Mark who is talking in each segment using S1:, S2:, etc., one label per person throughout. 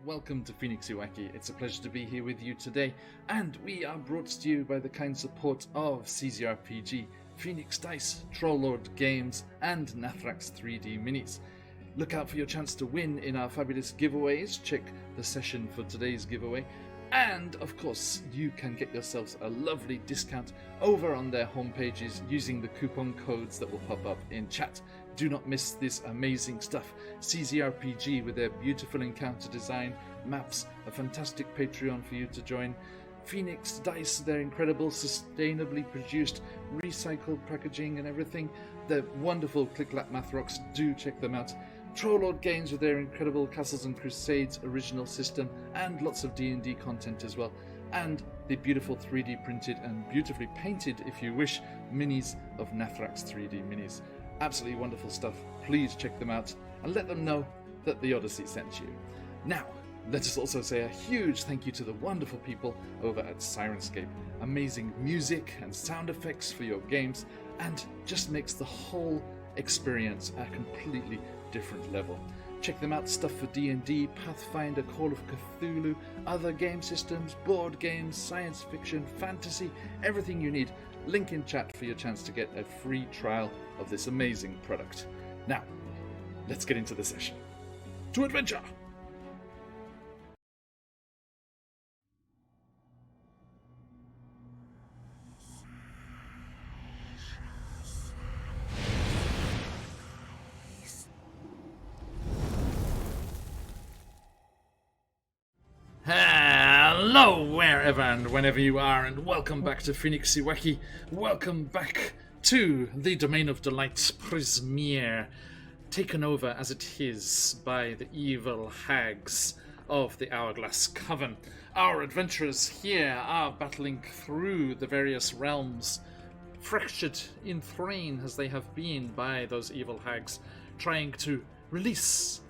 S1: welcome to QuestJunkiesUK. It's a pleasure to be here with you today, and we are brought to you by the kind support of CZRPG, Phoenix Dice, Trollord Games, and Nathrax 3D Minis. Look out for your chance to win in our fabulous giveaways. Check the session for today's giveaway. And, of course, you can get yourselves a lovely discount over on their homepages using the coupon codes that will pop up in chat. Do not miss this amazing stuff. CZRPG with their beautiful encounter design, maps, a fantastic Patreon for you to join. Phoenix Dice, their incredible, sustainably produced, recycled packaging and everything. The wonderful Click-Clap Math Rocks, do check them out. Trollord Games with their incredible Castles and Crusades original system and lots of D&D content as well. And the beautiful 3D printed and beautifully painted, if you wish, minis of Nathrax 3D Minis. Absolutely wonderful stuff. Please check them out and let them know that the Odyssey sent you. Now, let us also say a huge thank you to the wonderful people over at Sirenscape. Amazing music and sound effects for your games, and just makes the whole experience a completely different level. Check them out, stuff for D&D, Pathfinder, Call of Cthulhu, other game systems, board games, science fiction, fantasy, everything you need. Link in chat for your chance to get a free trial of this amazing product. Now, let's get into the session. To adventure! Hello, wherever and whenever you are, and welcome back to QuestJunkiesUK. Welcome back to the Domain of Delight Prismere, taken over as it is by the evil hags of the Hourglass Coven. Our adventurers here are battling through the various realms, fractured in thrain as they have been by those evil hags, trying to release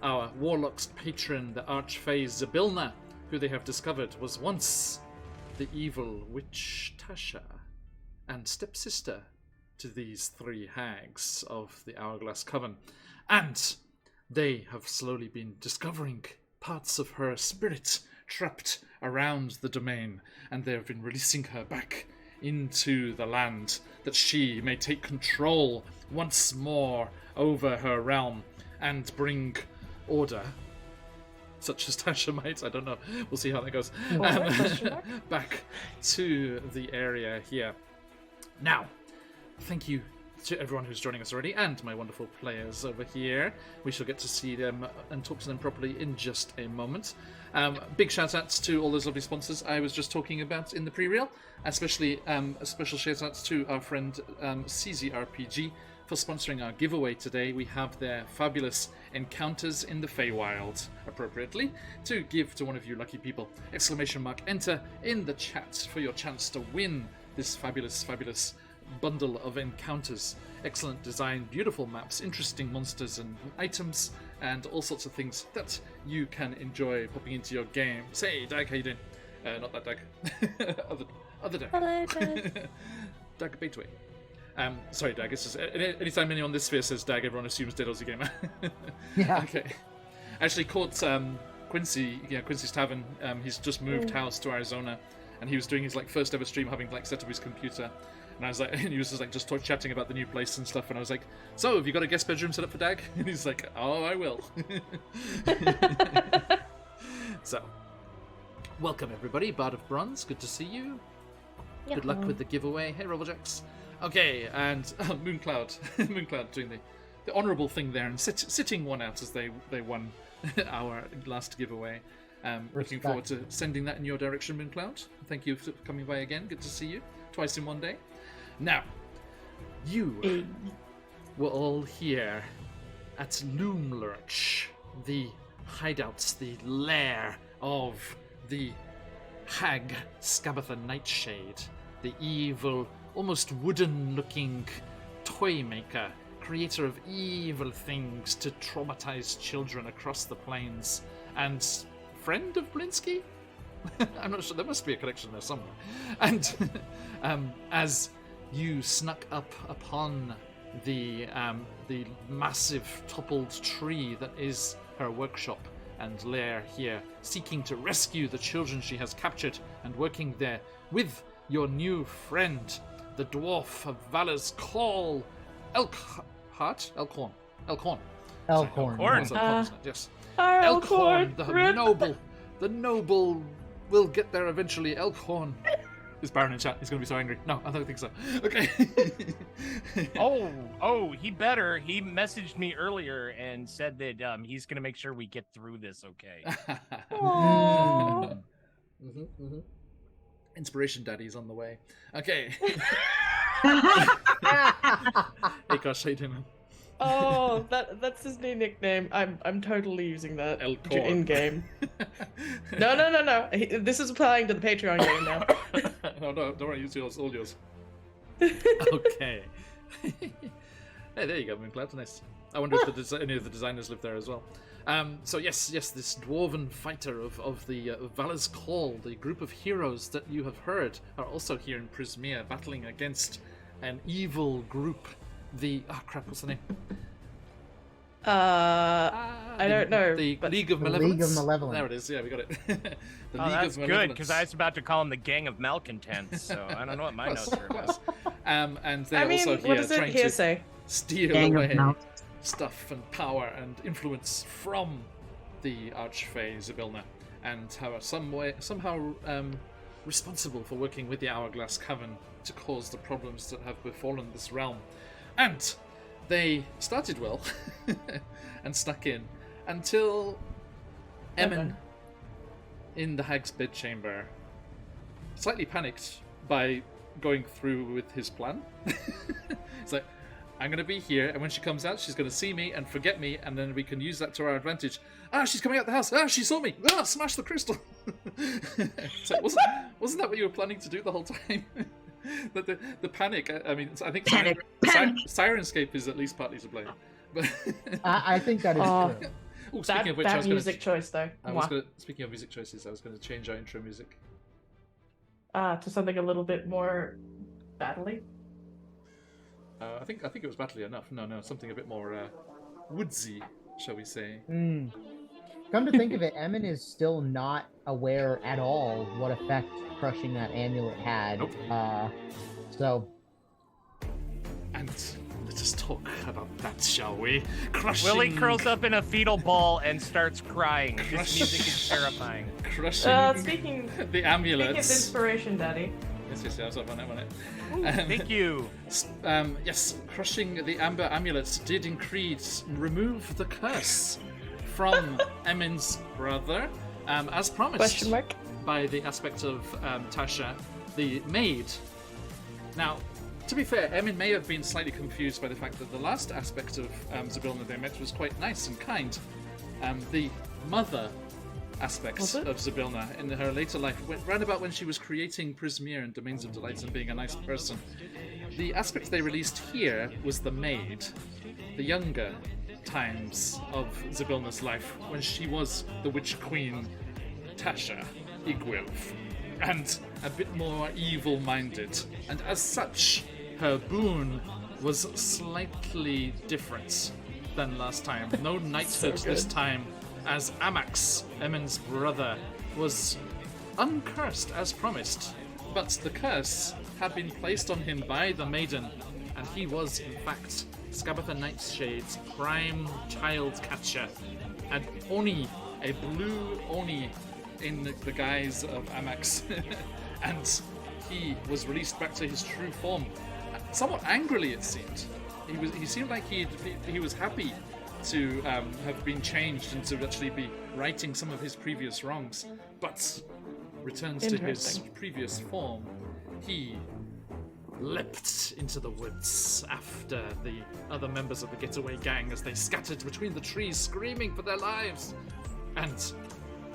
S1: our warlock's patron, the Archfey Zybilna, who they have discovered was once the evil witch Tasha, and stepsister to these three hags of the Hourglass Coven. And they have slowly been discovering parts of her spirit trapped around the domain, and they have been releasing her back into the land that she may take control once more over her realm and bring order, such as Tasha might, I don't know, we'll see how that goes, back to the area here. Now, thank you to everyone who's joining us already, and my wonderful players over here. We shall get to see them and talk to them properly in just a moment. Big shout outs to all those lovely sponsors I was just talking about in the pre-reel, especially a special shout outs to our friend CZRPG for sponsoring our giveaway today. We have their fabulous Encounters in the Feywild, appropriately, to give to one of you lucky people. !enter in the chat for your chance to win this fabulous, fabulous bundle of encounters. Excellent design, beautiful maps, interesting monsters and items, and all sorts of things that you can enjoy popping into your game. Say, Dag, how you doing? Not that Dag. other Dag.
S2: Hello, Dag.
S1: Dag Bateway. Sorry, Dag, it's just anytime anyone on this sphere says Dag, everyone assumes Dead Aussie Gamer.
S2: Yeah.
S1: Okay. Actually caught Quincy, Quincy's Tavern. He's just moved house to Arizona, and he was doing his first ever stream, having set up his computer. And I was like, and he was just chatting about the new place and stuff. And I was like, "So, have you got a guest bedroom set up for Dag?" And he's like, "Oh, I will." So, welcome everybody, Bard of Bronze. Good to see you.
S2: Yeah.
S1: Good luck with the giveaway. Hey, Roboljacks. Okay, and Mooncloud, Mooncloud doing the honourable thing there and sitting one out as they won our last giveaway. Looking forward to sending that in your direction, Mooncloud. Thank you for coming by again. Good to see you twice in one day. Now, you were all here at Loomlurch, the hideouts, the lair of the hag Scabatha Nightshade, the evil, almost wooden-looking toy maker, creator of evil things to traumatize children across the plains, and friend of Blinsky? I'm not sure, there must be a connection there somewhere. And as you snuck up upon the massive toppled tree that is her workshop, and lair here, seeking to rescue the children she has captured and working there with your new friend, the dwarf of Valor's Call, Elkhorn. Yes. Elkhorn, the noble will get there eventually. Elkhorn. Is Baron in chat? He's going to be so angry. No, I don't think so. Okay.
S3: He better. He messaged me earlier and said that he's going to make sure we get through this okay.
S1: Inspiration Daddy's on the way. Okay. Hey, gosh, how you doing, man?
S4: Oh, that's his new nickname. I'm totally using that in game. No. This is applying to the Patreon game now.
S1: No, don't worry. Use yours, all yours. Okay. Hey, there you go, Mooncloud. Nice. I wonder if any of the designers live there as well. So yes, this dwarven fighter of the Valor's Call, the group of heroes that you have heard, are also here in Prismere, battling against an evil group. What's the name?
S4: I don't know.
S1: The League of Malevolence. There it is. Yeah, we got it. The League
S3: that's
S1: of Malevolence.
S3: good, because I was about to call them the Gang of Malcontents, so I don't know what my notes are about.
S1: And they're also here
S4: what does
S1: trying
S4: it
S1: to
S4: say?
S1: steal away stuff and power and influence from the Archfey Zybilna, and are somehow responsible for working with the Hourglass Cavern to cause the problems that have befallen this realm. And they started well and stuck in until Emin in the Hag's bedchamber slightly panicked by going through with his plan. It's like, I'm going to be here, and when she comes out, she's going to see me and forget me, and then we can use that to our advantage. She's coming out the house. She saw me. Smash the crystal. So wasn't that what you were planning to do the whole time? The panic. I mean, I think Sirenscape is at least partly to blame. But
S2: I think that is true.
S1: Ooh, speaking of which,
S4: that music choice though.
S1: Speaking of music choices, I was going to change our intro music.
S4: To something a little bit more battly.
S1: I think it was battly enough. No, something a bit more woodsy, shall we say?
S2: Come to think of it, Emin is still not aware at all what effect crushing that amulet had.
S1: Nope. And let us talk about that, shall we? Crushing...
S3: Willie curls up in a fetal ball and starts crying. This music is terrifying.
S1: Crushing
S4: speaking
S1: the amulets.
S4: Speaking of inspiration, Daddy.
S1: Yes, I was on it.
S3: Ooh, thank you.
S1: Yes, crushing the amber amulets did remove the curse from Emin's brother, as promised by the aspect of Tasha, the maid. Now, to be fair, Emin may have been slightly confused by the fact that the last aspect of Zybilna they met was quite nice and kind. The mother aspects of Zybilna in her later life, round about when she was creating Prismere and Domains of Delights and being a nice person. The aspect they released here was the maid, the younger times of Zybilna's life, when she was the Witch Queen Tasha Igwilf, and a bit more evil-minded, and as such, her boon was slightly different than last time. No knighthood this time, as Amax, Emin's brother, was uncursed as promised, but the curse had been placed on him by the maiden, and he was, in fact, Skabatha Nightshade's prime child catcher, an Oni, a blue Oni in the guise of Amax, and he was released back to his true form, somewhat angrily it seemed. He seemed like he was happy to have been changed and to actually be righting some of his previous wrongs, but returns to his previous form. He leapt into the woods after the other members of the getaway gang as they scattered between the trees screaming for their lives, and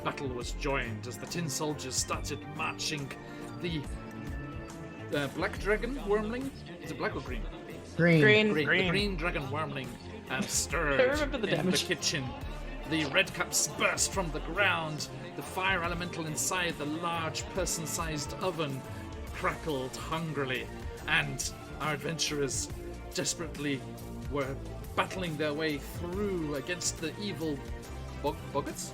S1: battle was joined as the tin soldiers started marching the black dragon wormling. Is it black or green?
S2: Green.
S1: The green dragon wormling stirred in the kitchen. The redcaps burst from the ground. The fire elemental inside the large person-sized oven crackled hungrily, and our adventurers desperately were battling their way through against the evil boggarts?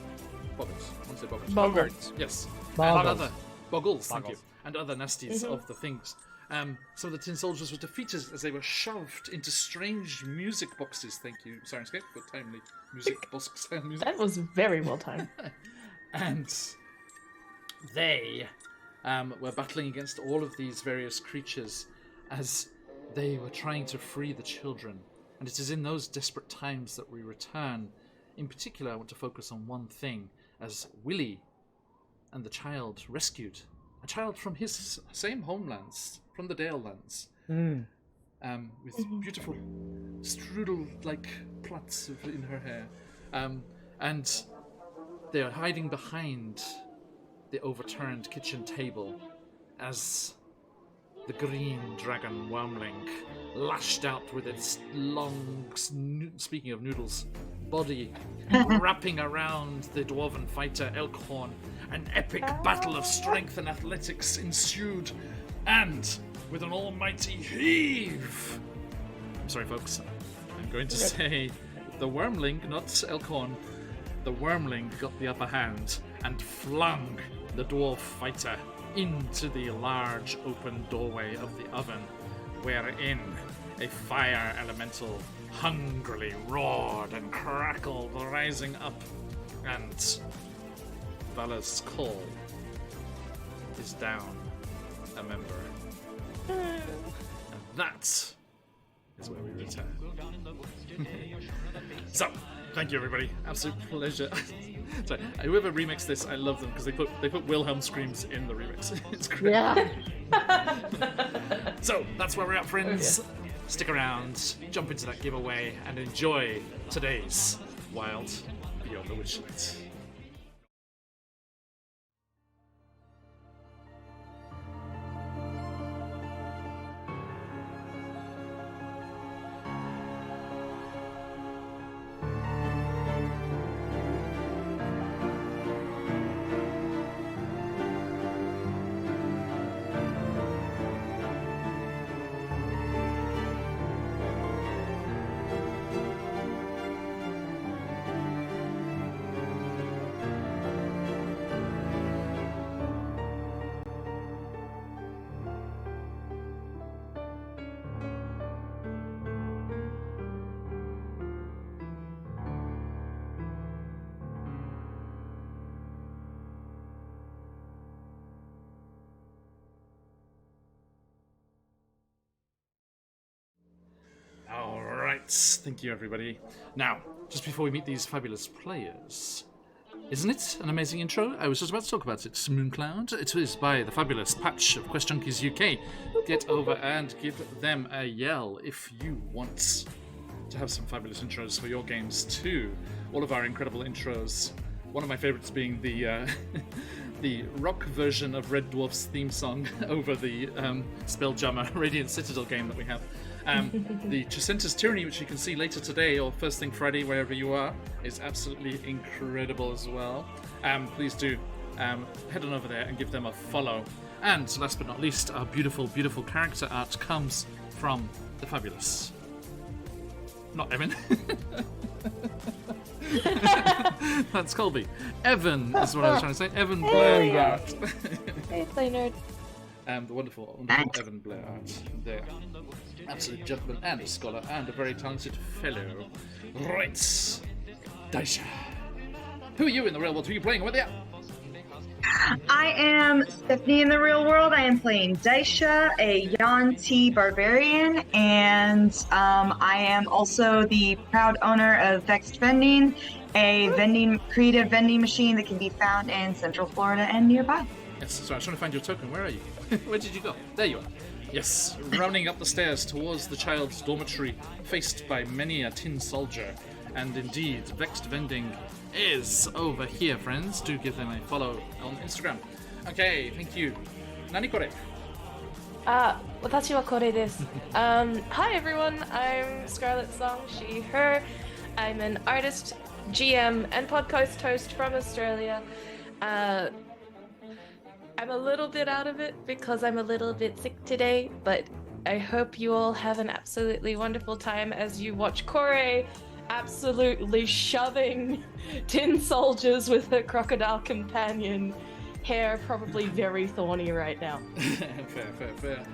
S1: Boggarts. I want to say Boggarts.
S3: Boggarts.
S1: Yes.
S2: Boggles.
S1: And other Boggles, thank you.
S3: Boggles.
S1: And other nasties of the things. Some of the tin soldiers were defeated as they were shoved into strange music boxes. Thank you, Sirenscape, for timely music box music.
S4: That was very well timed.
S1: And they were battling against all of these various creatures as they were trying to free the children. And it is in those desperate times that we return. In particular, I want to focus on one thing, as Willie and the child rescued a child from his same homelands, from the Dale lands, with beautiful strudel-like plaits in her hair. And they are hiding behind the overturned kitchen table as the green dragon wormling lashed out with its long, speaking of noodles, body wrapping around the dwarven fighter Elkhorn. An epic battle of strength and athletics ensued, and with an almighty heave, I'm sorry folks, I'm going to say the wormling, not Elkhorn, the wormling got the upper hand and flung the dwarf fighter into the large open doorway of the oven, wherein a fire elemental hungrily roared and crackled, rising up, and Vala's call is down a member. And that is where we return. So, thank you everybody. Absolute pleasure. Sorry, whoever remixed this, I love them because they put Wilhelm screams in the remix. It's great.
S2: Yeah.
S1: So that's where we're at, friends. Stick around, jump into that giveaway, and enjoy today's Wild Beyond the Witchlight. Thank you, everybody. Now, just before we meet these fabulous players, isn't it an amazing intro? I was just about to talk about it. Mooncloud. It is by the fabulous Patch of QuestJunkiesUK. Get over and give them a yell if you want to have some fabulous intros for your games too. All of our incredible intros. One of my favorites being the the rock version of Red Dwarf's theme song over the Spelljammer Radiant Citadel game that we have. The Chacenta's Tyranny, which you can see later today or first thing Friday, wherever you are, is absolutely incredible as well. Please do head on over there and give them a follow. And last but not least, our beautiful, beautiful character art comes from the fabulous... Not Evan. That's Colby. Evan is what I was trying to say. Evan Blair.
S5: Hey, Play Nerd.
S1: The wonderful Evan Blair art there. Absolute gentleman and a scholar and a very talented fellow. Right. Daisha. Who are you in the real world? Who are you playing with you?
S5: I am Stephanie in the real world. I am playing Daisha, a Yuan-Ti barbarian, and I am also the proud owner of Vexed Vending, a creative vending machine that can be found in Central Florida and nearby.
S1: Yes, so I was trying to find your token. Where are you? Where did you go? There you are. Yes, rounding up the stairs towards the child's dormitory, faced by many a tin soldier. And indeed, Vexed Vending is over here, friends. Do give them a follow on Instagram. Okay, thank you. Nani kore?
S6: 私はこれです。Hi everyone, I'm Scarlett Song, she, her. I'm an artist, GM, and podcast host from Australia. I'm a little bit out of it because I'm a little bit sick today, but I hope you all have an absolutely wonderful time as you watch Kore absolutely shoving tin soldiers with her crocodile companion. Hair probably very thorny right now.
S1: Fair.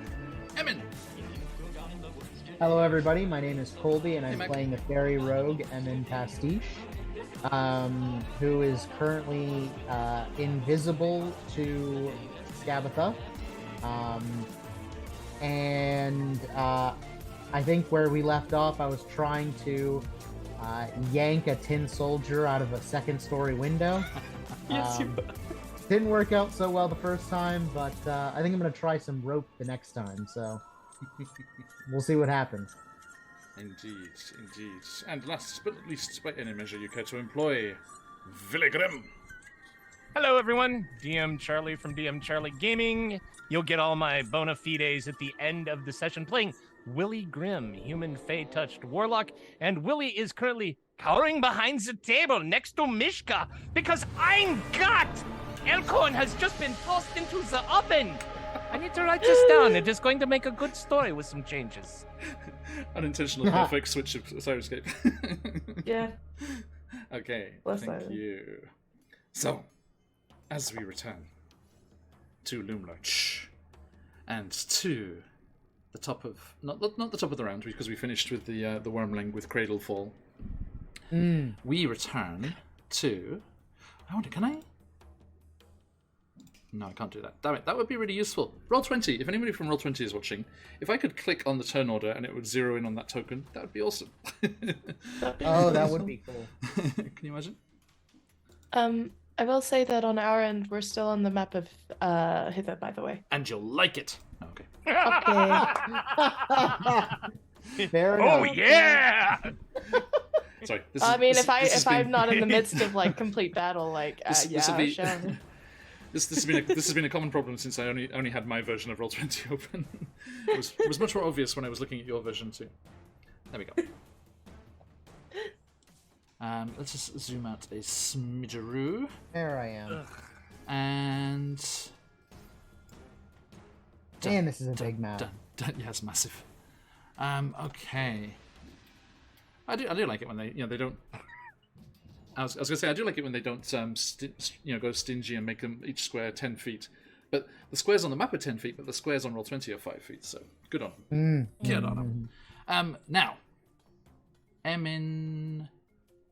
S1: Emin!
S2: Hello, everybody. My name is Colby, and I'm
S1: Mike.
S2: playing the fairy rogue Emin Pastiche, who is currently invisible to Skabatha. I think where we left off, I was trying to yank a tin soldier out of a second-story window.
S6: Yes, you
S2: Didn't work out so well the first time, but I think I'm going to try some rope the next time, so we'll see what happens.
S1: Indeed. And last but not least, by any measure you care to employ, Villigrim.
S3: Hello, everyone. DM Charlie from DM Charlie Gaming. You'll get all my bona fides at the end of the session playing Willie Grimm, human fey-touched warlock, and Willie is currently cowering behind the table next to Mishka because I'm got Elkhorn has just been tossed into the oven. I need to write this down. It is going to make a good story with some changes.
S1: Unintentional perfect switch of Sirenscape.
S6: Yeah.
S1: Okay,
S6: Bless
S1: thank
S6: Siren.
S1: you. So, as we return to Loomlurch and to the top of not the top of the round because we finished with the Wormling with Cradlefall. We return to. I wonder, can I? No, I can't do that. Damn it, that would be really useful. Roll20, if anybody from Roll20 is watching, if I could click on the turn order and it would zero in on that token, that would be awesome.
S2: Oh, that would be cool.
S1: Can you imagine?
S6: I will say that on our end, we're still on the map of Hither, by the way.
S1: And you'll like it. Oh, okay.
S6: Okay.
S2: Fair
S3: Oh
S2: enough.
S3: yeah!
S1: Sorry.
S6: If I'm not in the midst of like complete battle, like
S1: This will be-
S6: sure.
S1: This has been a common problem since I only had my version of Roll20 open. It was much more obvious when I was looking at your version too. There we go. Let's just zoom out a smidgeroo.
S2: There I am.
S1: And
S2: Man, this is a big map.
S1: yeah, it's massive. Okay. I do like it when they they don't. I was gonna say I do like it when they don't go stingy and make them each square 10 feet. But the squares on the map are 10 feet, but the squares on Roll20 are 5 feet. So good on them. Good on them. Now, Emin,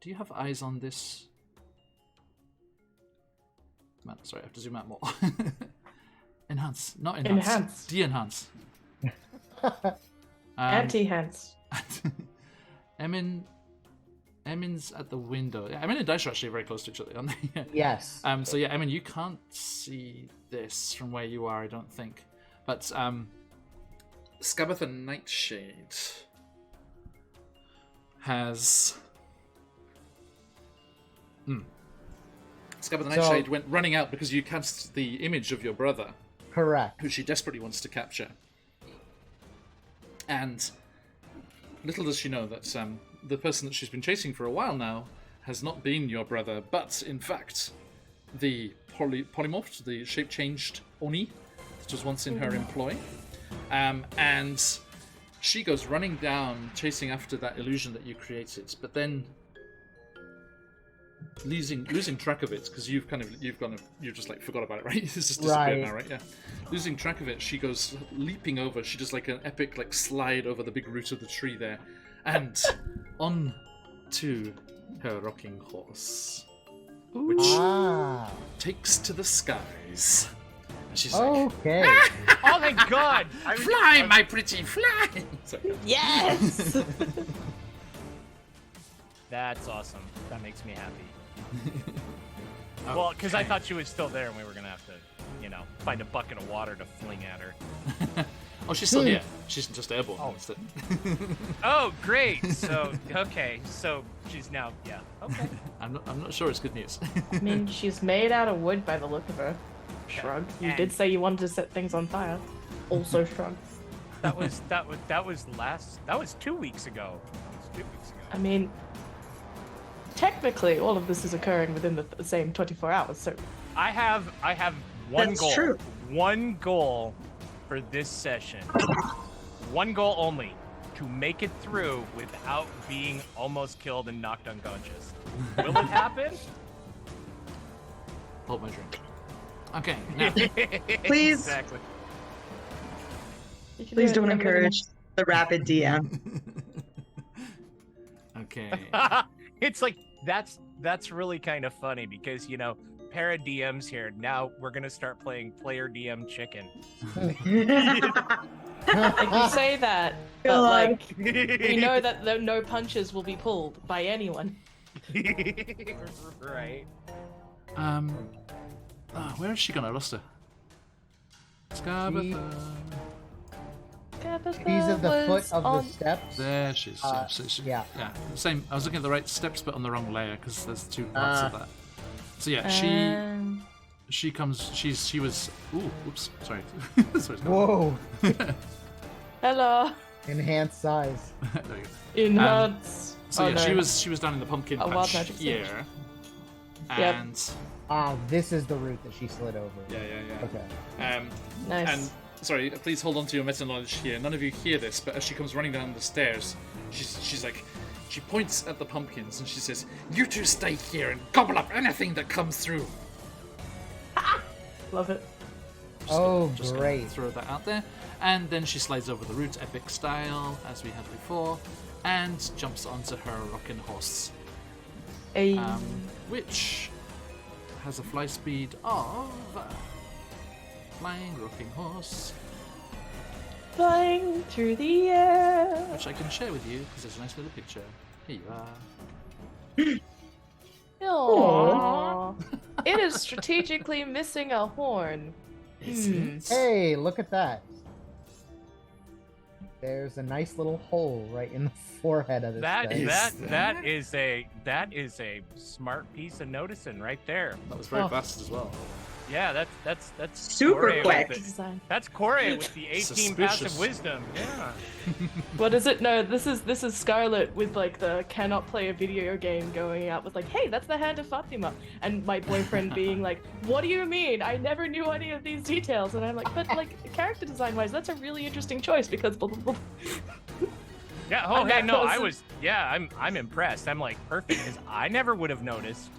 S1: do you have eyes on this? Man, sorry, I have to zoom out more. Enhance, not enhance.
S6: Enhance.
S1: De-enhance.
S6: Anti-hands.
S1: Emin's at the window. Yeah, Emin and Dice are actually very close to each other, aren't they?
S2: Yes.
S1: So yeah, Emin, you can't see this from where you are, I don't think. But Skabatha Nightshade has. Skabatha Nightshade went running out because you cast the image of your brother,
S2: Correct.
S1: who she desperately wants to capture. And little does she know that the person that she's been chasing for a while now has not been your brother, but in fact the polymorphed, the shape-changed Oni that was once in her employ. And she goes running down, chasing after that illusion that you created, but then losing track of it because you've just like forgot about it, right? It's just disappeared now, right? Yeah. Losing track of it, she goes leaping over. She does like an epic like slide over the big root of the tree there, and on to her rocking horse, which takes to the skies. And she's like,
S2: Okay.
S3: Oh my god!
S1: "Fly, my pretty, fly!" Sorry.
S6: Yes.
S3: That's awesome. That makes me happy. Well, because I thought she was still there and we were going to have to, find a bucket of water to fling at her.
S1: Oh, she's still here. She's just airborne.
S3: Oh.
S1: Instead.
S3: Oh, great. So, okay. So she's now, yeah. Okay.
S1: I'm not sure it's good news.
S6: I mean, she's made out of wood by the look of her. Shrug. You
S3: And-
S6: did say you wanted to set things on fire. Also shrug.
S3: That was 2 weeks ago.
S6: I mean, technically, all of this is occurring within the same 24 hours. So
S3: I have one
S5: That's
S3: goal.
S5: true.
S3: One goal for this session. One goal only. to make it through without being almost killed and knocked unconscious. Will it happen?
S1: Hold my drink. Okay, now.
S5: Please.
S3: Exactly.
S6: You can
S5: Please
S6: do it
S5: don't
S6: every-
S5: encourage the rapid DM.
S1: Okay.
S3: It's like that's really kind of funny because para DMs here. Now we're gonna start playing player DM chicken.
S6: Like you say that, but
S5: God.
S6: like we know that no punches will be pulled by anyone.
S3: Right.
S1: Where is she gonna roster? Scarbatha.
S2: She's at the foot of the steps.
S1: There she is.
S2: Yeah.
S1: Yeah. Same. I was looking at the right steps, but on the wrong layer because there's two parts of that. So yeah, she comes. She was. Ooh, oops. Sorry. Sorry.
S2: Whoa.
S6: Hello.
S2: Enhanced size.
S1: There you go.
S6: Enhance.
S1: So
S6: Oh,
S1: yeah,
S6: no.
S1: she was down in the pumpkin
S6: A wild
S1: patch
S6: magic switch.
S1: here,
S6: Yep.
S1: and
S2: This is the route that she slid over.
S1: yeah.
S2: Okay.
S6: Nice.
S1: And sorry, please hold on to your meta knowledge here. None of you hear this, but as she comes running down the stairs, she's like, she points at the pumpkins and she says, "You two stay here and gobble up anything that comes through."
S6: Love it.
S1: Just
S2: Great.
S1: gonna throw that out there, and then she slides over the route, epic style, as we had before, and jumps onto her rocking horse,
S6: A
S1: which has a fly speed of flying rocking horse,
S6: flying through the air.
S1: which I can share with you because there's a nice little picture. Here you are.
S6: Aww. It is strategically missing a horn.
S1: Is it?
S2: Hey, look at that. There's a nice little hole right in the forehead of this thing.
S3: That is a smart piece of noticing right there.
S1: That was very fast as well.
S3: Yeah, that's
S5: Super
S3: Corey
S5: quick.
S3: with it.
S6: Design.
S3: That's Corey with the 18
S1: Suspicious.
S3: passive wisdom. Yeah.
S6: What is it? No, this is Scarlet with like the cannot play a video game going out with like, hey, that's the hand of Fatima, and my boyfriend being like, what do you mean? I never knew any of these details, and I'm like, but like character design wise, that's a really interesting choice because blah, blah, blah.
S3: Yeah.
S6: I'm
S3: Oh, hey,
S6: that
S3: no, I
S6: close.
S3: was. Yeah, I'm impressed. I'm like perfect because I never would have noticed.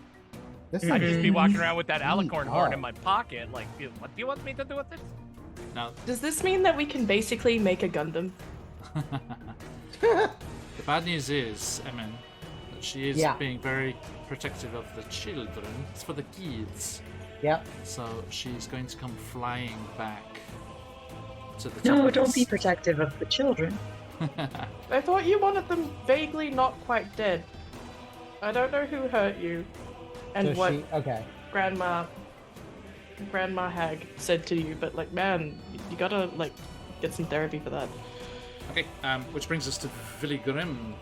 S2: This
S3: I'd
S2: is
S3: just be walking around with that
S2: neat.
S3: alicorn horn in my pocket, like, what do you want me to do with this?
S1: Now,
S6: Does this mean that we can basically make a Gundam?
S1: the bad news is, Emin, that she is
S2: Yeah.
S1: being very protective of the children. It's for the kids.
S2: Yep.
S1: So she's going to come flying back to the
S5: No,
S1: top.
S5: don't be protective of the children.
S6: I thought you wanted them vaguely not quite dead. I don't know who hurt you, and
S2: So
S6: what
S2: okay.
S6: Grandma Hag said to you, but like, man, you gotta like get some therapy for that.
S1: Okay, which brings us to Willy Grimm.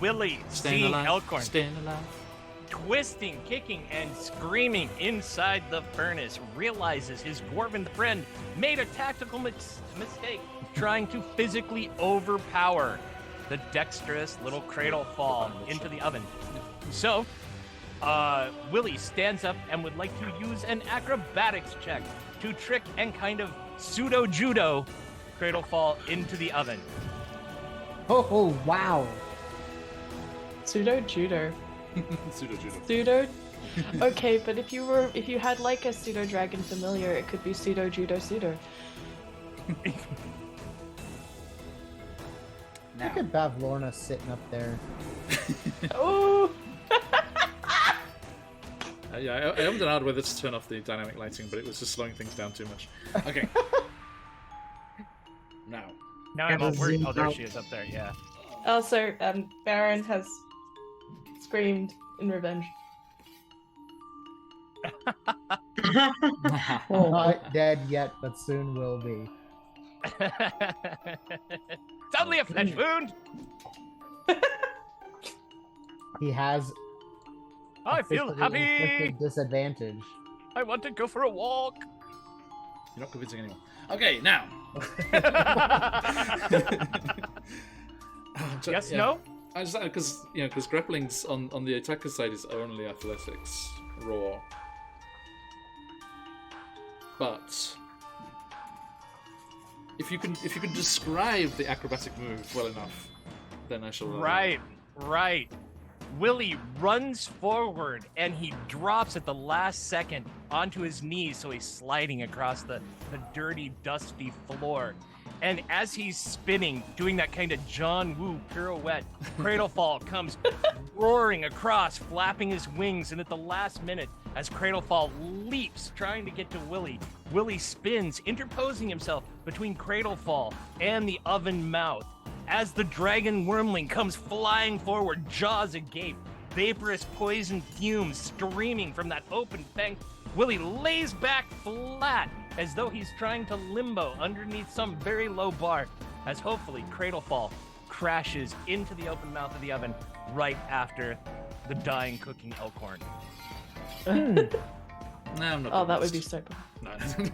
S3: Willie,
S1: Staying
S3: seeing
S1: alive.
S3: Elkhorn,
S1: Staying alive.
S3: twisting, kicking, and screaming inside the furnace, realizes his dwarven friend made a tactical mistake trying to physically overpower the dexterous little cradle fall into the oven. So, Willie stands up and would like to use an acrobatics check to trick and kind of pseudo-judo cradle fall into the oven.
S2: Oh, wow.
S6: Pseudo judo.
S1: Pseudo judo.
S6: Pseudo. Okay, but if you had like a pseudo dragon familiar, it could be pseudo judo pseudo.
S2: Look at Bavlorna sitting up there.
S6: Oh.
S1: Yeah, I haven't allowed whether to turn off the dynamic lighting, but it was just slowing things down too much. Okay. Now.
S3: Now I'm all worried. Oh, there she is up there, yeah.
S6: Also, Baron has screamed in revenge.
S2: Not dead yet, but soon will be.
S3: It's only a flesh wound!
S2: He has
S3: I feel
S2: officially
S3: happy!
S2: inflicted disadvantage.
S3: I want to go for a walk!
S1: You're not convincing anyone. Okay, now.
S3: Yes,
S1: Yeah.
S3: no?
S1: I just because grappling's on the attacker side is only athletics raw, but if you can describe the acrobatic move well enough, then I shall.
S3: Right. Willie runs forward and he drops at the last second onto his knees, so he's sliding across the dirty, dusty floor. And as he's spinning, doing that kind of John Woo pirouette, Cradlefall comes roaring across, flapping his wings, and at the last minute, as Cradlefall leaps, trying to get to Willie, Willie spins, interposing himself between Cradlefall and the oven mouth. As the dragon wormling comes flying forward, jaws agape, vaporous poison fumes streaming from that open fang, Willie lays back flat as though he's trying to limbo underneath some very low bar, as hopefully Cradlefall crashes into the open mouth of the oven right after the dying cooking Elkhorn.
S1: No, I'm not.
S6: Oh, that would be so cool.
S1: No.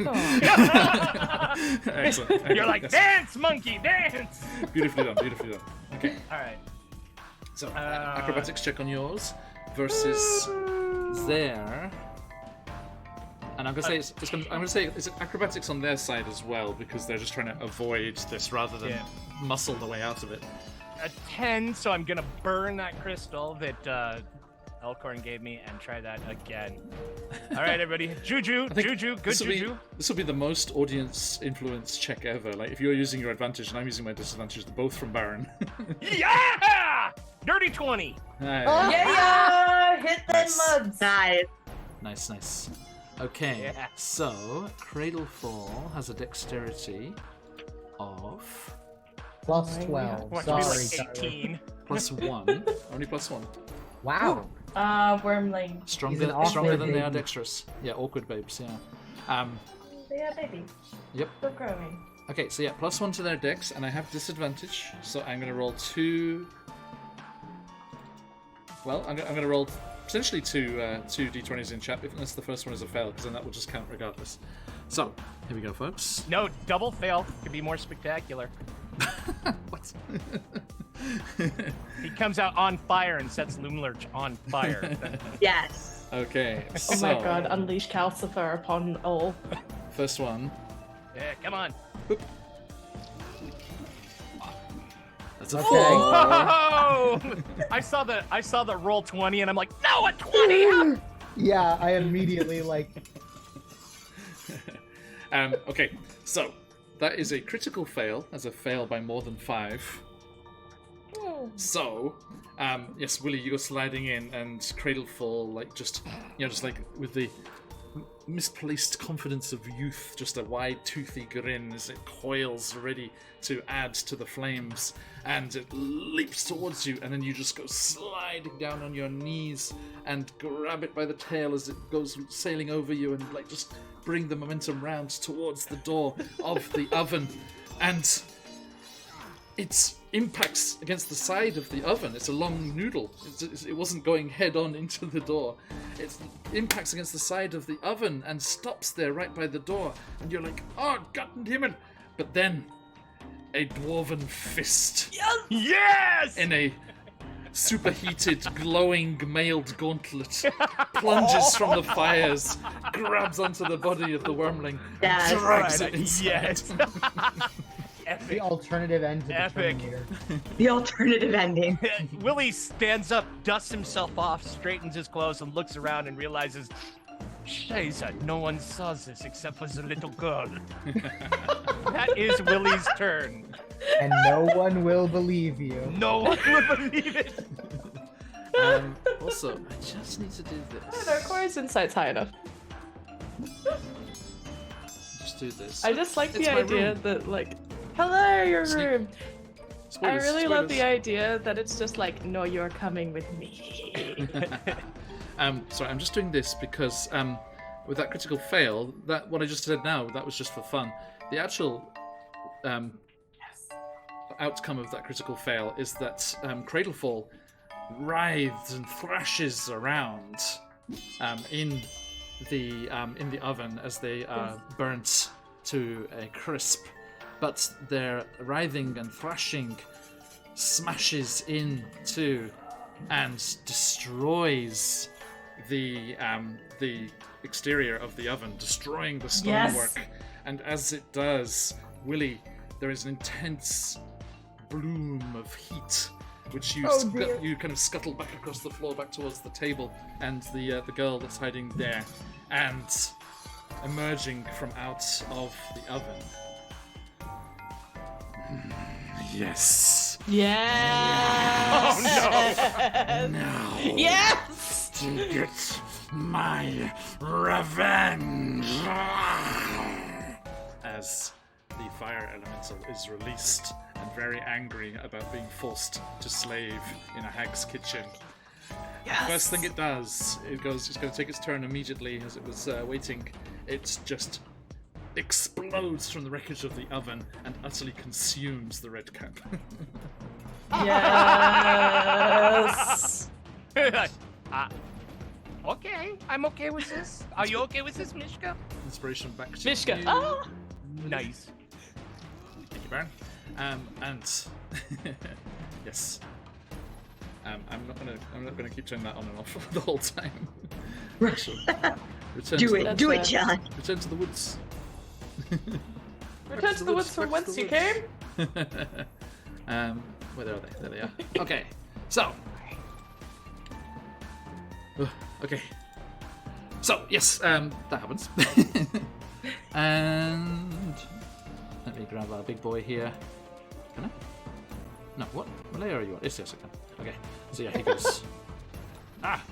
S6: Oh.
S1: Excellent.
S3: You're like, dance, monkey, dance!
S1: Beautifully done. Okay.
S3: All right.
S1: So, acrobatics check on yours versus their. And I'm gonna say it's acrobatics on their side as well, because they're just trying to avoid this rather than muscle the way out of it.
S3: A 10, so I'm gonna burn that crystal that Elkhorn gave me and try that again. All right, everybody. Juju, good juju.
S1: This will be the most audience influence check ever. Like, if you're using your advantage and I'm using my disadvantage, both from Baron.
S3: Yeah! Dirty 20.
S5: Yeah! Hit them muds!
S2: Nice.
S1: Nice. Okay,
S3: Yeah.
S1: so Cradlefall has a dexterity of
S2: Plus 12.
S3: Watch me like
S2: Sorry.
S3: 18.
S1: +1. Only +1.
S2: Wow.
S5: Wormling.
S1: Stronger
S2: awkward
S1: than they are
S2: baby.
S1: dexterous. Yeah, awkward babes, yeah.
S5: Yeah, baby.
S1: Yep.
S5: We're growing.
S1: Okay, so yeah, +1 to their dex, and I have disadvantage, so I'm gonna roll 2. Well, I'm gonna roll potentially two d20s in chat, unless the first one is a fail, because then that will just count regardless. So, here we go, folks.
S3: No, double fail. Could be more spectacular.
S1: What?
S3: He comes out on fire and sets Loomlurch on fire.
S5: Yes.
S1: Okay,
S6: Oh
S1: so
S6: my god, unleash Calcifer upon all.
S1: first one.
S3: Yeah, come on.
S1: That's a
S2: Okay.
S1: 4.
S3: Oh! I saw the roll 20 and I'm like, no, a 20!
S2: Yeah, I immediately
S1: Okay, so that is a critical fail, as a fail by more than 5. So, yes, Willie, you go sliding in, and Cradlefall, just with the misplaced confidence of youth, just a wide, toothy grin as it coils, ready to add to the flames, and it leaps towards you, and then you just go sliding down on your knees and grab it by the tail as it goes sailing over you, and just bring the momentum round towards the door of the oven, and it impacts against the side of the oven. It's a long noodle. It wasn't going head on into the door. It impacts against the side of the oven and stops there right by the door. And you're like, oh, goddammit. But then a dwarven fist
S3: Yes!
S1: in a superheated, glowing mailed gauntlet plunges from the fires, grabs onto the body of the wormling,
S5: Yes.
S1: drags
S3: Right,
S1: it inside.
S3: yes.
S2: the
S3: Epic.
S2: alternative end to the
S3: Epic.
S2: Terminator.
S5: The alternative ending.
S3: Willie stands up, dusts himself off, straightens his clothes, and looks around and realizes, Scheiße, no one saw this except for the little girl. That is Willie's turn.
S2: And no one will believe you.
S3: No one would believe it.
S1: Also, I just need to do
S6: I don't
S1: this.
S6: know, Corey's insight's high enough.
S1: Just do this.
S6: I just like
S1: It's
S6: the
S1: my
S6: idea
S1: room.
S6: that, hello, your
S1: Sneak-
S6: room.
S1: Spoilers,
S6: I really love the
S1: spoilers.
S6: idea that it's just like, no, you're coming with me.
S1: Sorry, I'm just doing this because with that critical fail, that what I just said now, that was just for fun. The actual outcome of that critical fail is that Cradlefall writhes and thrashes around in the oven as they are burnt to a crisp. But their writhing and thrashing smashes into and destroys the exterior of the oven, destroying the stonework. And as it does, Willie, there is an intense bloom of heat, which you
S6: dear.
S1: you kind of scuttle back across the floor, back towards the table, and the girl that's hiding there, and emerging from out of the oven. Yes.
S6: Yes.
S3: Oh
S1: Now
S6: Yes.
S1: to get my revenge. As the fire elemental is released and very angry about being forced to slave in a hag's kitchen.
S6: Yes.
S1: First thing it does, it's going to take its turn immediately as it was waiting. It just explodes from the wreckage of the oven and utterly consumes the red cap.
S6: Yes.
S3: Okay, I'm okay with this. Are you okay with this, Mishka?
S1: Inspiration back to
S6: Mishka.
S1: you.
S6: Ah.
S3: Nice.
S1: Thank you, Baron. And yes. I'm not gonna keep turning that on and off the whole time. So, return
S5: Do
S1: to
S5: it,
S1: the-
S5: do it, John.
S1: Return to the woods.
S6: Return to the woods from
S1: back to
S6: whence
S1: the
S6: you
S1: woods.
S6: came.
S1: Where are they? There they are. Okay, so. Okay. So, yes, that happens. And let me grab our big boy here. Can I? No, what? What layer are you on? Yes, I can. Okay, so yeah, he goes. Ah!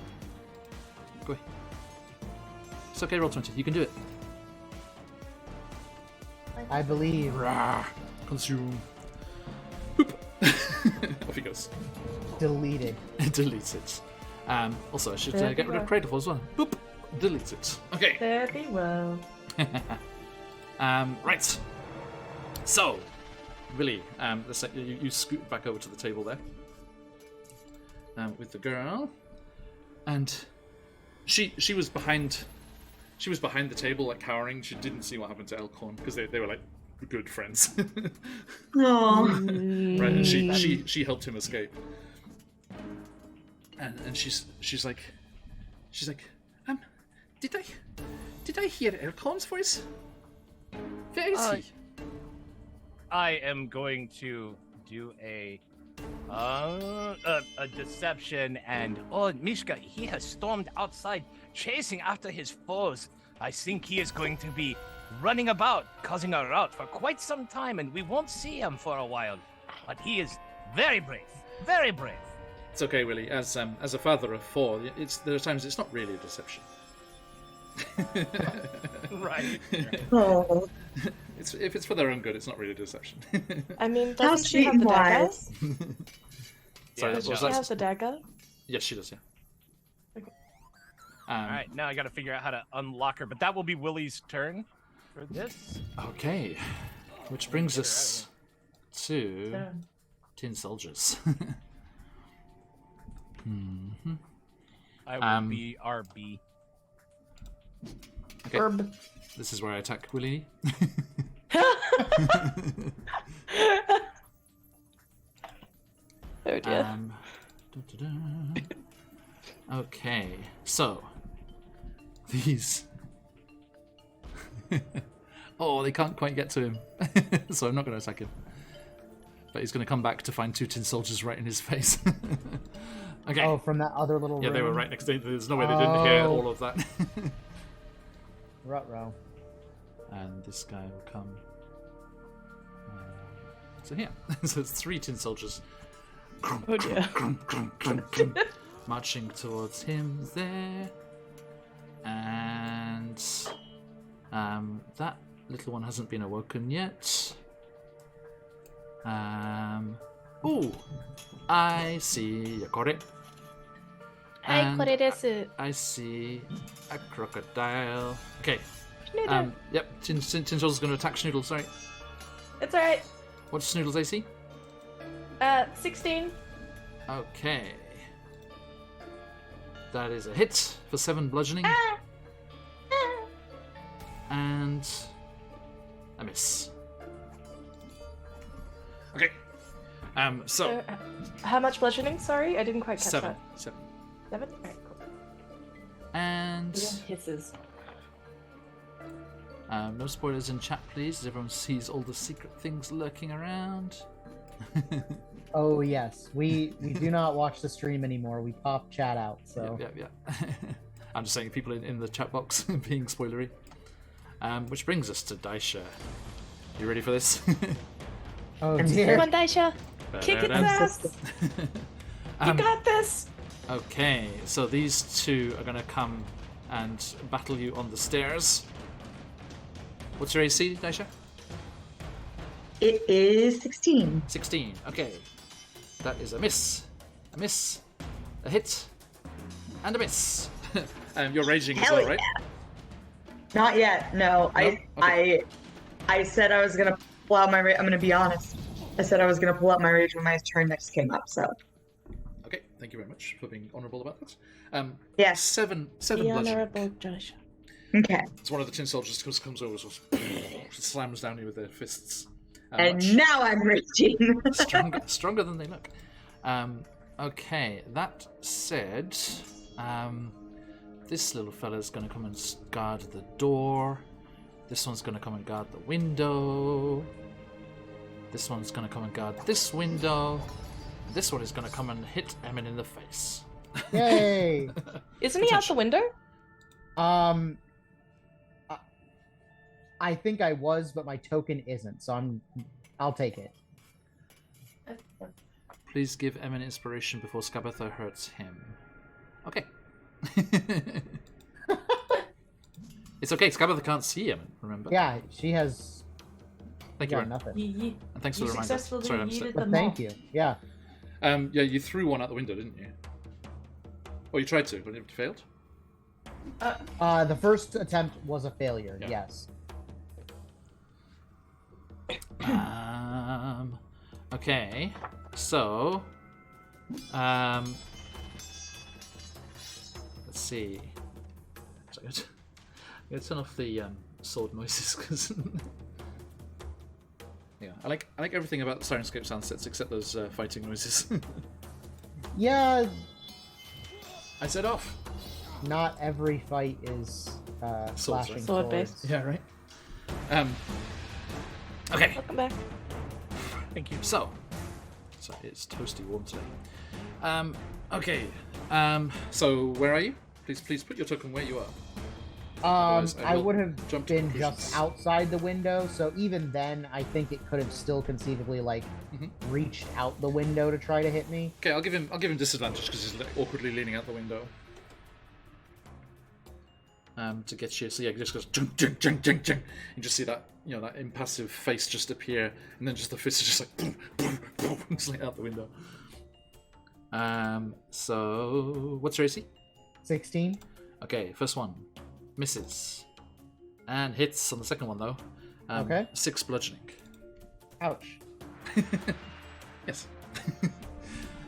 S1: Go away. It's okay, roll 20. You can do it.
S2: I believe.
S1: Rah! Consume. Boop! Off he goes.
S2: Deleted.
S1: Delete it. Also, I should
S6: Very
S1: get rid of
S6: well.
S1: Cradle as well. Boop! Delete it. Okay.
S6: Very well.
S1: Right. So, Willie, you scoot back over to the table there with the girl, and she was behind the table, like cowering. She didn't see what happened to Elkhorn because they were like good friends,
S5: Oh,
S1: right? And she helped him escape, and she's like, did I hear Elkhorn's voice? Where is he?
S3: I am going to do a deception, and Mishka, he has stormed outside, chasing after his foes. I think he is going to be running about, causing a rout for quite some time, and we won't see him for a while. But he is very brave, very brave.
S1: It's okay, Willie. As a father of 4, there are times it's not really a deception.
S3: Right.
S5: oh.
S1: If it's for their own good, it's not really a deception.
S6: I mean,
S5: How
S6: doesn't she
S5: sweet
S6: have
S5: and
S6: the dagger?
S5: wise.
S1: Sorry,
S3: Yeah,
S1: what was
S6: She
S1: that?
S6: has the dagger.
S1: Yes, she does. Yeah.
S6: Okay.
S3: All right, now I got to figure out how to unlock her, but that will be Willie's turn for this.
S1: Okay. Which brings us to
S6: So,
S1: tin soldiers.
S3: I will be RB.
S1: Okay.
S6: herb.
S1: This is where I attack Willie.
S6: Oh dear.
S1: Da-da-da. Okay, so these. Oh, they can't quite get to him, so I'm not going to attack him. But he's going to come back to find 2 tin soldiers right in his face. Okay.
S2: Oh, from that other little
S1: Yeah,
S2: room.
S1: they were right next to. There's no way they didn't hear all of that.
S2: Ruh-roh.
S1: And this guy will come. So here, so it's 3 tin soldiers.
S6: Oh dear.
S1: Marching towards him there, and that little one hasn't been awoken yet. Ooh, I see a kore. And I see a crocodile. Okay. Yep, Tin Soldier's going to attack Schnoodle, sorry.
S6: It's alright.
S1: What's Schnoodle's AC?
S6: 16.
S1: Okay. That is a hit for 7 bludgeoning. And a miss. Okay. So
S6: How much bludgeoning? Sorry, I didn't quite catch
S1: 7.
S6: that.
S1: 7.
S6: 7? Alright, cool.
S1: And
S6: Yeah, hisses.
S1: No spoilers in chat, please, as everyone sees all the secret things lurking around.
S2: Oh yes, we do not watch the stream anymore. We pop chat out. So
S1: Yeah. I'm just saying, people in the chat box being spoilery. Which brings us to Daisha. You ready for this?
S2: oh
S6: Come
S2: dear.
S6: on, Daisha. Kick its ass. You got this.
S1: Okay, so these two are going to come and battle you on the stairs. What's your AC, Daisha?
S5: It is 16.
S1: 16. Okay. That is a miss, a hit, and a miss. You're raging as
S5: Hell
S1: well, right?
S5: yeah. Not yet. No,
S1: Okay.
S5: I said I was gonna pull out my rage. I'm gonna be honest. I said I was gonna pull out my rage when my turn next came up. So
S1: Okay, thank you very much for being honourable about that.
S5: yes.
S1: Seven
S6: The
S1: bludgeoning.
S6: honorable Joshua.
S5: Okay.
S1: It's one of the tin soldiers comes over, so slams down you with their fists.
S5: And
S1: Much
S5: now I'm raging.
S1: stronger than they look. Okay, that said, this little fella's going to come and guard the door. This one's going to come and guard the window. This one's going to come and guard this window. This one is going to come and hit Emin in the face.
S2: Yay!
S6: Isn't he out the window?
S2: I think I was, but my token isn't, so I'll take it.
S1: Please give Emin inspiration before Skabatha hurts him. Okay. It's okay, Skabatha can't see Emin, remember?
S2: Yeah, she has
S1: Thank you,
S2: got
S1: Aaron.
S2: nothing.
S6: You
S1: And thanks for the reminder.
S6: successfully
S1: Sorry, I'm
S6: yeeted
S1: sick.
S2: But
S6: them
S2: thank
S6: all.
S2: you. Yeah.
S1: Yeah, you threw one out the window, didn't you? Or you tried to, but it failed?
S2: The first attempt was a failure.
S1: Yeah.
S2: Yes.
S1: Okay, so, let's see. So I'm gonna turn off the sword noises because yeah, I like everything about the Sirenscape sound sets except those fighting noises.
S2: Yeah.
S1: I said off.
S2: Not every fight is slashing
S1: right?
S6: Sword-based.
S1: Yeah, right. Okay.
S6: Welcome back.
S3: Thank you.
S1: So it's toasty warm today. Okay. So where are you? Please put your token where you are. Otherwise,
S2: I
S1: will
S2: would have
S1: jump to
S2: been
S1: conclusions.
S2: just outside the window, so even then, I think it could have still conceivably reached out the window to try to hit me.
S1: Okay, I'll give him disadvantage because he's awkwardly leaning out the window. To get you, so yeah, he just goes junk, junk, junk, junk, junk. You just see that, that impassive face just appear, and then just the fist is just like boom, boom, boom, just like out the window. So what's your AC?
S2: 16.
S1: Okay, first one misses and hits on the second one though.
S2: Okay.
S1: 6 bludgeoning.
S2: Ouch.
S1: Yes.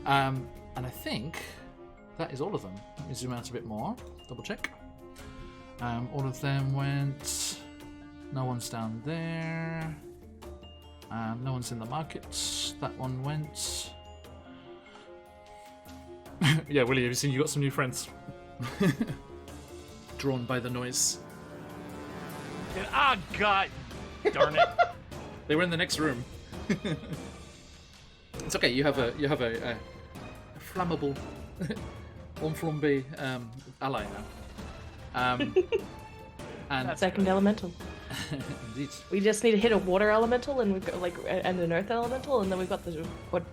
S1: And I think that is all of them. Let me zoom out a bit more. Double check. All of them went. No one's down there. No one's in the market. That one went. Yeah, Willie, have you seen you got some new friends? Drawn by the noise.
S3: Ah, God darn it.
S1: They were in the next room. It's okay. You have a flammable, enflambe ally now. And
S6: Second elemental.
S1: indeed.
S6: We just need to hit a water elemental, and we've got and an earth elemental, and then we've got the what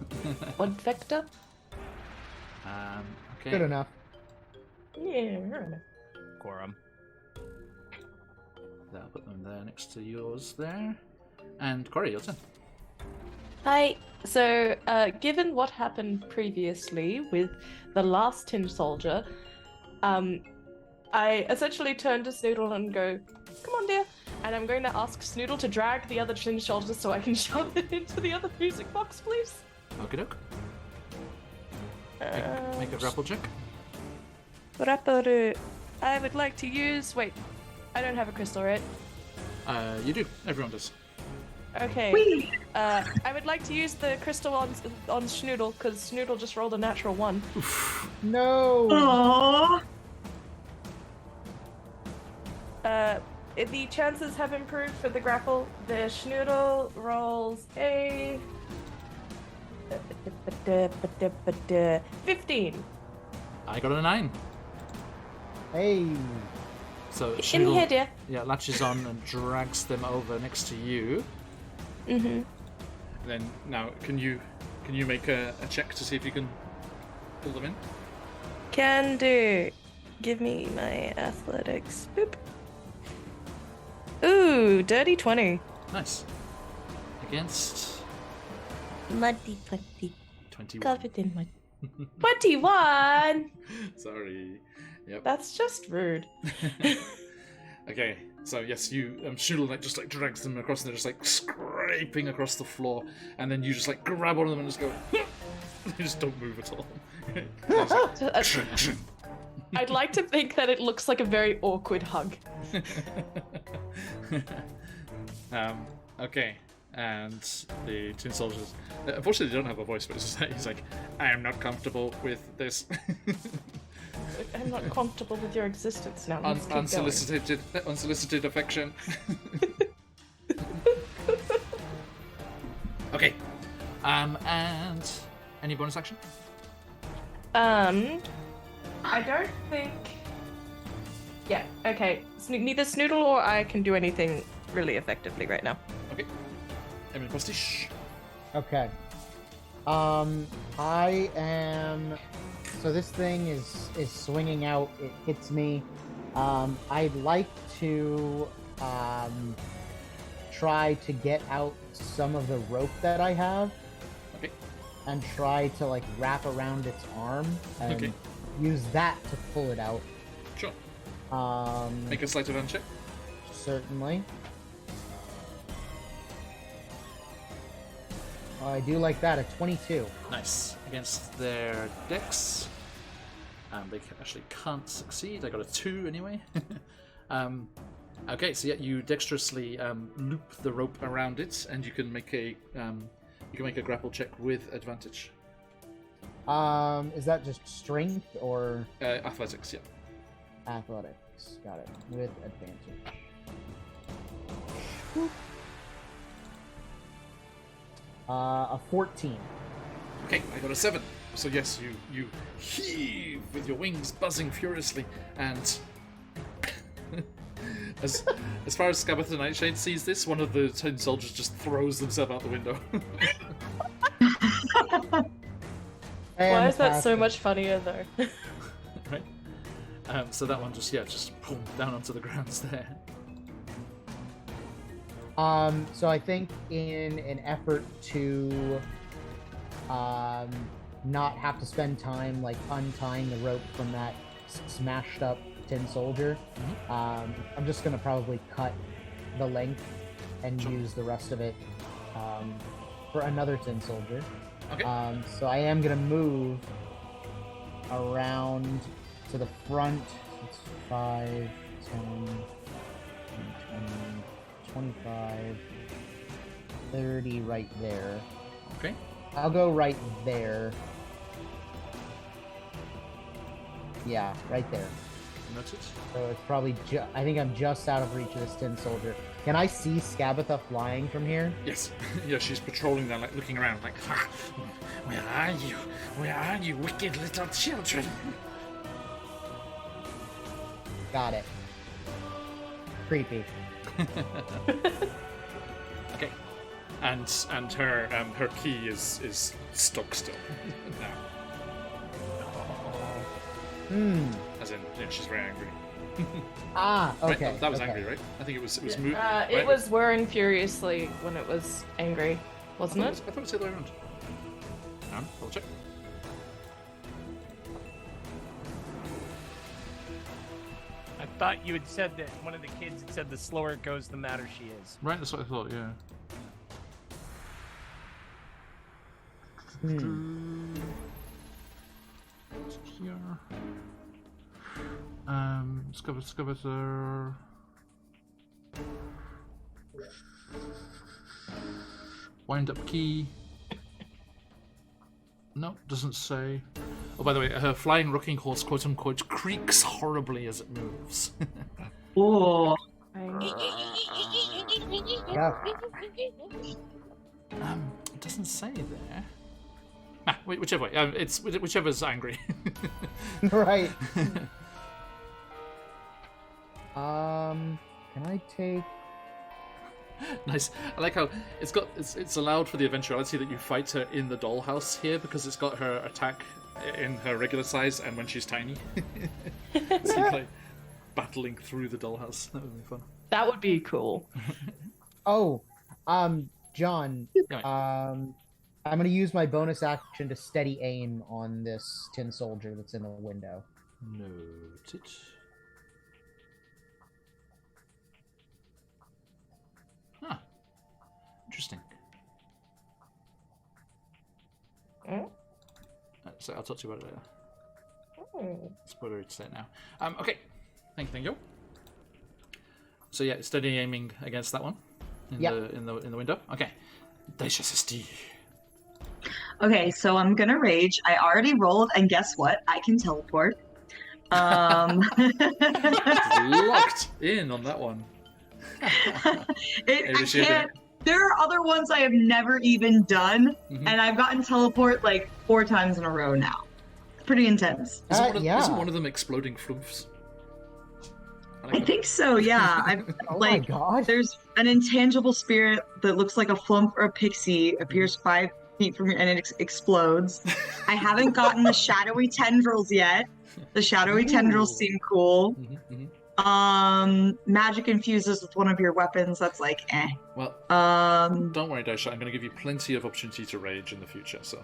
S6: vector.
S1: Okay.
S2: Good enough.
S6: Yeah.
S3: Quorum.
S1: I'll put them there next to yours there. And Corey, your turn.
S6: Hi. So, given what happened previously with the last tin soldier, I essentially turn to Snoodle and go, "Come on, dear," and I'm going to ask Snoodle to drag the other tin soldier so I can shove it into the other music box, please.
S1: Okie doke. Make a grapple check.
S6: Rapparu. I would like to use. Wait, I don't have a crystal, right?
S1: You do. Everyone does.
S6: Okay.
S5: Whee!
S6: I would like to use the crystal on Snoodle because Snoodle just rolled a natural 1.
S2: No.
S5: Aww.
S6: the chances have improved for the grapple. The Schnoodle rolls a 15.
S1: I got a 9.
S2: Hey.
S1: So
S6: In
S1: Schnoodle,
S6: here, dear.
S1: yeah, latches on and drags them over next to you.
S6: Mm-hmm.
S1: Then now, can you make a check to see if you can pull them in?
S6: Can do. Give me my athletics. Boop. Ooh, dirty 20.
S1: Nice. Against
S6: Muddy putty.
S1: 21.
S6: Covered in mud. 21!
S1: Sorry. Yep.
S6: That's just rude.
S1: Okay, so yes, you Schnoodle just drags them across, and they're just scraping across the floor, and then you just grab one of them and just go. They just don't move at all.
S6: I'd like to think that it looks like a very awkward hug.
S1: Okay, and the tin soldiers. Unfortunately, they don't have a voice, but it's just he's like, I am not comfortable with this.
S6: I'm not comfortable with your existence now. Let's keep
S1: Unsolicited affection. Okay. And any bonus action?
S6: I don't think. Yeah. Okay. Neither Snoodle or I can do anything really effectively right now.
S1: Okay. Emily Postiche.
S2: Okay. I am. So this thing is swinging out. It hits me. I'd like to try to get out some of the rope that I have.
S1: Okay.
S2: And try to wrap around its arm and use that to pull it out.
S1: Sure.
S2: Um.
S1: Make a sleight of hand check.
S2: Certainly. I do like that, a 22.
S1: Nice. Against their dex. They actually can't succeed. I got a 2 anyway. Okay, so yeah, you dexterously loop the rope around it, and you can make a grapple check with advantage.
S2: Is that just strength or
S1: Athletics, yeah.
S2: athletics? Got it. With advantage. A 14.
S1: Okay, I got a 7. So yes, you heave with your wings buzzing furiously, and as far as Scabbeth the Nightshade sees this, one of the tin soldiers just throws themselves out the window.
S6: Why is that so much funnier though?
S1: Right? So that one just boom, down onto the grounds there.
S2: So I think in an effort to not have to spend time untying the rope from that smashed up tin soldier, I'm just gonna probably cut the length and use the rest of it for another tin soldier.
S1: Okay.
S2: So I am gonna move around to the front. It's 5, 10, 20, 25, 30 right there.
S1: Okay.
S2: I'll go right there. Yeah, right there.
S1: Noted.
S2: So it's probably I think I'm just out of reach of this tin soldier. Can I see Scabatha flying from here?
S1: Yes. Yeah, she's patrolling there, looking around, "Ha, where are you? Where are you, wicked little children?"
S2: Got it. Creepy.
S1: Okay. And her key is stuck still. Now. As in, she's very angry.
S2: Okay.
S1: Right, that was
S2: okay.
S1: angry, right? I think it was moving.
S6: It was whirring furiously when it was angry, wasn't
S1: I
S6: it?
S1: thought it was the other way around. Double check.
S3: I thought you had said that one of the kids had said the slower it goes, the madder she is.
S1: Right, that's what I thought, yeah. Here. Excavator. Wind up key. No, doesn't say. Oh, by the way, her flying rocking horse, quote unquote, creaks horribly as it moves.
S5: Oh.
S6: I
S2: Yeah.
S1: It doesn't say there. Whichever way. It's whichever's angry.
S2: Right. Can I take?
S1: Nice. I like how it's allowed for the eventuality that you fight her in the dollhouse here because it's got her attack in her regular size and when she's tiny. So you're like battling through the dollhouse. That would be fun.
S6: That would be cool.
S2: Oh, John. I'm gonna use my bonus action to steady aim on this tin soldier that's in the window.
S1: Noted. Huh. Interesting. So I'll talk to you about it later. Spoiler to say it now. Okay. Thank you. So yeah, steady aiming against that one in the window. Okay. Daisha SSD.
S5: Okay, so I'm gonna rage. I already rolled, and guess what? I can teleport.
S1: Locked in on that one.
S5: I can't. There are other ones I have never even done, and I've gotten teleport like 4 times in a row now. It's pretty intense.
S1: Isn't one of them exploding flumps?
S5: I think so, yeah.
S2: Oh my god.
S5: There's an intangible spirit that looks like a flump or a pixie, appears 5 feet from you, and it explodes. I haven't gotten the shadowy tendrils yet. The shadowy tendrils seem cool. Magic infuses with one of your weapons. That's like, eh.
S1: Well, don't worry, Daisha. I'm going to give you plenty of opportunity to rage in the future. So,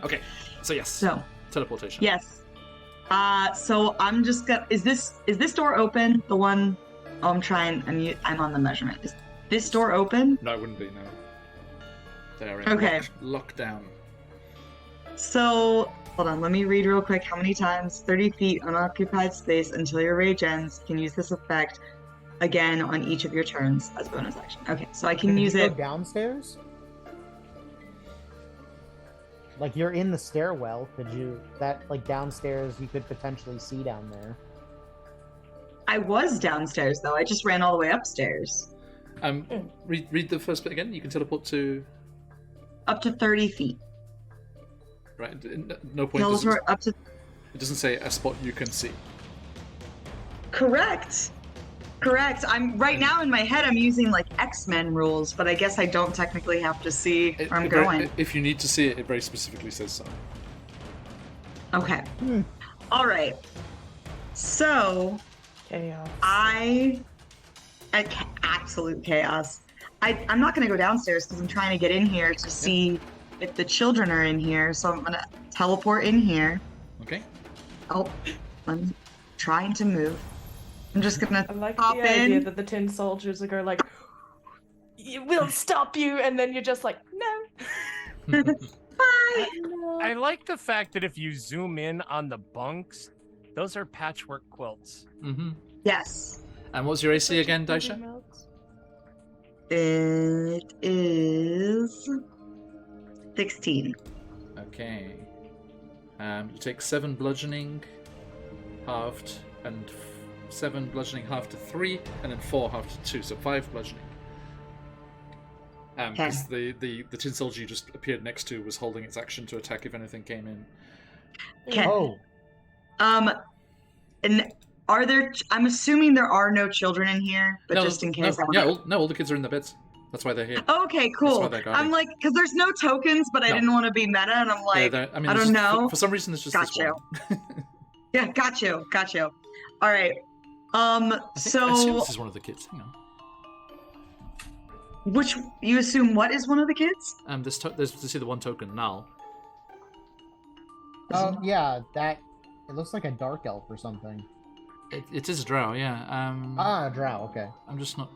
S1: okay. So yes. So teleportation.
S5: Yes. So I'm just gonna. Is this door open? The one. Oh, I'm on the measurement. Is this door open?
S1: No, it wouldn't be. No. They're in lockdown.
S5: So hold on. Let me read real quick. How many times? 30 feet unoccupied space until your rage ends. You can use this effect again on each of your turns as bonus action. Okay, so I can use it.
S2: Go downstairs. Like you're in the stairwell, downstairs you could potentially see down there.
S5: I was downstairs though. I just ran all the way upstairs.
S1: Read the first bit again. You can teleport to
S5: up to 30 feet.
S1: Right. No point.
S5: Up to.
S1: It doesn't say a spot you can see.
S5: Correct. I'm right now in my head. I'm using like X-Men rules, but I guess I don't technically have to see where I'm going.
S1: If you need to see it, it very specifically says so.
S5: Okay. All right. So,
S6: Chaos.
S5: Absolute chaos. I'm not going to go downstairs because I'm trying to get in here to see if the children are in here. So I'm going to teleport in here.
S1: Okay.
S5: Oh, I'm trying to move. I'm just gonna
S6: I like
S5: pop
S6: the idea
S5: in.
S6: that the tin soldiers are going like, "We'll stop you," and then you're just like, "No."
S5: Bye.
S3: I like the fact that if you zoom in on the bunks, those are patchwork quilts.
S5: Yes.
S1: And what's your AC again, Daisha?
S5: It is 16.
S1: Okay. You take 7 bludgeoning, halved, and 7 bludgeoning halved to 3, and then 4 halved to 2, so 5 bludgeoning. Because the tin soldier you just appeared next to was holding its action to attack if anything came in.
S5: Okay.
S2: Oh.
S5: And are there? I'm assuming there are no children in here, but just in case.
S1: All the kids are in their beds. That's why they're here.
S5: Okay, cool. I'm like, because there's no tokens, but I didn't want to be meta, and I'm like, I don't know.
S1: For some reason, there's just this one.
S5: Yeah, got you. All right.
S1: I assume this is one of the kids. Hang on.
S5: Which you assume what is one of the kids?
S1: There's to see the one token, Nal.
S2: Oh yeah, it looks like a dark elf or something.
S1: It is a drow, yeah.
S2: A drow. Okay.
S1: I'm just not.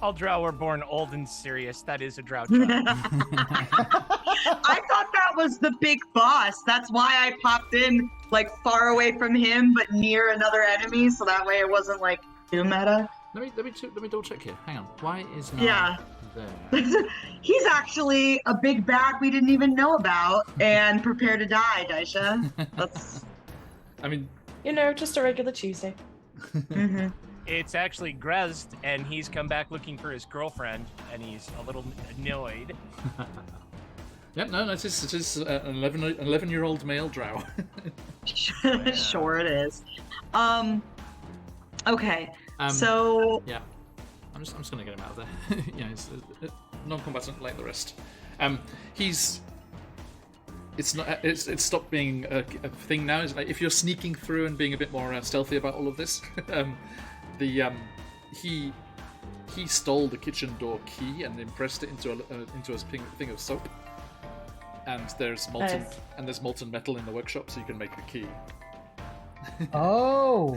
S3: All drow are born old and serious. That is a drow child.
S5: I thought that was the big boss. That's why I popped in like far away from him, but near another enemy, so that way it wasn't like too meta.
S1: Let me double check here. Hang on. Why is Nal there?
S5: He's actually a big bad we didn't even know about, and prepare to die, Daisha. That's.
S1: I mean.
S6: Just a regular Tuesday.
S5: hmm
S3: It's actually Grezd, and he's come back looking for his girlfriend, and he's a little annoyed.
S1: Yeah, no, it is an 11-year-old male drow.
S5: Sure it is. Okay.
S1: Um,
S5: So
S1: Yeah, I'm just gonna get him out of there. Yeah, he's non-combatant like the rest. It's stopped being a thing now. It's like if you're sneaking through and being a bit more stealthy about all of this, he stole the kitchen door key and impressed it into a thing of soap. And there's molten metal in the workshop, so you can make a key.
S2: Oh,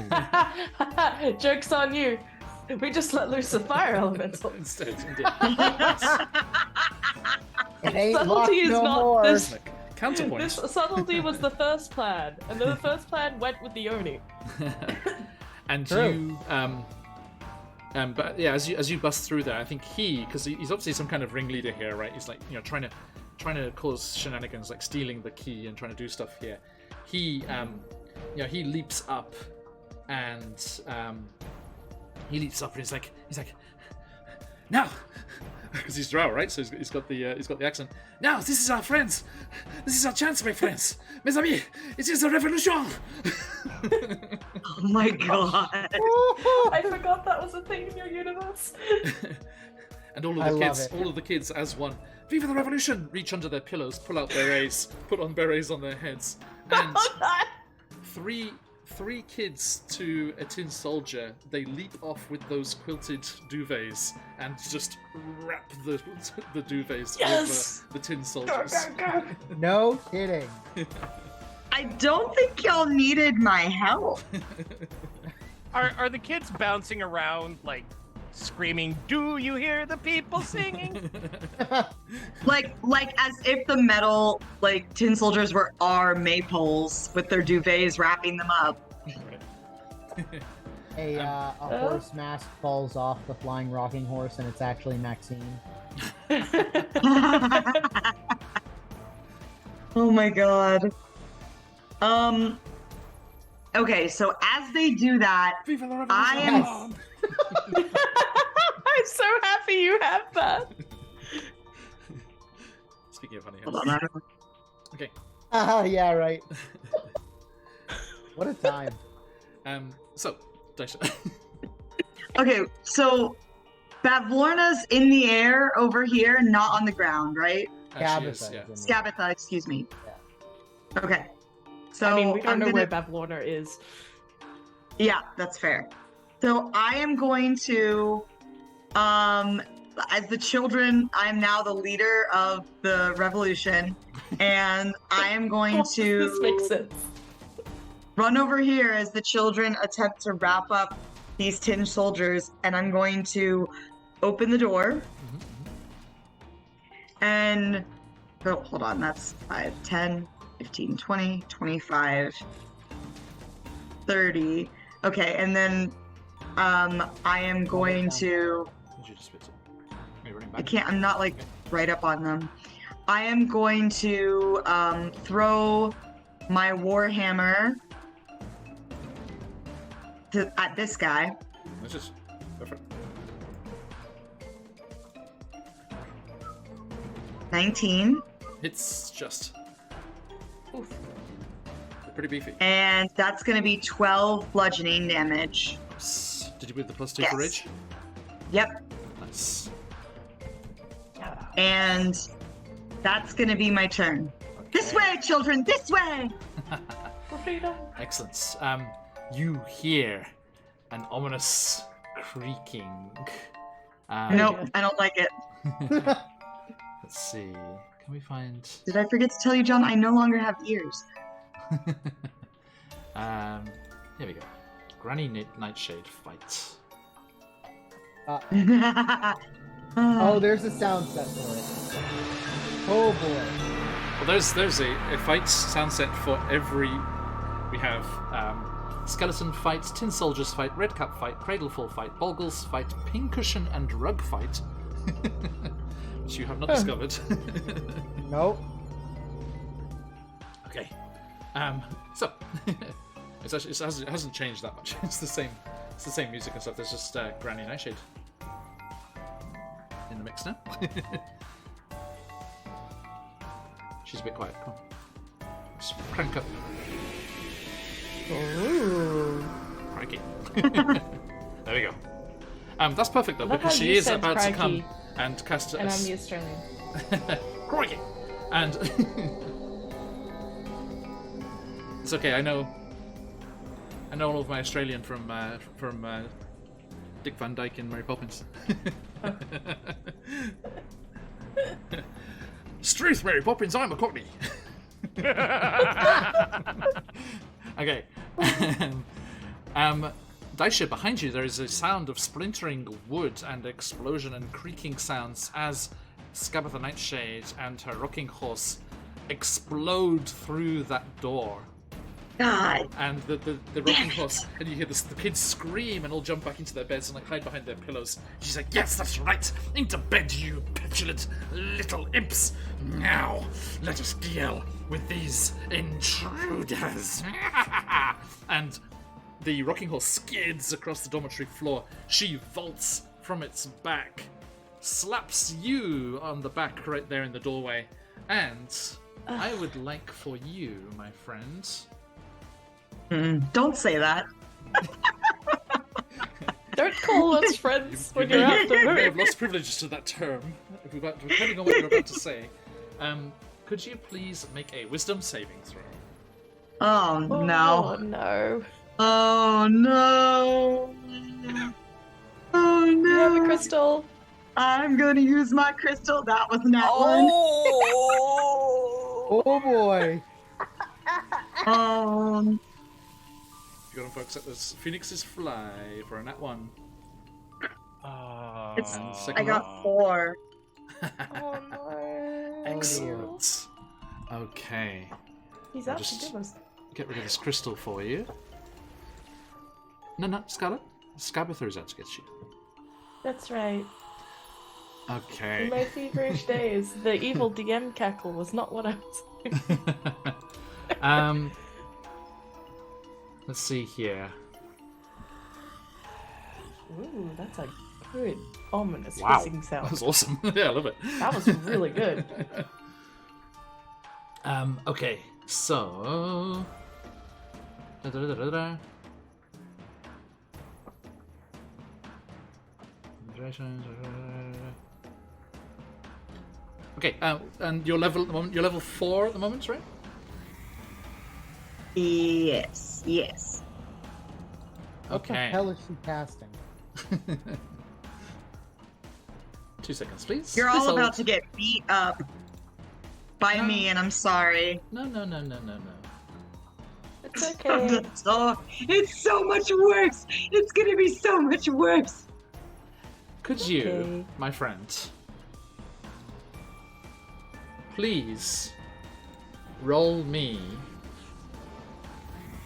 S6: Joke's on you. We just let loose a fire elemental.
S1: Instead,
S2: it ain't locked
S6: Subtlety is
S2: no
S6: not
S2: more.
S6: this.
S1: like, counterpoint.
S6: This subtlety was the first plan, and then the first plan went with the Oni.
S1: And
S2: True.
S1: but yeah, as you bust through there, I think because he's obviously some kind of ringleader here, right? He's like, trying to cause shenanigans, like stealing the key and trying to do stuff here. He leaps up and he's like, now, because he's drow, right? So he's got the accent. Now, this is our friends. This is our chance, my friends. Mes amis, it is the revolution.
S5: oh my god.
S6: I forgot that was a thing in your universe.
S1: And all of the kids as one. Viva the revolution! Reach under their pillows, pull out berets, put on berets on their heads, and three kids to a tin soldier. They leap off with those quilted duvets and just wrap the duvets over the tin soldiers.
S2: No kidding.
S5: I don't think y'all needed my help.
S3: Are the kids bouncing around, like, screaming, "Do you hear the people singing?"
S5: like as if the metal tin soldiers were our maypoles with their duvets wrapping them up.
S2: A horse mask falls off the flying rocking horse, and it's actually Maxine.
S5: Oh my god. Okay, so as they do that,
S1: Viva the revolution!
S5: I am.
S6: I'm so happy you have that.
S1: Speaking of honey,
S5: Hold on,
S1: okay.
S2: Yeah, right. What a time.
S1: So, Daisha.
S5: Okay, so Bavlorna's in the air over here, not on the ground, right?
S1: She is,
S2: Scabatha
S1: yeah.
S2: is in there.
S5: Scabatha, excuse me. Okay. So
S6: I mean, we don't
S5: I'm
S6: know
S5: gonna...
S6: where Bavlorna is.
S5: Yeah, that's fair. So I am going to, as the children, I am now the leader of the revolution, and I am going to
S6: This makes sense.
S5: run over here as the children attempt to wrap up these tin soldiers, and I'm going to open the door. And, oh, hold on, that's 5, 10, 15, 20, 25, 30. Okay, and then I am going to...
S1: Did you just spit it? Are you running back?
S5: I can't, I'm not right up on them. I am going to throw my warhammer at this guy.
S1: Let's just go for it.
S5: 19.
S1: It's just.
S6: Oof.
S1: They're pretty beefy.
S5: And that's going to be 12 bludgeoning damage.
S1: Nice. Did you with the +2
S5: Yes.
S1: for rage?
S5: Yep.
S1: Nice.
S5: And that's going to be my turn. This way, children, this way!
S6: For freedom.
S1: Excellent. You hear an ominous creaking.
S5: Nope, I don't like it.
S1: Let's see. Can we find?
S5: Did I forget to tell you, John? I no longer have ears.
S1: Here we go. Granny Nightshade fight.
S2: Oh, there's a sound set for it. Oh boy.
S1: Well, there's a fight sound set for every. We have skeleton fight, tin soldiers fight, red cap fight, cradleful fight, bogles fight, pincushion and rug fight, which you have not discovered.
S2: Nope.
S1: Okay. So it hasn't changed that much. It's the same It's the same music and stuff. There's just Granny Nightshade in the mix now. She's a bit quiet. Come on. Just crank up.
S6: Ooh.
S1: Crikey. There we go. That's perfect though,
S6: Look
S1: because
S6: how
S1: she
S6: you
S1: is
S6: said
S1: about to come
S6: crikey.
S1: and cast
S6: And I'm the Australian.
S1: Crikey! And it's okay. I know all of my Australian from Dick Van Dyke and Mary Poppins. Struth, Mary Poppins, I'm a Cockney. Okay. Daisha, behind you, there is a sound of splintering wood and explosion and creaking sounds as Scabatha Nightshade and her rocking horse explode through that door.
S5: God.
S1: And the rocking horse, and you hear the kids scream and all jump back into their beds and like hide behind their pillows. She's like, "Yes, that's right. Into bed, you petulant little imps. Now, let us deal with these intruders." And the rocking horse skids across the dormitory floor. She vaults from its back, slaps you on the back right there in the doorway, and I would like for you, my friend.
S5: Don't say that.
S6: Don't call us friends when you're out the
S1: You may have
S6: room.
S1: lost privileges to that term, depending on what you're about to say. Could you please make a wisdom saving throw?
S5: Oh no.
S6: Oh no.
S5: Oh no. Oh
S6: You have a
S5: no.
S6: crystal.
S5: I'm gonna use my crystal. That was not one.
S2: Oh boy.
S1: You got to folks, that was Phoenix's Fly for a nat 1.
S5: It's-
S1: And
S5: I
S1: second
S5: got 4.
S6: Oh no.
S1: Excellent. Okay,
S6: He's out to
S1: Just-
S6: give us.
S1: get rid of this crystal for you. No, Scarlet. Scabatha is out to get you.
S6: That's right. In
S1: Okay.
S6: my feverish days, the evil DM cackle was not what I was doing.
S1: Let's see here.
S6: Ooh, that's a good ominous
S1: Wow,
S6: hissing
S1: that
S6: sound.
S1: was awesome. Yeah, I love it.
S6: That was really good.
S1: Okay, so. Da-da-da-da-da. Okay, and your level at the moment, you're level 4 at the moment, right?
S5: Yes. Yes.
S2: What the
S1: Okay.
S2: hell is she casting?
S1: 2 seconds, please.
S5: You're
S1: Please
S5: all
S1: hold.
S5: about to get beat up by me, and I'm sorry.
S1: No.
S6: It's okay.
S5: It's so much worse. It's gonna be so much worse.
S1: Could you,
S6: Okay.
S1: my friend, please roll me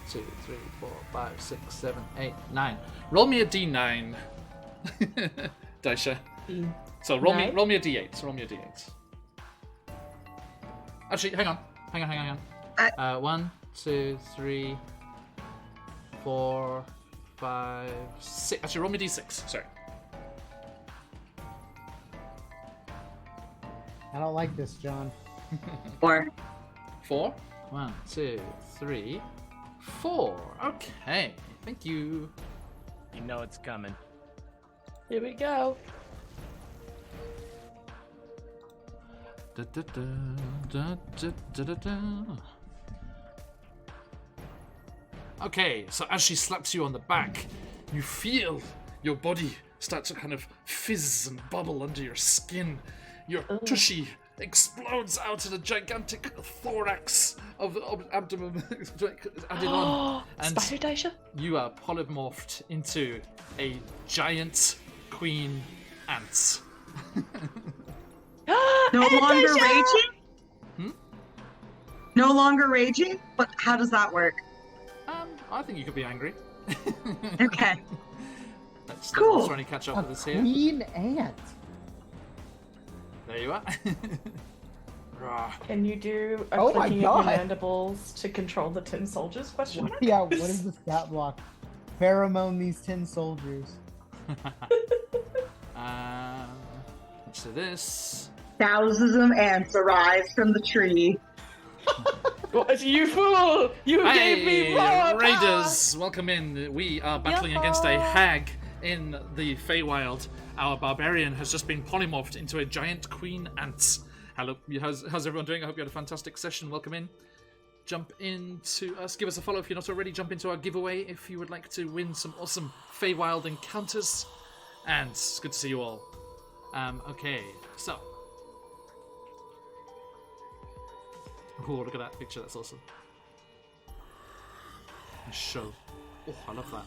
S1: 2, 3, 4, 5, 6, 7, 8, 9. Roll me a D9, Daisha. So roll me a D8. Roll me a D8. Actually, hang on. 1, 2, 3, 4, 5, 6. Actually, roll me D6. Sorry.
S2: I don't like this, John.
S5: 4.
S1: 4. 1, 2, 3, 4. Okay. Thank you.
S3: You know it's coming.
S6: Here we go.
S1: Da, da, da, da, da, da, da, da. Okay, so as she slaps you on the back, you feel your body start to kind of fizz and bubble under your skin. Your tushy explodes out in a gigantic thorax of abdomen, and
S6: Spider Daisha?
S1: you are polymorphed into a giant queen ant.
S5: No longer raging?
S1: Hmm?
S5: No longer raging? But how does that work?
S1: I think you could be angry.
S5: Okay.
S1: Let's
S5: Cool.
S1: trying to catch up
S2: A
S1: with us here.
S2: queen ant.
S1: There you are. Rah.
S6: Can you do a
S2: Oh my
S6: clicking of your
S2: God.
S6: mandibles to control the tin soldiers? Question mark?
S2: Yeah, what is the stat block? pheromone these tin soldiers.
S1: Let's do this.
S5: Thousands of ants arise from the tree.
S6: What, you fool! You gave me power!
S1: Raiders, welcome in. We are battling against a hag in the Feywild. Our barbarian has just been polymorphed into a giant queen ant. Hello, how's everyone doing? I hope you had a fantastic session. Welcome in. Jump into us. Give us a follow if you're not already. Jump into our giveaway if you would like to win some awesome Feywild encounters. And it's good to see you all. Okay, so. Oh, look at that picture. That's awesome. A show. Oh, I love that.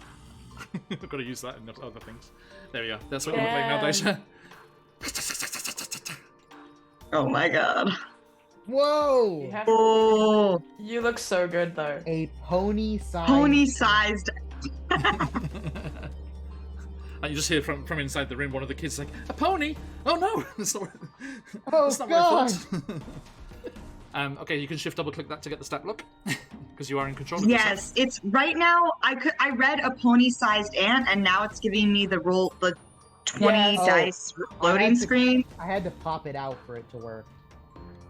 S1: I've got to use that in other things. There we go. That's what you look like now, Daisha.
S5: Oh my god.
S2: Whoa!
S5: Oh,
S6: You look so good though.
S2: A pony-sized...
S5: pony-sized.
S1: And you just hear from inside the room one of the kids like, a pony? Oh no! That's not,
S2: Oh,
S1: that's not
S2: God!
S1: my fault. Okay, you can shift double click that to get the stat block. Because you are in control of
S5: Yes, it's right now. I read a pony-sized ant, and now it's giving me the 20
S2: Yeah.
S5: dice
S2: I
S5: loading
S2: had to-
S5: screen.
S2: I had to pop it out for it to work.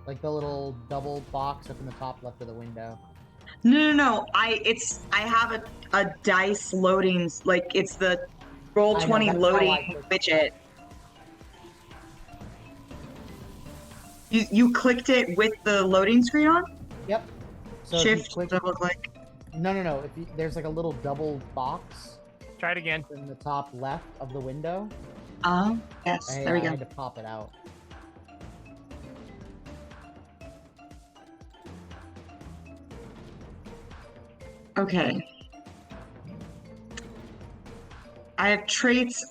S2: Like the little double box up in the top left of the window.
S5: No. I have a dice loading, like it's the roll
S2: I know,
S5: 20
S2: that's how
S5: loading
S2: I clicked.
S5: widget. You clicked it with the loading screen on?
S2: Yep. So if you
S5: Shift
S2: click...
S5: double click.
S2: No. If you... There's like a little double box
S3: Try it again.
S2: in the top left of the window.
S5: Yes,
S2: I,
S5: there we
S2: I
S5: go.
S2: had to pop it out.
S5: Okay. I have traits.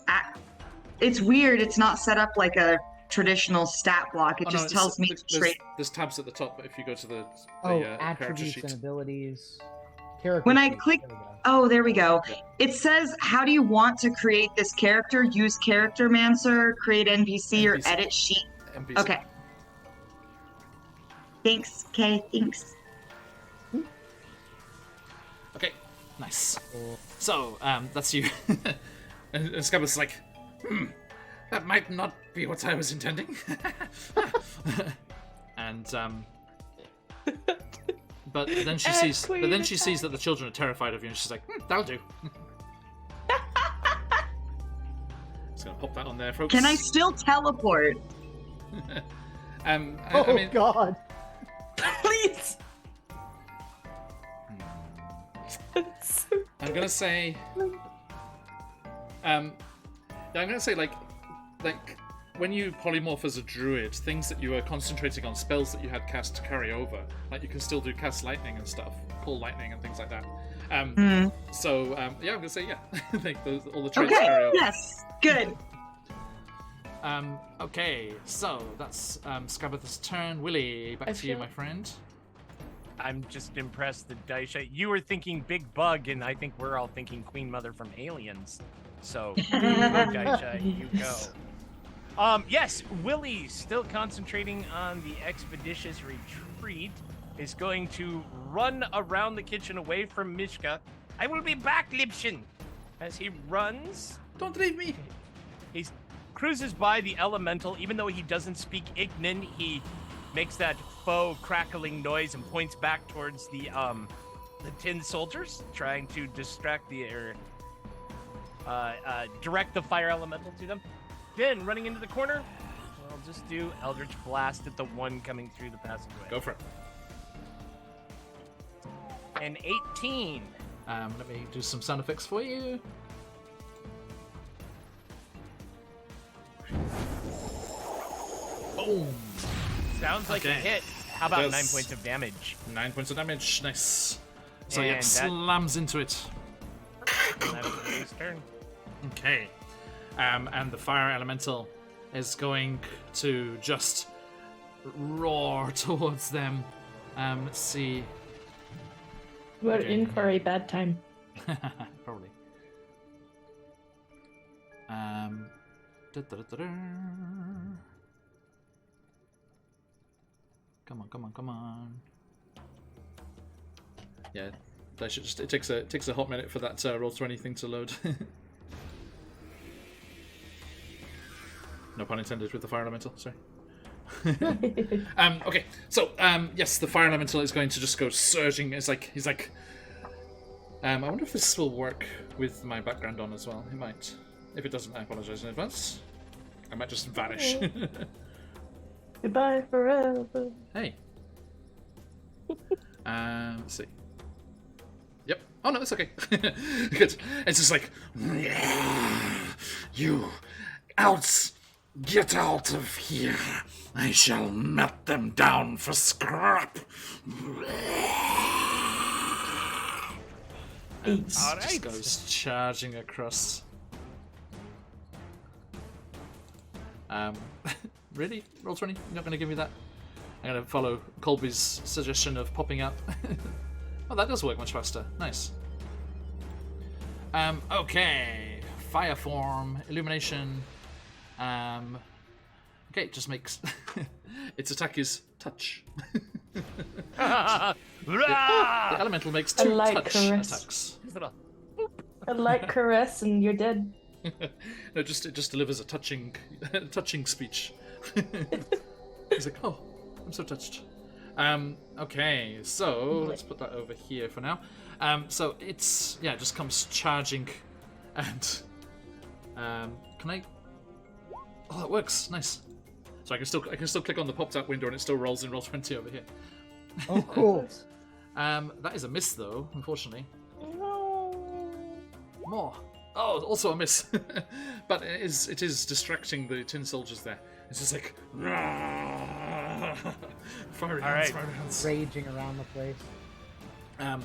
S5: It's weird. It's not set up like a traditional stat block. It just tells me trait.
S1: There's tabs at the top, but if you go to the character
S2: Attributes
S1: sheet.
S2: and abilities. Character
S5: When I
S2: sheet,
S5: click-
S2: there we go.
S5: Oh, there we go. It says, how do you want to create this character? Use Character Mancer, create NPC, or
S1: NPC.
S5: edit sheet.
S1: NPC.
S5: Okay. Thanks, Kay. Thanks.
S1: Okay, nice.
S2: Cool.
S1: So, that's you. and Scabba's like, that might not be what I was intending. And, but then she sees that the children are terrified of you, and she's like, that'll do. Just gonna pop that on there, folks.
S5: Can I still teleport?
S1: I
S2: Oh
S1: mean,
S2: God!
S6: Please.
S1: I'm gonna say, I'm gonna say like when you polymorph as a druid, things that you were concentrating on, spells that you had cast to carry over, like you can still do cast lightning and stuff, call lightning and things like that. So yeah, I'm gonna say yeah. I think all the traits
S5: Okay,
S1: carry over.
S5: yes. Good.
S1: Okay, so that's Scabbeth's turn. Willie, back to you, my friend.
S3: I'm just impressed that Daisha, you were thinking Big Bug, and I think we're all thinking Queen Mother from Aliens. So, you go, Daisha, you go. Yes, Willie, still concentrating on the expeditious retreat, is going to run around the kitchen away from Mishka. I will be back, Liebchen! As he runs,
S1: Don't leave me.
S3: he cruises by the elemental. Even though he doesn't speak Ignan, he makes that faux crackling noise and points back towards the tin soldiers, trying to distract direct the fire elemental to them. Then, running into the corner, I'll just do Eldritch Blast at the one coming through the passageway.
S1: Go for it.
S3: An 18.
S1: Let me do some sound effects for you. Boom.
S3: Sounds like a
S1: Okay.
S3: hit. How about
S1: Does-
S3: 9 points of damage?
S1: 9 points of damage. Nice. So yeah,
S3: And that-
S1: slams into it.
S3: That was Willie's turn.
S1: Okay. And the fire elemental is going to just roar towards them. Let's see.
S6: We're
S1: Okay.
S6: in for a bad time.
S1: Probably. Da-da-da-da-da. Come on. Yeah. it takes a hot minute for that Roll20 thing to load. No pun intended with the fire elemental. Sorry. Okay, so yes, the fire elemental is going to just go surging. He's like, I wonder if this will work with my background on as well. It might. If it doesn't, I apologize in advance. I might just vanish.
S6: Goodbye forever.
S1: Hey. Let's see. Yep. Oh no, that's okay. Good. It's just like, you outs. Get out of here! I shall melt them down for scrap! And just goes charging across. Really? Roll20? You're not going to give me that? I'm going to follow Colby's suggestion of popping up. Oh, that does work much faster. Nice. Okay. Fire form, illumination. Okay, it just makes its attack is touch. The elemental makes 2 touch attacks.
S6: A light caress and you're dead.
S1: No, it just delivers a touching speech. He's like, oh, I'm so touched. Okay, so let's put that over here for now. So it's just comes charging, and can I? Oh, that works. Nice. So I can still click on the popped out window and it still rolls in Roll20 over here.
S2: Oh, cool.
S1: That is a miss though, unfortunately. More. Oh, also a miss. But it is distracting the tin soldiers there. It's just like fire rounds.
S2: Raging around the place.
S1: And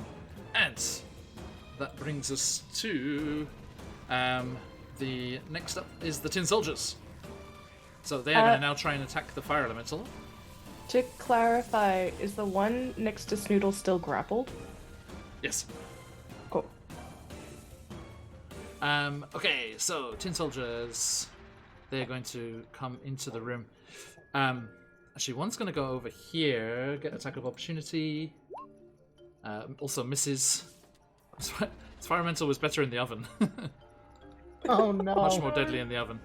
S1: that brings us to the next up is the tin soldiers. So they are going to now try and attack the fire elemental.
S6: To clarify, is the one next to Snoodle still grappled?
S1: Yes.
S6: Cool.
S1: Okay, so tin soldiers, they're going to come into the room. Actually, one's going to go over here, get attack of opportunity. Also misses. Fire elemental was better in the oven.
S2: Oh no.
S1: Much more deadly in the oven.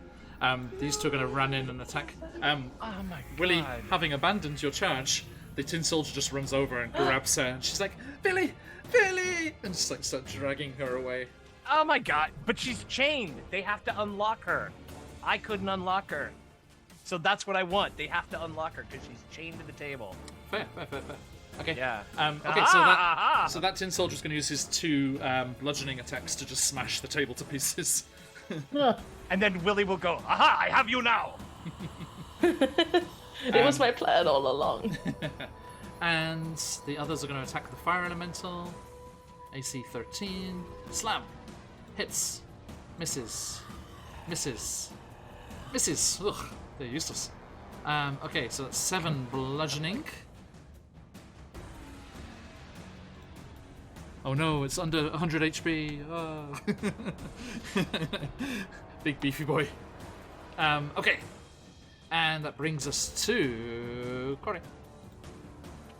S1: These two are going to run in and attack.
S3: Oh my god.
S1: Willie, having abandoned your charge, the tin soldier just runs over and grabs her, and she's like, Billy! And just like starts dragging her away.
S3: Oh my god, but she's chained. They have to unlock her. I couldn't unlock her. So that's what I want. They have to unlock her because she's chained to the table.
S1: Fair. Okay.
S3: Yeah.
S1: Okay, so that tin soldier's going to use his 2 bludgeoning attacks to just smash the table to pieces.
S3: And then Willie will go, aha, I have you now!
S6: It was my plan all along.
S1: And the others are going to attack the fire elemental. AC 13. Slam. Hits. Misses. Ugh, they're useless. Okay, so that's 7 bludgeoning. Oh no, it's under 100 HP. Oh. Big beefy boy. Okay. And that brings us to Corey.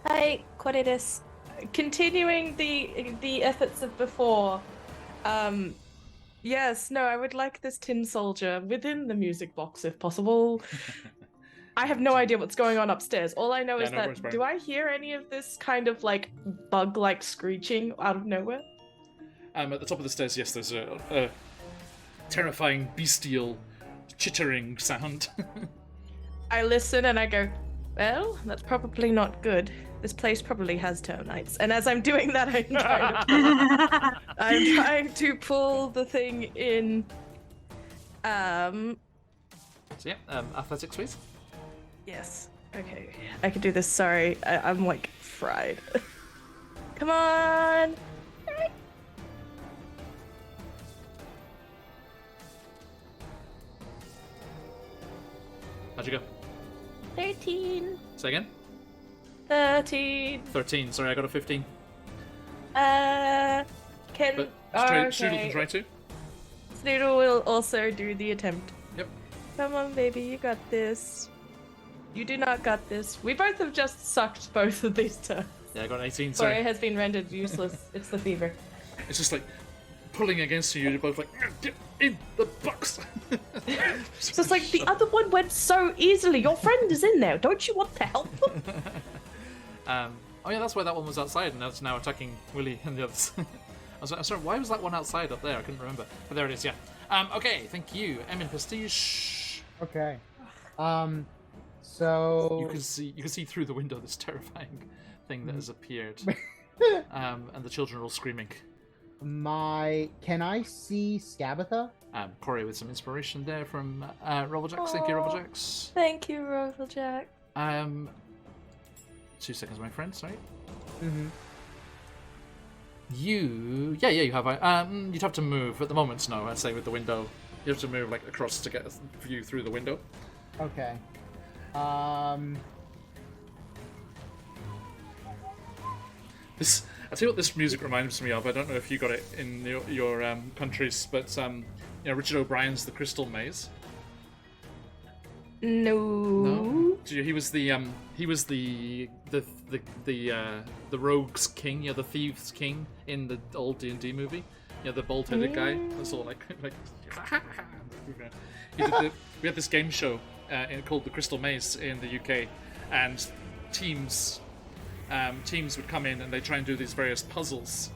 S6: Hi, Corridus. Continuing the efforts of before. Yes, no, I would like this tin soldier within the music box if possible. I have no idea what's going on upstairs. All I know is that, do I hear any of this kind of like bug-like screeching out of nowhere?
S1: At the top of the stairs, yes, there's a terrifying, bestial, chittering sound.
S6: I listen and I go, well, that's probably not good. This place probably has termites. And as I'm doing that, I'm trying to pull the thing in.
S1: So yeah, athletics, please.
S6: Yes. Okay. I can do this. Sorry. I'm like fried. Come on.
S1: How'd you go?
S6: 13.
S1: Say again?
S6: 13.
S1: 13. Sorry, I got a 15.
S6: Can...
S1: But
S6: okay.
S1: Snoodle can try to.
S6: Snoodle will also do the attempt.
S1: Yep.
S6: Come on, baby. You got this. You do not got this. We both have just sucked both of these turns.
S1: Yeah, I got an 18.
S6: Sorry,
S1: Sorry.
S6: has been rendered useless. It's the fever.
S1: It's just like pulling against you. You're both like, get in the box.
S6: So it's like the other one went so easily. Your friend is in there. Don't you want to help them?
S1: Oh yeah, that's why that one was outside, and that's now attacking Willy and the others. I'm sorry, why was that one outside up there? I couldn't remember. But there it is, yeah. Okay, thank you. Emin Prestige.
S2: Okay. So
S1: You can see through the window this terrifying thing that has appeared. And the children are all screaming.
S2: Can I see Skabatha?
S1: Corey with some inspiration there from Robblejax. Thank you, Robblejax.
S6: Thank you, Robblejack.
S1: 2 seconds, my friend. Sorry.
S2: Mm-hmm.
S1: You have. You'd have to move at the moment. No, I'd say with the window, you have to move like across to get a view through the window.
S2: Okay.
S1: This. I tell you what this music reminds me of. I don't know if you got it in your countries, but Richard O'Brien's The Crystal Maze.
S6: No.
S1: He was the rogues king, the thieves king in the old D&D movie. The bald-headed guy. That's all like. We had this game show called The Crystal Maze in the UK, and teams would come in and they try and do these various puzzles.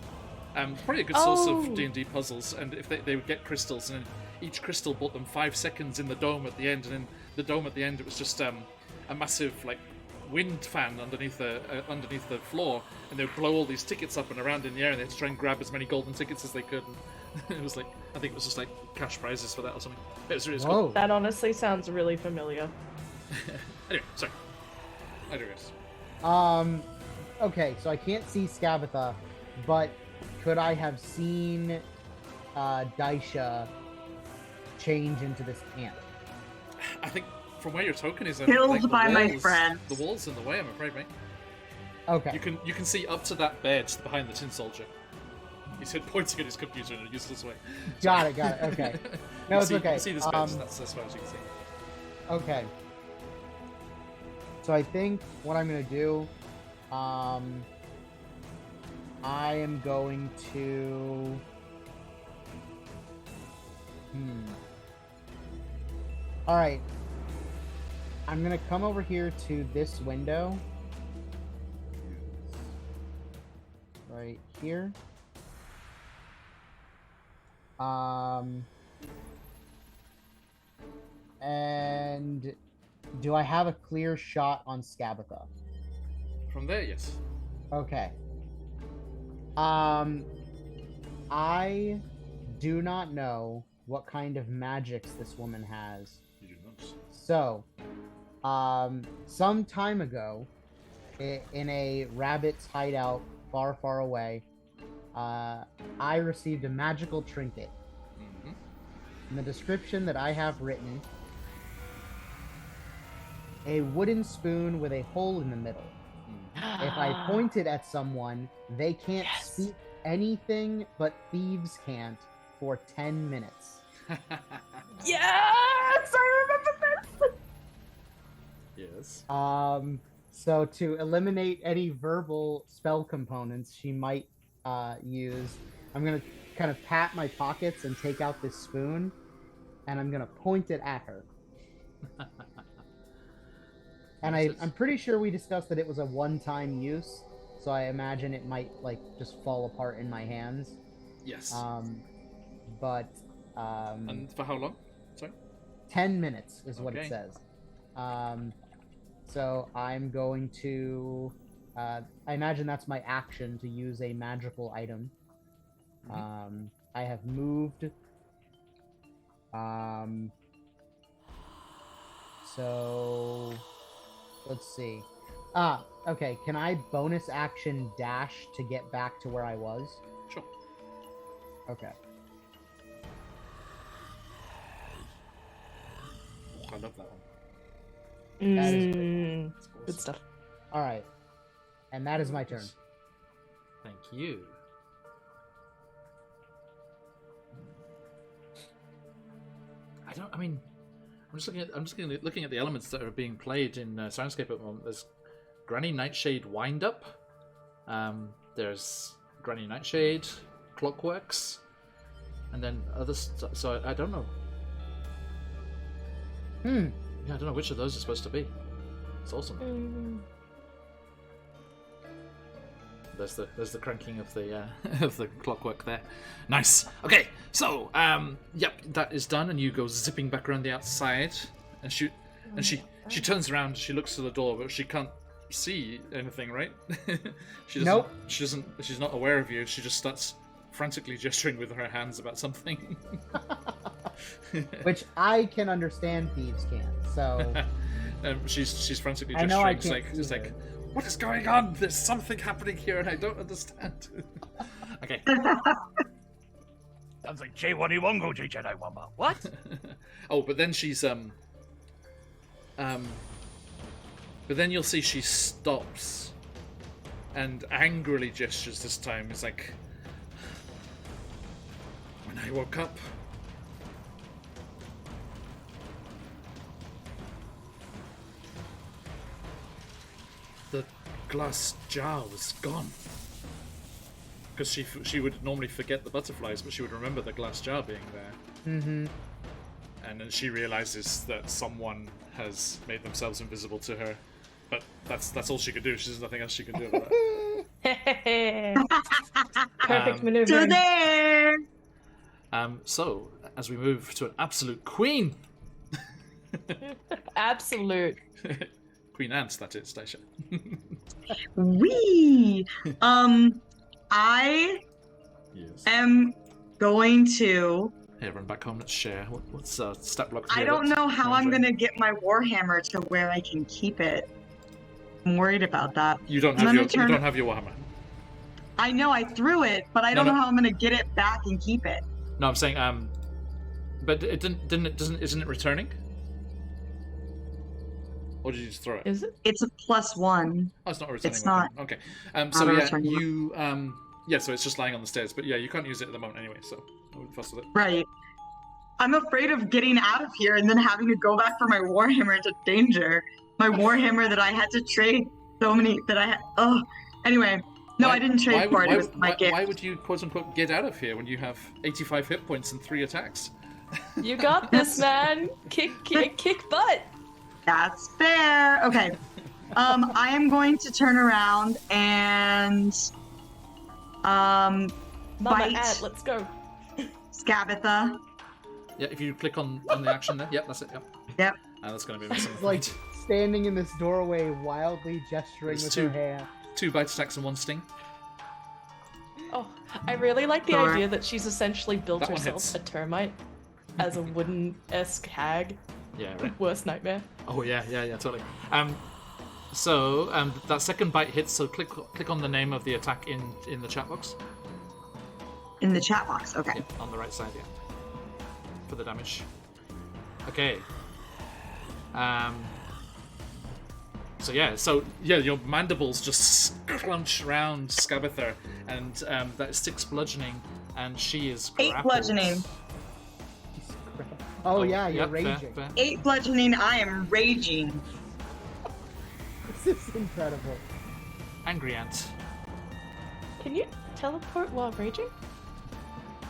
S1: Probably a good source of D&D puzzles, and if they would get crystals, and each crystal bought them 5 seconds in the dome at the end, and in the dome at the end it was just a massive like wind fan underneath the floor, and they would blow all these tickets up and around in the air, and they had to try and grab as many golden tickets as they could. And it was like, I think it was just like cash prizes for that or something. It was really cool.
S6: That honestly sounds really familiar.
S1: Anyway, sorry. I digress.
S2: Okay, so I can't see Skabatha, but could I have seen Daisha change into this ant?
S1: I think from where your token is,
S5: Killed by my friend.
S1: The wall's in the way, I'm afraid, mate.
S2: Okay.
S1: You can see up to that bed behind the tin soldier. He's pointing at his computer in a useless way.
S2: Got it. Okay. No, it's okay.
S1: You can see this bed. That's as far as you can see.
S2: Okay. So I think what I'm gonna do, I am going to. All right. I'm gonna come over here to this window. Right here. And do I have a clear shot on Skabatha?
S1: From there, yes.
S2: Okay. I do not know what kind of magics this woman has.
S1: You do not.
S2: So, some time ago, in a rabbit's hideout far, far away, I received a magical trinket.
S1: Mm-hmm.
S2: In the description that I have written, a wooden spoon with a hole in the middle. If I point it at someone, they can't speak anything but thieves can't for 10 minutes.
S6: Yes, I remember this.
S1: Yes.
S2: So to eliminate any verbal spell components she might use, I'm gonna kind of pat my pockets and take out this spoon, and I'm gonna point it at her. And I'm pretty sure we discussed that it was a one-time use, so I imagine it might like just fall apart in my hands.
S1: Yes. And for how long? Sorry?
S2: 10 minutes is what it says. So I'm going to... I imagine that's my action to use a magical item.
S1: Mm-hmm.
S2: I have moved. So... Let's see. Okay. Can I bonus action dash to get back to where I was?
S1: Sure.
S2: Okay.
S1: I love that one.
S2: That is
S6: Good stuff.
S2: All right. And that is my turn.
S1: Thank you. I'm just looking at the elements that are being played in Soundscape at the moment. There's Granny Nightshade Wind Up, There's Granny Nightshade, Clockworks, and then other stuff. So I don't know. Yeah, I don't know which of those are supposed to be. It's awesome. There's the cranking of the of the clockwork there. Nice. Okay, so yep, that is done, and you go zipping back around the outside, and she turns around. She looks to the door, but she can't see anything, right? She doesn't.
S2: Nope.
S1: She's not aware of you. She just starts frantically gesturing with her hands about something.
S2: Which I can understand, thieves can't. So
S1: she's frantically
S2: I know I
S1: gesturing.
S2: can't
S1: It's
S2: see
S1: like,
S2: her.
S1: what is going on? There's something happening here, and I don't understand. Okay.
S3: Sounds like J1E1 Jedi Wamba. What?
S1: Oh, but then she's but then you'll see she stops and angrily gestures this time. It's like, when I woke up, the glass jar was gone. Because she would normally forget the butterflies, but she would remember the glass jar being there.
S2: Mm-hmm.
S1: And then she realizes that someone has made themselves invisible to her. But that's all she could do. There's nothing else she can do about it.
S6: Perfect
S1: Um,
S6: maneuver.
S5: To there.
S1: So, as we move to an absolute queen,
S6: Absolute.
S1: Queen Ant, that is, Daisha.
S5: Wee. I
S1: Yes.
S5: am going to.
S1: Here, run back home. Let's share. What's step block?
S5: I don't know how I'm gonna get my warhammer to where I can keep it. I'm worried about that.
S1: You don't
S5: I'm
S1: have
S5: gonna
S1: you don't have your Warhammer.
S5: I know I threw it, but I don't know how I'm gonna get it back and keep it.
S1: No, I'm saying but it isn't it returning? Or did you just throw it?
S6: Is it?
S5: It's a +1.
S1: Oh, it's not a returning.
S5: It's
S1: weapon.
S5: not.
S1: Okay.
S5: Not
S1: So
S5: a
S1: yeah,
S5: returning
S1: you yeah, so it's just lying on the stairs. But yeah, you can't use it at the moment anyway. So I wouldn't fuss with it.
S5: Right. I'm afraid of getting out of here and then having to go back for my warhammer into danger. My warhammer that I had to trade Oh, anyway. No, I didn't trade for it. It was my gift.
S1: Why would you quote unquote get out of here when you have 85 hit points and 3 attacks?
S6: You got this, man. Kick butt.
S5: That's fair. Okay. I am going to turn around and
S6: Mama
S5: bite
S6: Ad, let's go.
S5: Scabatha.
S1: Yeah, if you click on the action there. Yep, that's it. Yep.
S5: Yep.
S1: That's going to be missing.
S2: like standing in this doorway, wildly gesturing
S1: It's
S2: with
S1: two.
S2: her hand.
S1: 2 bite attacks and 1 sting.
S6: Oh, I really like the
S5: Sure.
S6: idea that she's essentially built
S1: That one
S6: herself
S1: hits.
S6: a termite as a wooden-esque hag.
S1: Yeah, right.
S6: Worst nightmare.
S1: Oh yeah, totally. So that second bite hits. So click on the name of the attack in the chat box.
S5: In the chat box. Okay.
S1: Yeah, on the right side, yeah. For the damage. Okay. So yeah, your mandibles just crunch around Scabatha, and that is 6 bludgeoning, and she is
S5: 8
S1: grappled.
S5: bludgeoning.
S2: Oh yeah, you're
S1: yep, fair,
S2: raging.
S1: fair.
S5: 8 bludgeoning. I am raging.
S2: This is incredible.
S1: Angry ant.
S6: Can you teleport while raging?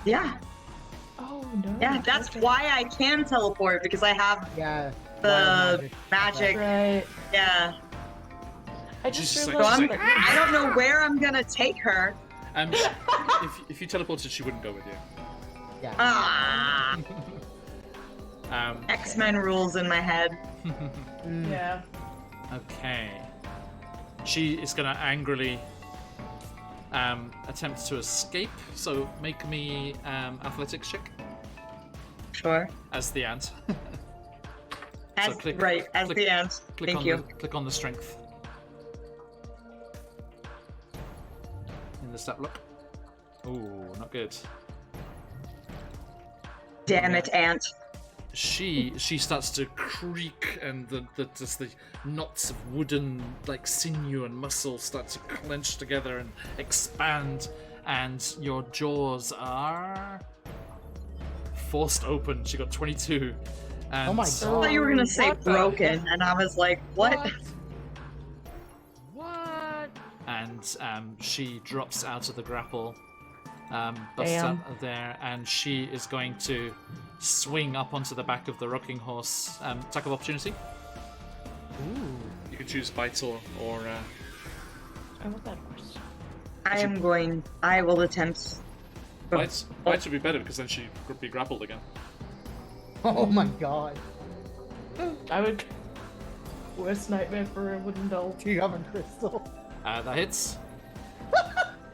S5: Yeah.
S6: Oh no.
S5: Yeah, that's
S6: Okay.
S5: why I can teleport, because I have
S2: Yeah.
S5: the
S2: wild
S5: magic.
S6: Right.
S5: Yeah.
S6: I just
S1: She's like-
S5: So
S6: realized
S5: I'm,
S6: that.
S5: I don't know where I'm gonna take her.
S1: If you teleported, she wouldn't go with you.
S2: Yeah.
S5: Ah. X-Men rules in my head.
S2: Mm.
S6: Yeah.
S1: Okay. She is gonna angrily attempt to escape. So make me athletics check
S5: Sure.
S1: as the ant.
S5: As,
S1: click-
S5: as
S1: click-
S5: the ant.
S1: Click
S5: Thank
S1: on
S5: you.
S1: click on the strength in the stat block. Ooh, not good.
S5: Damn it, ant.
S1: She starts to creak, and the knots of wooden like sinew and muscle start to clench together and expand, and your jaws are forced open. She got 22. And
S2: Oh my
S5: I thought you were gonna say
S6: What the
S5: broken, and I was like, what?
S3: What?
S1: And she drops out of the grapple, busts
S6: Damn.
S1: out there, and she is going to swing up onto the back of the rocking horse. Attack of opportunity.
S6: Ooh.
S1: You can choose bite or
S6: I want that horse.
S5: I will attempt.
S1: bite. Bite should be better because then she could be grappled again.
S2: Oh my god.
S6: I would. Worst nightmare for a wooden doll.
S2: The oven crystal.
S1: That hits.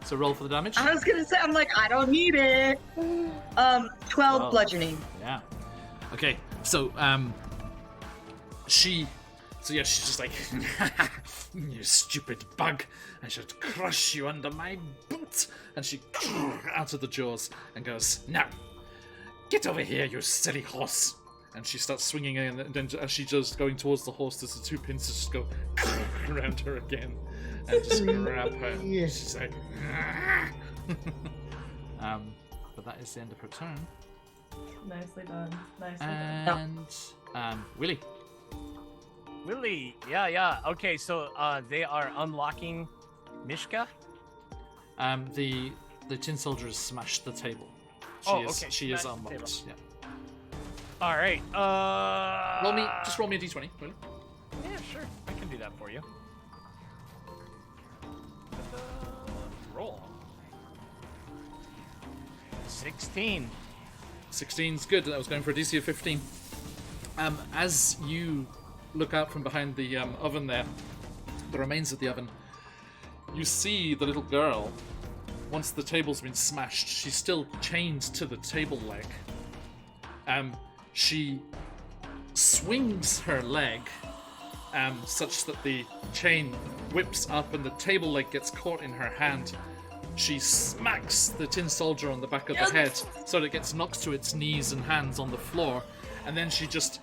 S1: So roll for the damage.
S5: I was gonna say, I'm like, I don't need it. 12 bludgeoning.
S1: Yeah. Okay. So she's just like, you stupid bug! I should crush you under my boot. And she out of the jaws and goes, now, get over here, you silly horse. And she starts swinging in, and then as she does going towards the horse, there's the two pincers just go around her again and just grab her. She's like, but that is the end of her turn.
S6: Nicely done. Nicely done.
S1: And Willie.
S3: Willie, yeah. Okay, so they are unlocking Mishka.
S1: The tin soldier has smashed the table. She is
S3: Smashed the
S1: unlocked.
S3: table.
S1: Yeah.
S3: All right.
S1: Roll me a d20. Willie.
S3: Yeah, sure. I can do that for you. Roll. 16.
S1: 16's good. I was going for a DC of 15. As you look out from behind the oven there, the remains of the oven, you see the little girl. Once the table's been smashed, she's still chained to the table leg. She swings her leg such that the chain whips up and the table leg gets caught in her hand. She smacks the tin soldier on the back of the head so that it gets knocked to its knees and hands on the floor, and then she just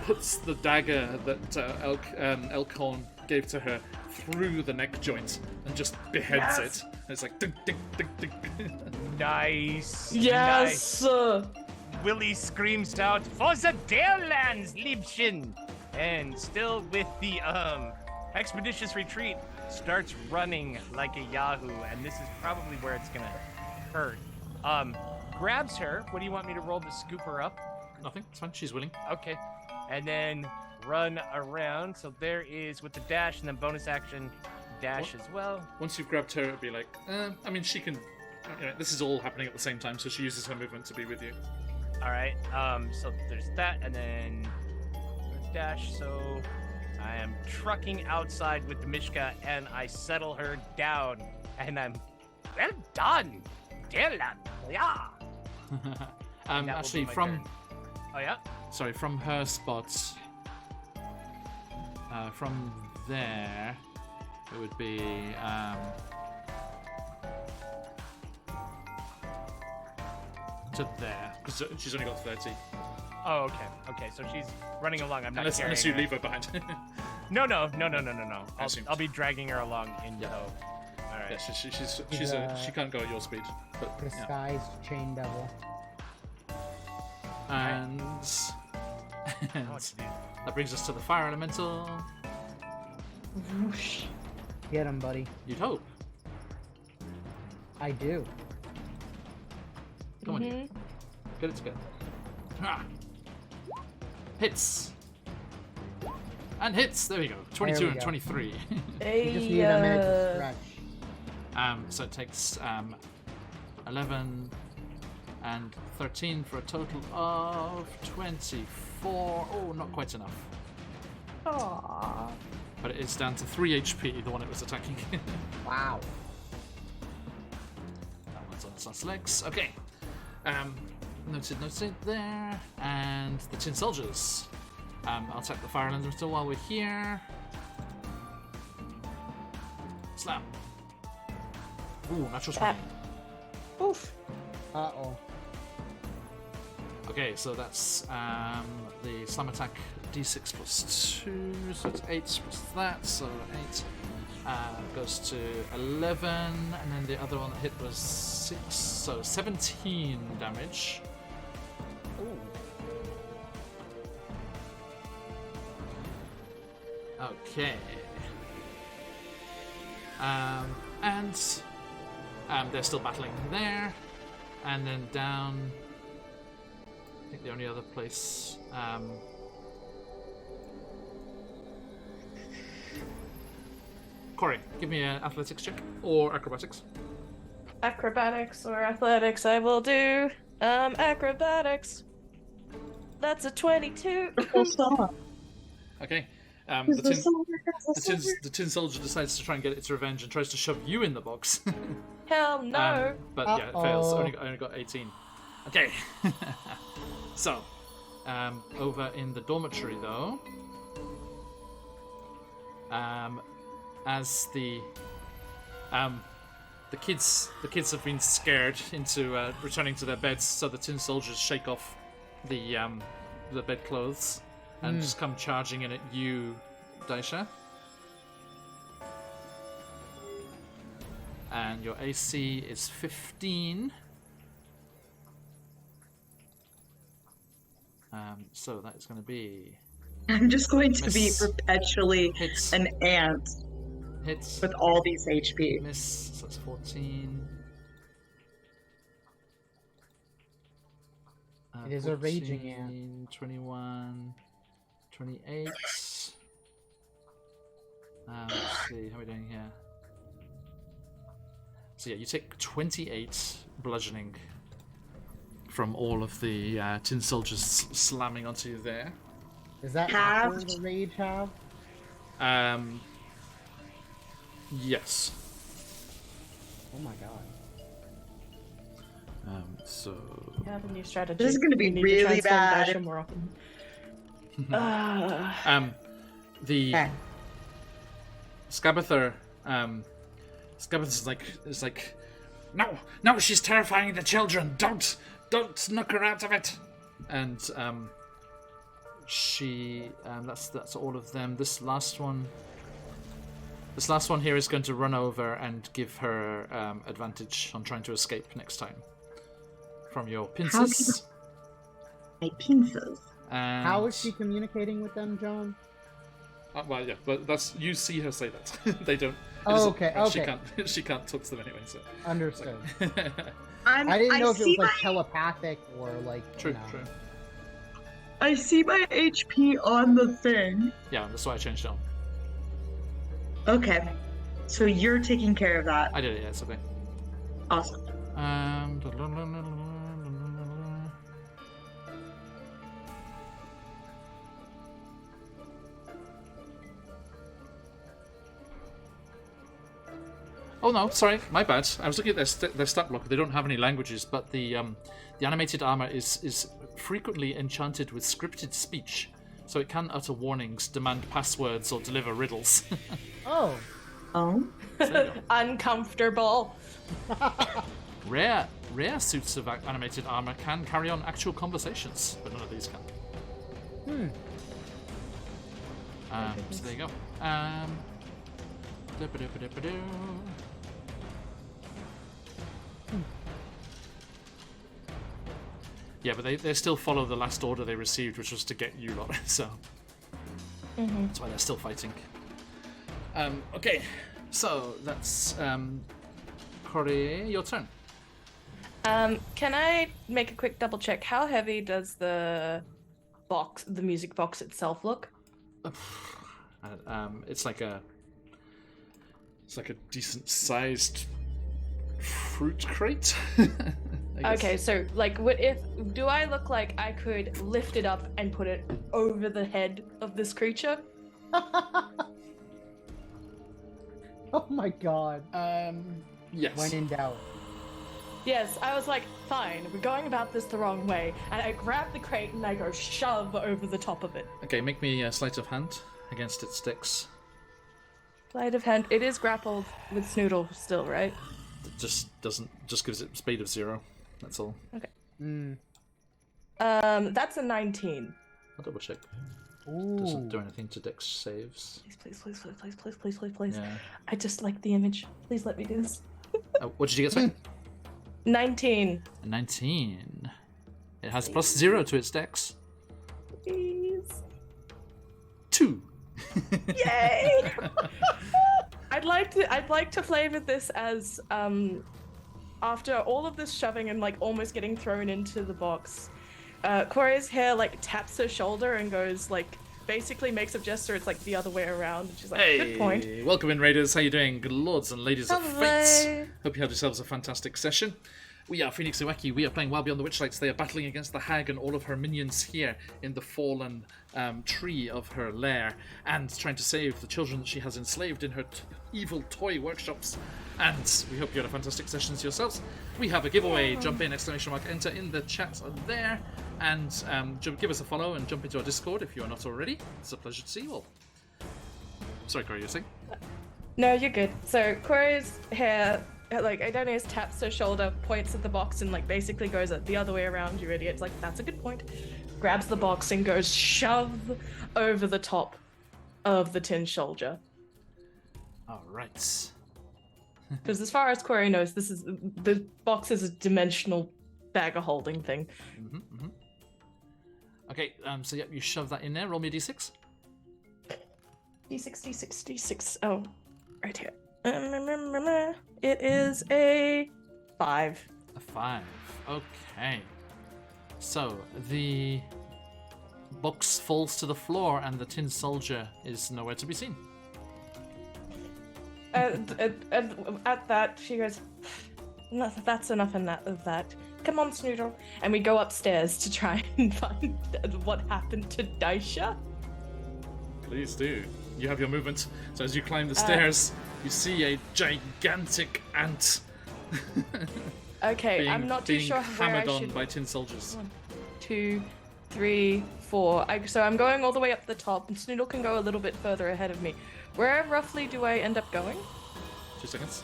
S1: puts the dagger that Elkhorn gave to her through the neck joint and just beheads it. And it's like ding, ding, ding, ding.
S3: Nice.
S6: Yes.
S3: Nice. Willie screams out, "For the Dalelands, Liebchen!" And still with the expeditious retreat, starts running like a yahoo, and this is probably where it's gonna hurt. Grabs her. What do you want me to roll to scoop her up?
S1: Nothing. It's fine. She's willing.
S3: Okay. And then run around. So there is with the dash and then bonus action dash as well.
S1: Once you've grabbed her, it'll be like, I mean, she can. This is all happening at the same time, so she uses her movement to be with you.
S3: All right. So there's that, and then dash. So I am trucking outside with the Mishka, and I settle her down, and I'm well done, Dylan. Yeah. And that will
S1: Actually,
S3: be my
S1: from
S3: turn. Oh yeah.
S1: sorry, from her spot, from there, it would be to there because she's only got 30.
S3: Oh, okay. Okay, so she's running along. I'm not
S1: Unless
S3: carrying
S1: you
S3: her.
S1: leave her behind.
S3: No.
S1: Assumed.
S3: I'll be dragging her along in
S1: Yeah.
S3: tow. All right.
S1: Yeah, she can't go at your speed. But yeah.
S2: Disguised chain devil.
S1: And that brings us to the fire elemental.
S6: Whoosh.
S2: Get him, buddy.
S1: You'd hope.
S2: I do.
S1: Come on, you. Get it together. Ah. Hits. And hits. There we go. 22
S2: There we
S1: and
S2: go.
S1: 23.
S2: You just need a minute to stretch.
S1: So it takes 11 and 13 for a total of 24. Oh, not quite enough.
S6: Aww.
S1: But it is down to 3 HP, the one it was attacking.
S2: Wow.
S1: That one's on its last legs. Okay. Noted there. And the tin soldiers. I'll tap the fire elemental while we're here. Slam. Ooh, natural 20.
S6: Oof.
S2: Uh-oh.
S1: Okay, so that's the slam attack d6 plus 2, so it's 8 plus that, so 8 goes to 11, and then the other one that hit was 6, so 17 damage. Okay. And they're still battling there. And then down, I think the only other place. Corey, give me an athletics check or acrobatics.
S6: Acrobatics or athletics, I will do. Acrobatics. That's a 22.
S1: Okay. The tin soldier decides to try and get its revenge and tries to shove you in the box.
S6: Hell no.
S1: But yeah, it fails. Only got 18. Okay. So, over in the dormitory though, as the kids have been scared into returning to their beds, so the tin soldiers shake off the bedclothes and just come charging in at you, Daisha. And your AC is 15. So that is going to be...
S5: I'm just going to be
S1: Miss.
S5: perpetually
S1: Hits.
S5: an ant
S1: Hits.
S5: with all these HP.
S1: Miss, so that's 14.
S2: It is a raging ant.
S1: 21, 28. Let's see, how are we doing here? So yeah, you take 28 bludgeoning from all of the tin soldiers slamming onto you there.
S2: Is that
S5: Halved.
S2: after the rage half?
S1: Yes.
S2: Oh my god.
S1: So...
S6: I have a new strategy.
S5: This is gonna be
S6: We need
S5: really
S6: to transform
S5: bad.
S6: Dasha more often.
S1: The
S5: Okay.
S1: Scabather, Scabather's like, no, she's terrifying the children. Don't knock her out of it. And she, that's all of them. This last one here is going to run over and give her advantage on trying to escape next time from your pincers.
S5: My pincers.
S1: And,
S2: How is she communicating with them, John?
S1: well, yeah, but that's you see her say that. They don't.
S2: Oh, okay,
S1: She can't talk to them anyway. So.
S2: Understood.
S5: I
S2: I didn't know if it was
S5: see
S2: like telepathic or like.
S1: True,
S2: you know.
S1: true.
S5: I see my HP on the thing.
S1: Yeah, that's why I changed it on.
S5: Okay. So you're taking care of that.
S1: I did it, yeah, it's okay.
S5: Awesome. Oh no, sorry, my bad. I was looking at their stat block. They don't have any languages, but the animated armor is frequently enchanted with scripted speech, so it can utter warnings, demand passwords, or deliver riddles.
S2: Oh.
S5: Oh.
S1: So there you go.
S6: Uncomfortable.
S1: Rare suits of animated armor can carry on actual conversations, but none of these can. So there you go. Da-ba-da-ba-da-ba-do. Yeah, but they still follow the last order they received, which was to get you lot. So that's why they're still fighting. Okay, so that's Corey, your turn.
S6: Can I make a quick double check? How heavy does the music box itself look?
S1: It's like a decent sized fruit crate. I guess.
S6: Okay, so like, do I look like I could lift it up and put it over the head of this creature?
S2: Oh my god.
S1: Yes.
S2: When in doubt.
S6: Yes, I was like, fine, we're going about this the wrong way. And I grab the crate and I go shove over the top of it.
S1: Okay, make me a sleight of hand against its sticks.
S6: Sleight of hand. It is grappled with Snoodle still, right?
S1: It just gives it speed of 0. That's all.
S6: Okay. That's a 19.
S1: I'll double check.
S2: Ooh.
S1: Doesn't do anything to dex saves.
S6: Please.
S1: Yeah.
S6: I just like the image. Please let me do this.
S1: What did you get? Sorry?
S6: 19.
S1: A 19. It has plus 0 to its dex.
S6: Please.
S1: 2.
S6: Yay! I I'd like to flavor this as after all of this shoving and like almost getting thrown into the box, Corey's hair like taps her shoulder and goes like basically makes a gesture. It's like the other way around. And she's like, good point.
S1: Welcome in, Raiders. How you doing? Good lords and ladies of
S6: Hello.
S1: fate. Hope you had yourselves a fantastic session. We are QuestJunkiesUK. We are playing Wild Beyond the Witchlights. They are battling against the hag and all of her minions here in the fallen tree of her lair, and trying to save the children that she has enslaved in her evil toy workshops. And we hope you had a fantastic session yourselves. We have a giveaway. Jump in, ! Enter in the chat there, and give us a follow and jump into our Discord if you are not already. It's a pleasure to see you all. Sorry, Corey, you were saying?
S6: No, you're good. So Corey's hair, like Idonius taps her shoulder, points at the box, and like basically goes the other way around. You idiot! It's like, that's a good point. Grabs the box and goes shove over the top of the tin soldier.
S1: All right.
S6: Because as far as Corey knows, the box is a dimensional bag of holding thing.
S1: Okay, so yep, you shove that in there. Roll me a d6.
S6: D6. Oh, right here. It is a 5.
S1: A 5. Okay. So the box falls to the floor, and the tin soldier is nowhere to be seen.
S6: At that, she goes, that's enough of that. Come on, Snoodle. And we go upstairs to try and find what happened to Daisha.
S1: Please do. You have your movement. So as you climb the stairs, you see a gigantic ant.
S6: Okay, I'm not too sure where I
S1: hammered on
S6: should...
S1: by tin soldiers.
S6: 1, 2, 3, 4. So I'm going all the way up the top, and Snoodle can go a little bit further ahead of me. Where roughly do I end up going?
S1: 2 seconds.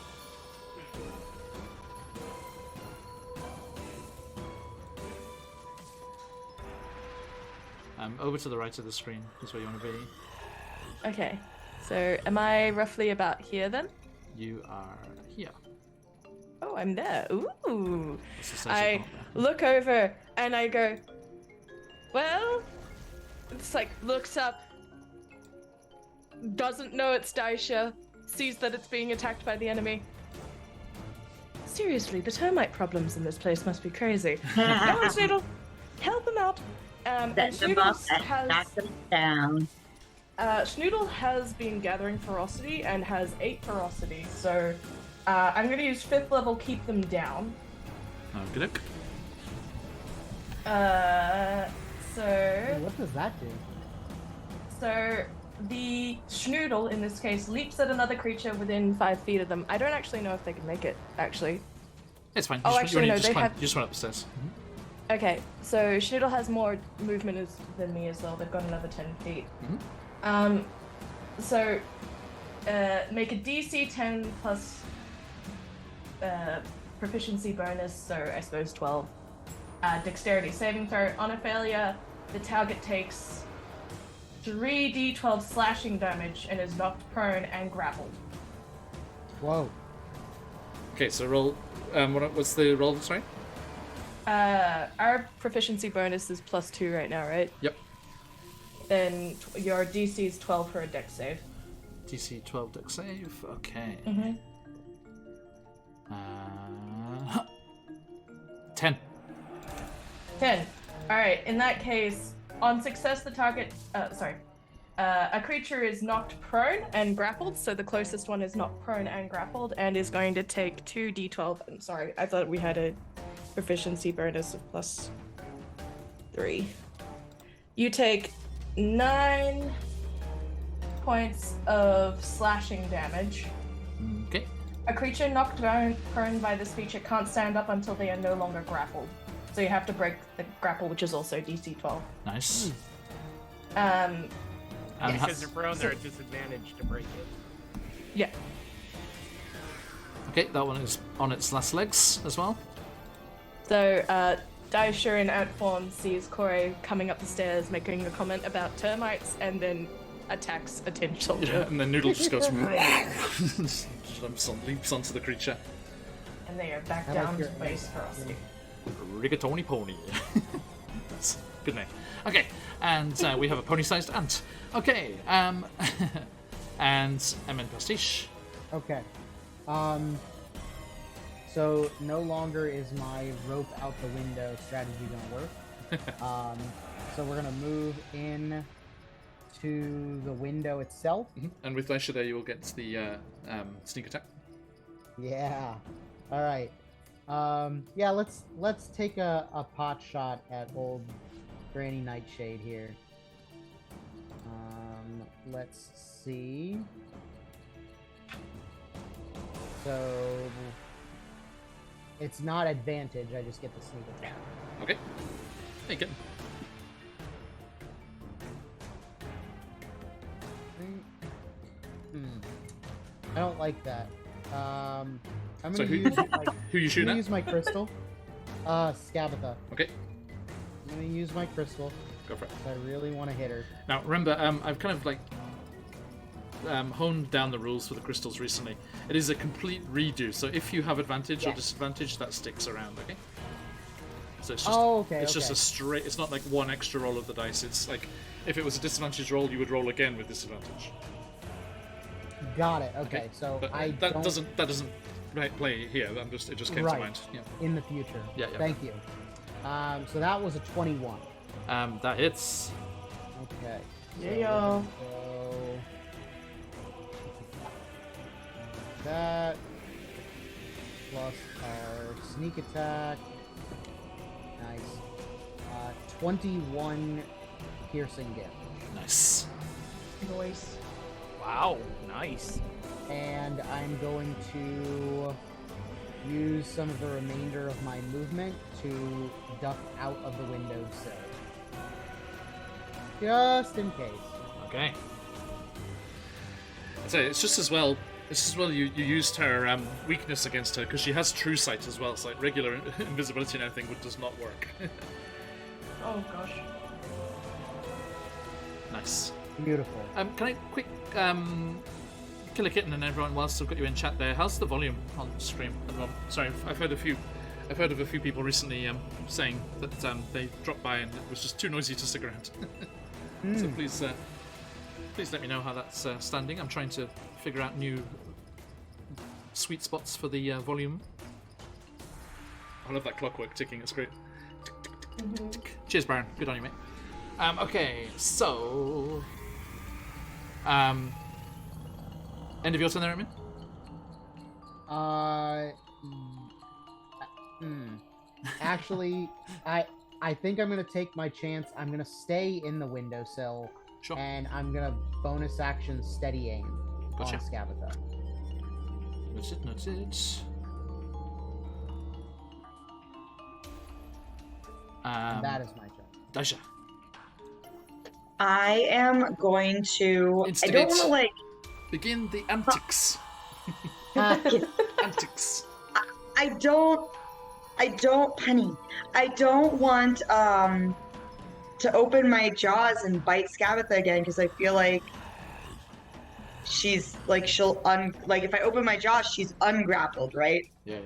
S1: Over to the right of the screen is where you want to be.
S6: Okay, so am I roughly about here then?
S1: You are here.
S6: Oh, I'm there. Ooh.
S1: That's the stage
S6: I
S1: you're on there.
S6: look over and I go, well, it's like looks up, doesn't know it's Daisha, sees that it's being attacked by the enemy. Seriously, the termite problems in this place must be crazy. Come on, Snoodle, help him out. And Snoodle has been gathering ferocity and has 8 ferocity, so I'm going to use 5th level, keep them down.
S1: Okay.
S6: So
S2: What does that do?
S6: So the Schnoodle, in this case, leaps at another creature within 5 feet of them. I don't actually know if they can make it, actually.
S1: It's fine.
S6: Oh,
S1: You
S6: actually, no, they have...
S1: You just went up the stairs.
S6: Okay, so Schnoodle has more movement than me as well. They've got another 10 feet. So make a DC 10 plus proficiency bonus, so I suppose 12. Dexterity saving throw. On a failure, the target takes 3d12 slashing damage and is knocked prone and grappled.
S2: Whoa.
S1: Okay, so roll. What's the roll? Sorry.
S6: Our proficiency bonus is +2 right now, right?
S1: Yep.
S6: Then your DC is 12 for a dex save.
S1: DC 12 dex save. Okay. 10.
S6: 10. Alright, in that case, on success, the target. A creature is knocked prone and grappled, so the closest one is knocked prone and grappled and is going to take 2d12. I'm sorry, I thought we had a proficiency bonus of +3. You take 9 points of slashing damage.
S1: Okay.
S6: A creature knocked prone by this feature can't stand up until they are no longer grappled. So you have to break the grapple, which is also DC 12.
S1: Nice.
S3: Because they're prone, they're at disadvantage to break it.
S6: Yeah.
S1: Okay, that one is on its last legs as well.
S6: So, Daisha in out form sees Corey coming up the stairs making a comment about termites and then attacks a tin soldier.
S1: Yeah, and then Noodle just goes leaps onto the creature.
S6: And they are back
S2: I
S6: down
S2: like
S6: to
S2: your
S6: base ferocity.
S1: Rigatoni Pony. That's a good name. Okay, and we have a pony-sized ant. Okay, and Emin Pastiche.
S2: Okay. So no longer is my rope out the window strategy gonna work. So we're gonna move in to the window itself.
S1: And with Daisha there, you will get the sneak attack.
S2: Yeah. All right. Yeah. Let's take a pot shot at old Granny Nightshade here. Let's see. So it's not advantage. I just get the sneak attack.
S1: Okay. Take it.
S2: I don't like that. I'm gonna
S1: So
S2: use my,
S1: who you shooting at?
S2: use my crystal. Scabatha.
S1: Okay,
S2: I'm gonna use my crystal.
S1: go for it.
S2: I really want to hit her.
S1: Now remember, I've kind of like honed down the rules for the crystals recently. It is a complete redo, so if you have advantage or disadvantage, that sticks around. Okay. So it's just it's just a straight. It's not like one extra roll of the dice. It's like if it was a disadvantage roll, you would roll again with disadvantage.
S2: Got it. Okay, so
S1: But
S2: I
S1: that
S2: don't...
S1: doesn't play here. It just came to mind. Yeah.
S2: In the future.
S1: Yeah.
S2: Thank you. So that was a 21.
S1: That hits.
S2: Okay.
S4: Yeah.
S2: So that plus our sneak attack. Nice. 21 piercing damage.
S1: Nice.
S4: Noise.
S3: Wow, nice.
S2: And I'm going to use some of the remainder of my movement to duck out of the windowsill. Just in case.
S1: Okay. I'd say it's just as well. It's just as well you used her weakness against her because she has true sight as well. So like regular invisibility and everything does not work.
S4: Oh gosh.
S1: Nice.
S2: Beautiful.
S1: Can I quick Killer Kitten and everyone whilst I've got you in chat there? How's the volume on the stream at the moment? Sorry, I've heard of a few people recently saying that they dropped by and it was just too noisy to stick around. So please let me know how that's standing. I'm trying to figure out new sweet spots for the volume. I love that clockwork ticking. It's great. Cheers, Baron. Good on you, mate. Okay, so end of your turn there, Emin?
S2: Actually, I think I'm gonna take my chance. I'm gonna stay in the windowsill,
S1: Sure.
S2: and I'm gonna bonus action steady aim
S1: Gotcha.
S2: on Scabatha.
S1: Noted.
S2: And that is my turn.
S1: Daisha.
S5: I am going to. I
S1: Instigate.
S5: don't want to like.
S1: Begin the antics. Antics.
S5: I don't, Penny. I don't want to open my jaws and bite Scabatha again because I feel like she's like like if I open my jaws, she's ungrappled, right?
S1: Yeah.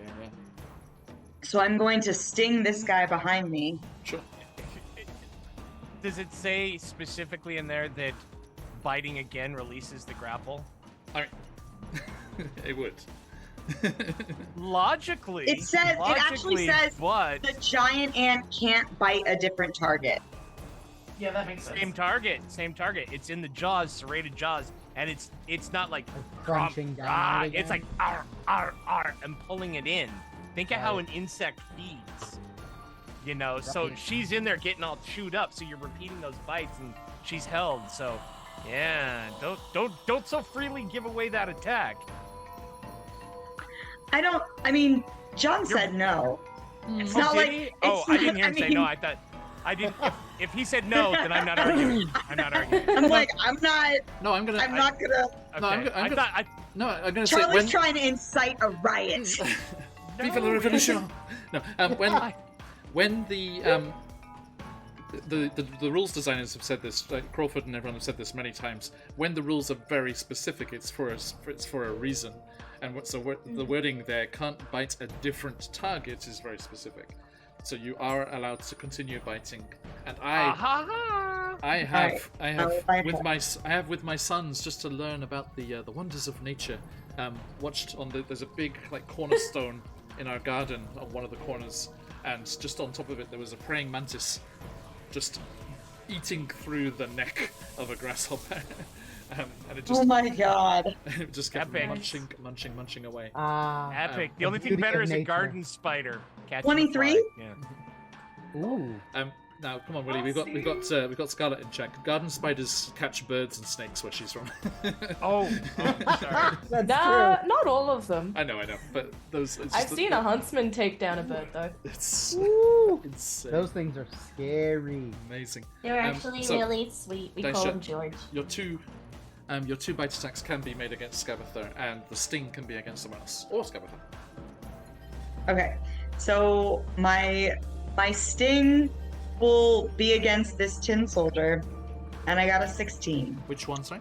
S5: So I'm going to sting this guy behind me.
S1: Sure.
S3: Does it say specifically in there that biting again releases the grapple?
S1: I mean, it would.
S3: Logically.
S5: It actually says
S3: but
S5: the giant ant can't bite a different target.
S4: Yeah, that makes sense.
S3: same target. It's in the jaws, serrated jaws, and it's not like
S2: Crunching down.
S3: it's like ar, and pulling it in. Think of how an insect feeds. You know, so
S2: Right.
S3: she's in there getting all chewed up, so you're repeating those bites and she's held. So yeah, don't so freely give away that attack.
S5: I mean, John said no. It's not
S3: Did
S5: like.
S3: he?
S5: It's
S3: Oh, I didn't hear him
S5: not-
S3: say no. I thought I didn't. If he said no, then I'm not arguing. I'm not arguing.
S5: I'm like, I'm not
S1: No, I'm gonna.
S5: gonna.
S3: Okay.
S1: No, I'm
S3: I
S1: gonna-
S3: thought
S1: No, I'm gonna say
S5: Charlie's
S1: when.
S5: trying to incite a riot.
S1: Vive la revolution! No, when the rules designers have said this, like Crawford and everyone have said this many times. When the rules are very specific, it's for a reason, and the wording there, can't bite a different target, is very specific. So you are allowed to continue biting, and I have with my sons just to learn about the wonders of nature. watched there's a big like cornerstone in our garden on one of the corners, and just on top of it there was a praying mantis just eating through the neck of a grasshopper. And it just,
S5: Oh my god.
S1: it just kept
S3: Epic.
S1: munching away.
S3: Epic. The only thing
S2: beauty
S3: better
S2: of
S3: is a
S2: nature.
S3: garden spider. Catching
S5: 23?
S3: a fly. Yeah.
S2: Ooh.
S1: Now, come on, Willie. We've got Scarlet in check. Garden spiders catch birds and snakes where she's from.
S3: Oh, sorry.
S2: That's
S6: Nah,
S2: true.
S6: not all of them.
S1: I know, but those. It's
S6: I've
S1: just
S6: seen a huntsman take down a bird though.
S1: It's
S2: Woo.
S1: insane.
S2: Those things are scary.
S1: Amazing.
S7: They're actually
S1: so,
S7: really sweet. We
S1: Daisha,
S7: call them George.
S1: Your two bite attacks can be made against Scabatha, and the sting can be against someone else or Scabatha.
S5: Okay, so my sting will be against this tin soldier, and I got a 16.
S1: Which one, sorry?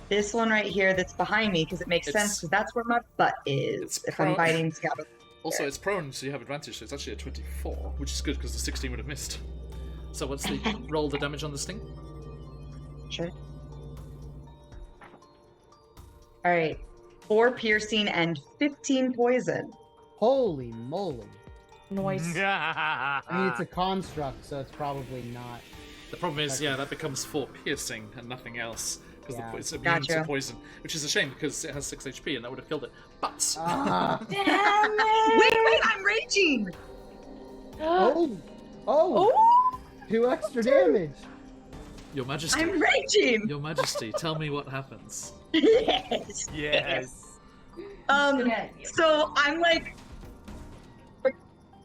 S5: This one right here that's behind me, because it makes
S1: It's-
S5: sense, because that's where my butt is
S1: it's
S5: if I'm biting Scabbard.
S1: Also, it's prone, so you have advantage. So it's actually a 24, which is good because the 16 would have missed. So what's the roll the damage on the sting?
S5: Sure. Alright, 4 piercing and 15 poison.
S2: Holy moly.
S6: Noise.
S2: I mean, it's a construct, so it's probably not.
S1: The problem is, yeah, that becomes 4 piercing and nothing else. Because
S2: Yeah.
S1: it's immune to
S5: Gotcha.
S1: poison, which is a shame because it has 6 HP and that would have killed it. But
S2: Ah.
S5: Wait, I'm raging!
S2: Oh! Oh!
S6: Oh!
S2: 2 extra damage!
S1: Your Majesty,
S5: I'm raging!
S1: Your Majesty, tell me what happens.
S5: Yes!
S3: Yes.
S5: So I'm like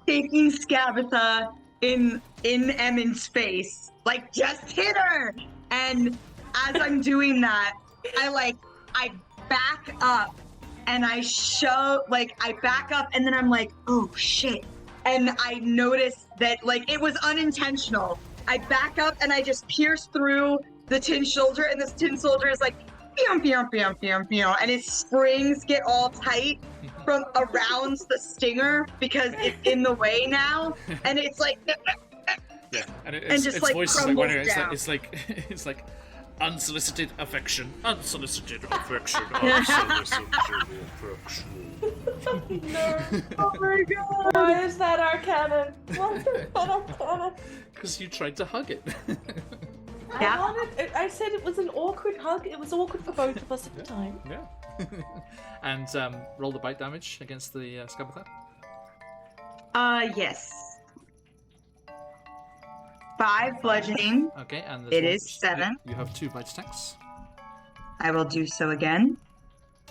S5: taking Scabatha in Emmon's face, like just hit her. And as I'm doing that, I back up and I back up and then I'm like, oh shit. And I notice that like it was unintentional. I back up and I just pierce through the tin soldier, and this tin soldier is like, pew, pew, pew, pew, pew, and his springs get all tight from around the stinger because it's in the way now, and it's like,
S1: Yeah, and
S5: And just,
S1: its
S5: like,
S1: voice is like,
S5: crumbles
S1: wondering,
S5: down.
S1: it's like unsolicited affection, unsolicited affection, unsolicited affection.
S5: oh my god.
S6: Why is that our canon? Why is that our canon?
S1: Because you tried to hug it.
S5: Yeah.
S6: I said it was an awkward hug. It was awkward for both of us at the time.
S1: Yeah. And roll the bite damage against the Scabatha.
S5: Yes. 5 bludgeoning.
S1: Okay, and
S5: It is 7.
S1: You have 2 bite attacks.
S5: I will do so again.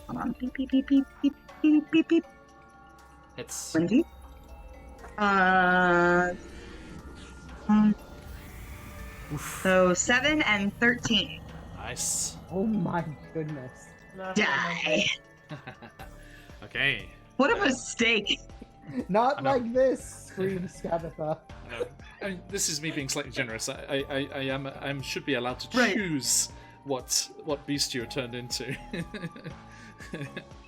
S5: Hold on. Beep, beep, beep, beep, beep, beep, beep, beep.
S1: It's
S5: 20. So 7 and 13.
S1: nice.
S2: Oh my goodness.
S5: Die.
S1: Okay.
S5: What a mistake.
S2: Not
S1: know.
S2: like this, screams Scabatha.
S1: I mean, this is me being slightly generous. I should be allowed to
S5: Right.
S1: choose what beast you're turned into.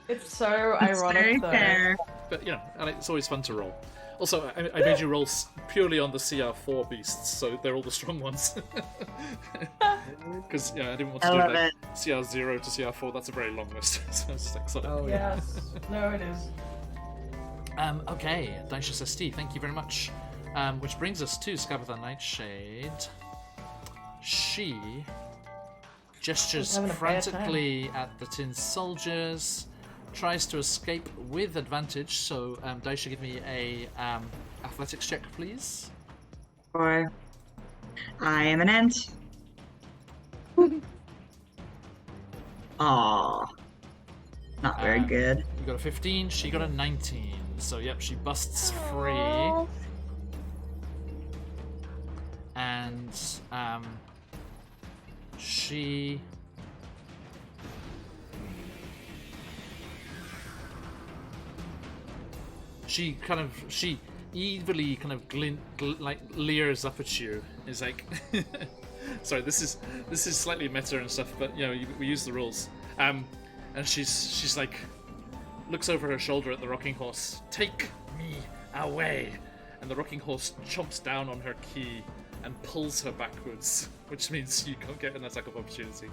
S6: It's so ironic
S5: Very
S6: though.
S5: fair.
S1: But you know, and it's always fun to roll. Also, I made you roll purely on the CR4 beasts, so they're all the strong ones. Because I didn't want to
S5: I
S1: do
S5: love
S1: like
S5: it.
S1: CR0 to CR4. That's a very long list. So I was just like, sort of.
S2: Oh yeah.
S6: Yes. No, it is.
S1: Okay, Daisha ST, thank you very much. Which brings us to Scabatha Nightshade. She gestures
S6: She's having a bad time.
S1: frantically at the tin soldiers, tries to escape with advantage. So, Daisha, give me a athletics check, please.
S5: Or I am an ant. Aw. Not very good.
S1: You got a 15, she got a 19. So, yep, she busts free.
S6: Aw.
S1: And she evilly kind of like leers up at you. Is like, sorry, this is slightly meta and stuff, but you know we use the rules. And she's like looks over her shoulder at the rocking horse. Take me away. And the rocking horse chomps down on her key and pulls her backwards, which means you can't get an attack of opportunity.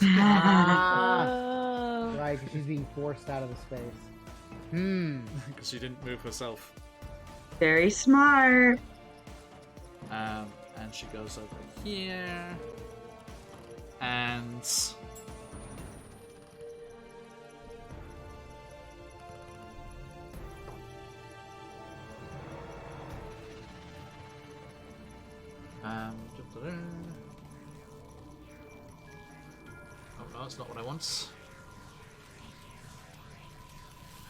S6: Oh.
S2: Right, because she's being forced out of the space.
S1: Because she didn't move herself.
S5: Very smart.
S1: And she goes over here. And... oh no, that's not what I want.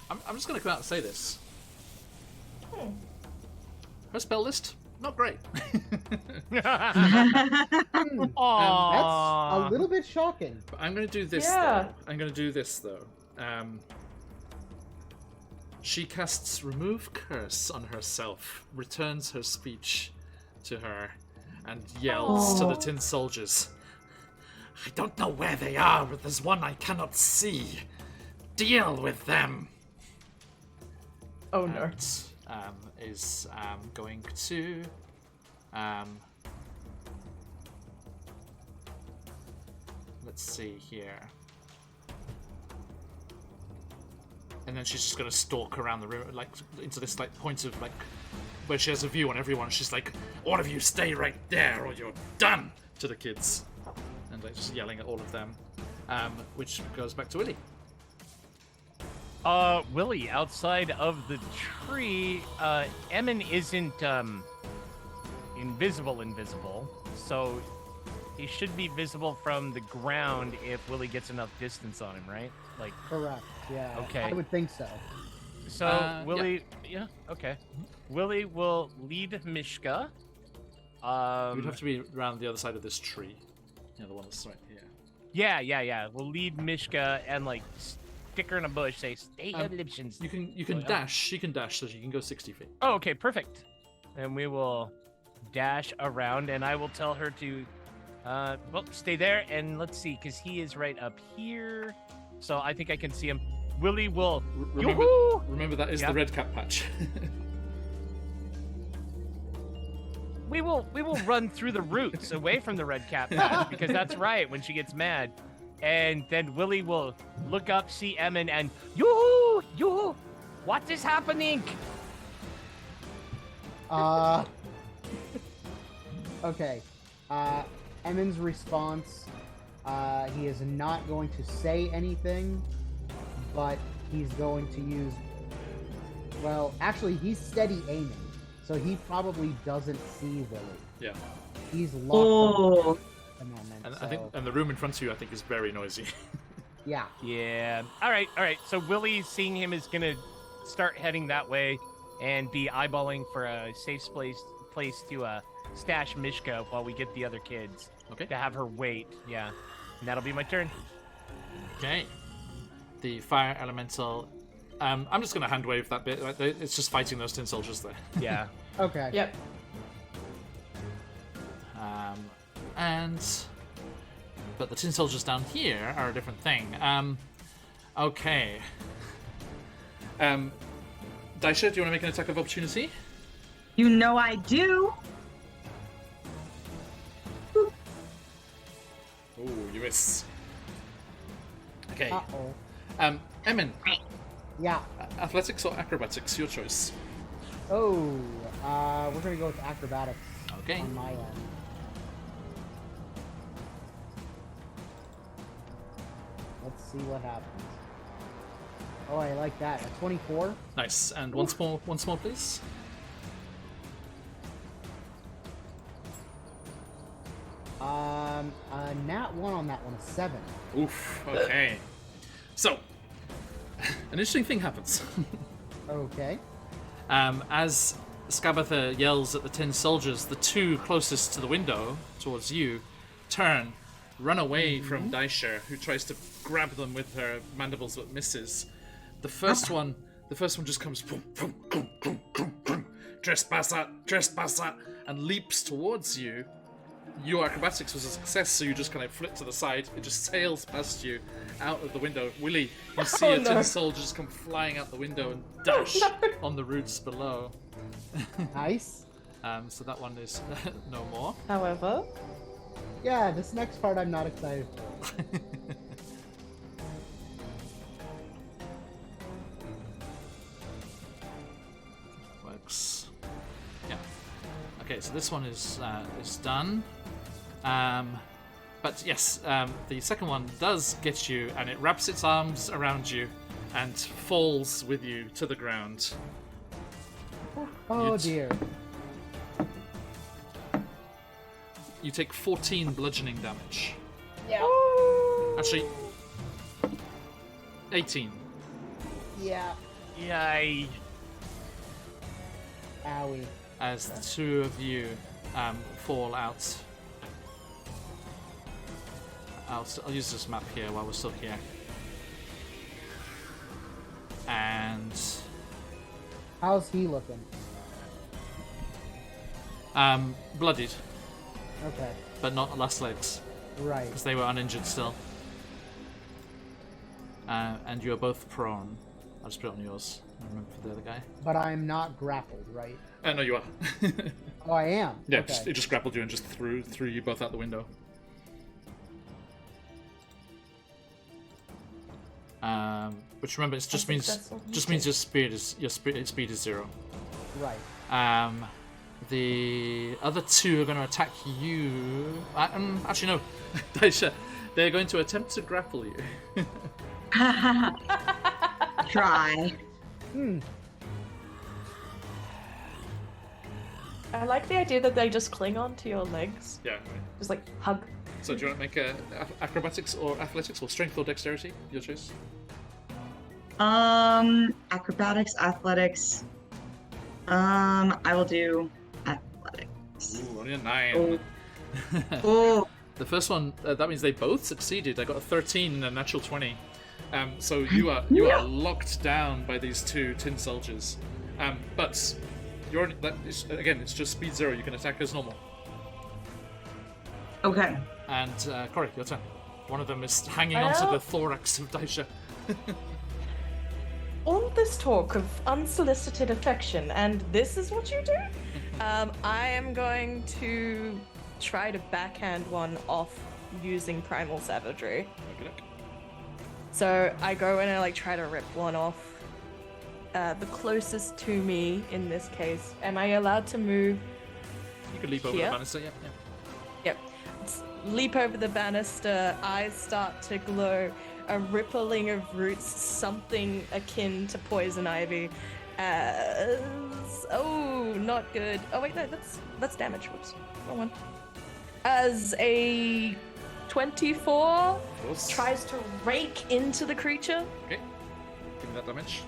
S1: I'm just going to come out and say this. Her spell list, not great.
S2: That's a little bit shocking.
S1: But I'm going to do this,
S4: Yeah.
S1: though. I'm going to do this, though. She casts Remove Curse on herself, returns her speech to her, and yells to the tin soldiers. I don't know where they are, but there's one I cannot see. Deal with them.
S4: Oh no.
S1: And, is going to let's see here. And then she's just gonna stalk around the room, like into this like point of like where she has a view on everyone. She's like, "All of you, stay right there, or you're done!" to the kids, and like just yelling at all of them. Which goes back to Willie.
S3: Willie, outside of the tree, Emin isn't invisible, so he should be visible from the ground if Willie gets enough distance on him, right? Like,
S2: Correct, yeah.
S3: Okay.
S2: I would think so.
S3: so Willie, yeah, okay. Willie will lead Mishka.
S1: You'd have to be around the other side of this tree. Yeah, the one that's right here.
S3: Yeah. We'll lead Mishka and like stick her in a bush. Say, "Stay your lips."
S1: You can dash. She can dash, so she can go 60 feet.
S3: Oh, okay, perfect. And we will dash around, and I will tell her to, well, stay there. And let's see, because he is right up here, so I think I can see him. Willie will.
S1: Remember that is the red cap patch.
S3: We will run through the roots away from the red cap patch, because that's right when she gets mad. And then Willie will look up, see Emin, and yoo-hoo, what is happening?
S2: Okay. Emin's response, he is not going to say anything, but he's going to use, well, actually, he's steady aiming, so he probably doesn't see Willie.
S1: Yeah.
S2: He's locked up.
S1: And I think, and the room in front of you, I think, is very noisy.
S2: Yeah.
S3: Yeah. All right. So Willie, seeing him, is gonna start heading that way and be eyeballing for a safe place to stash Mishka while we get the other kids.
S1: Okay.
S3: To have her wait. Yeah. And that'll be my turn.
S1: Okay. The fire elemental. I'm just gonna hand wave that bit. It's just fighting those tin soldiers there.
S3: Yeah.
S2: Okay.
S4: Yep.
S1: But the tin soldiers down here are a different thing. Okay. Daisha, do you want to make an attack of opportunity?
S5: You know I do.
S1: Ooh, you miss. Okay.
S2: Uh-oh.
S1: Emin,
S2: Yeah.
S1: athletics or acrobatics, your choice.
S2: Oh, we're gonna go with acrobatics.
S1: Okay.
S2: On my end. Let's see what happens. Oh, I like that. A 24.
S1: Nice. And once more, please.
S2: A nat 1 on that one, a 7.
S1: Oof. Okay. So, an interesting thing happens.
S2: Okay.
S1: As Skabatha yells at the tin soldiers, the two closest to the window, towards you, turn, run away from Daisha, who tries to grab them with her mandibles but misses. The first one just comes, boom, boom, boom, boom, boom, boom, trespasser, and leaps towards you. Your acrobatics was a success, so you just kind of flip to the side. It just sails past you out of the window. Willie, you see a tin soldier just come flying out the window and dash on the roots below.
S2: Nice.
S1: So that one is no more.
S4: However,
S2: Yeah, this next part I'm not excited for.
S1: Okay, so this one is done. But yes, the second one does get you, and it wraps its arms around you and falls with you to the ground.
S2: Oh dear.
S1: You take 14 bludgeoning damage.
S2: Yeah.
S1: Actually, 18.
S2: Yeah.
S3: Yay.
S2: Owie.
S1: As the two of you fall out. I'll use this map here while we're still here. And
S2: How's he looking?
S1: bloodied,
S2: Okay.
S1: but not less legs,
S2: Right.
S1: because they were uninjured still. And you are both prone. I'll just put it on yours. I remember for the other guy.
S2: But I'm not grappled, right?
S1: No, you are.
S2: Oh, I am.
S1: Yeah,
S2: Okay.
S1: it just grappled you and just threw you both out the window. Which remember, it just means your speed is 0.
S2: Right.
S1: The other two are going to attack you. Actually, no, Daisha. They're going to attempt to grapple you.
S5: Try.
S6: I like the idea that they just cling on to your legs.
S1: Yeah.
S6: Just like hug.
S1: So do you want to make a acrobatics or athletics or strength or dexterity? Your choice.
S5: Acrobatics, athletics. I will do athletics.
S1: Ooh, only a 9.
S5: Oh.
S1: The first one, that means they both succeeded. I got a 13 and a natural 20. So you are locked down by these two tin soldiers. But you're again, it's just speed 0. You can attack as normal.
S5: Okay.
S1: And Corey, your turn. One of them is hanging onto the thorax of Daisha.
S6: All this talk of unsolicited affection, and this is what you do? I am going to try to backhand one off using primal savagery.
S1: Okay.
S6: So I go in and like try to rip one off. The closest to me in this case. Am I allowed to move?
S1: You can leap over the
S6: Here?
S1: banister, yeah.
S6: Yep. Leap over the banister, eyes start to glow, a rippling of roots, something akin to poison ivy. Oh, not good. Oh wait, no, that's damage. Whoops, wrong one. As a 24 tries to rake into the creature.
S1: Okay. Give me that damage.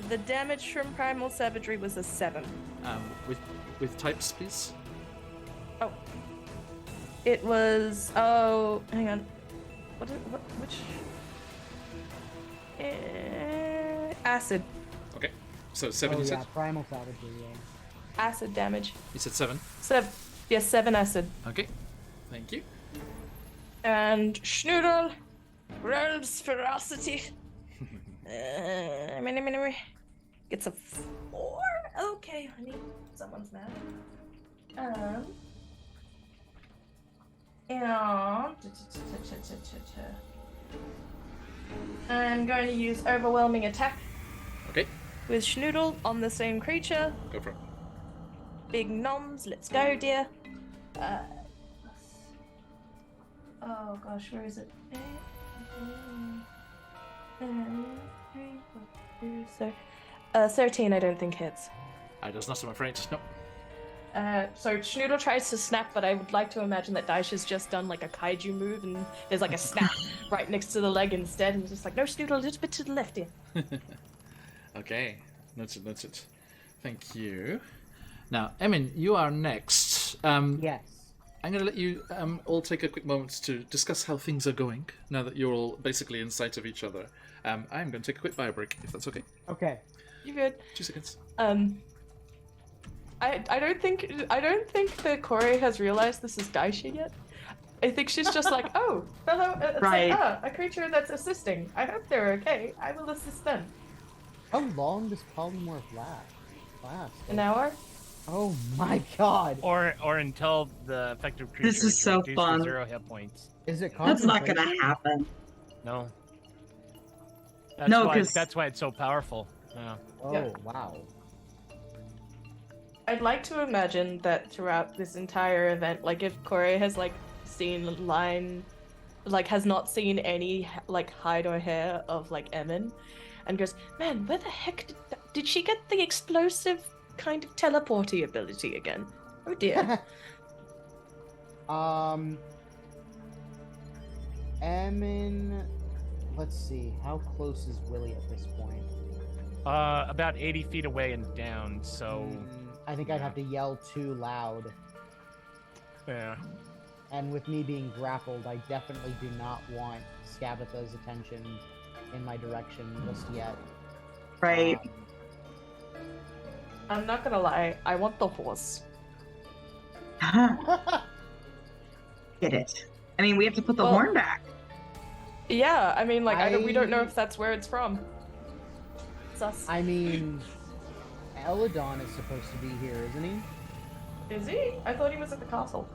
S6: The damage from primal savagery was a 7.
S1: With types, please.
S6: Oh. It was. Oh, hang on. Which? Acid.
S1: Okay. So 7,
S2: Oh
S1: you
S2: yeah,
S1: said?
S2: primal savagery. Yeah.
S6: Acid damage.
S1: You said 7.
S6: 7 acid.
S1: Okay. Thank you.
S6: And Schnoodle rolls ferocity. Gets a 4. Okay, honey. Someone's mad. And I'm going to use overwhelming attack
S1: Okay.
S6: with Schnoodle on the same creature.
S1: Go for it.
S6: Big noms, let's go, dear. Oh gosh, where is it? So, 13 I don't think hits.
S1: I does not, I'm afraid. No.
S6: So Schnoodle tries to snap, but I would like to imagine that Daisha's just done like a kaiju move and there's like a snap right next to the leg instead, and it's just like, no, Schnoodle, a little bit to the left here.
S1: Okay. Noted. Thank you. Now, Emin, you are next.
S2: Yes.
S1: I'm going to let you all take a quick moment to discuss how things are going, now that you're all basically in sight of each other. I'm going to take a quick bio break, if that's okay.
S2: Okay.
S6: You good?
S1: 2 seconds.
S6: I don't think that Corey has realized this is Daisha yet. I think she's just like, oh, fellow,
S5: Right.
S6: a creature that's assisting. I hope they're okay. I will assist them.
S2: How long does polymorph last?
S6: An hour?
S2: Oh my god.
S3: Or until the effective creature
S5: This is so
S3: reduced to
S5: fun.
S3: 0 hit points.
S2: Is it
S5: That's not gonna
S2: concentration?
S5: happen.
S3: No. That's
S5: No,
S3: why
S5: 'cause-
S3: that's why it's so powerful. Yeah.
S2: Oh
S5: Yeah.
S2: wow.
S6: I'd like to imagine that throughout this entire event, like if Corey has like seen line, like has not seen any like hide or hair of like Emin, and goes, man, where the heck did she get the explosive kind of teleporty ability again? Oh dear.
S2: Emin, let's see, how close is Willie at this point?
S3: About 80 feet away and down, so...
S2: I think I'd have to yell too loud.
S3: Yeah.
S2: And with me being grappled, I definitely do not want Skabatha's attention in my direction just yet.
S5: Right.
S6: I'm not gonna lie, I want the horse.
S5: Get it. I mean, we have to put the
S6: Well-
S5: horn back.
S6: Yeah, I mean, like, we don't know if that's where it's from. Sus.
S2: I mean, Eladon is supposed to be here, isn't he?
S6: Is he? I thought he was at the castle.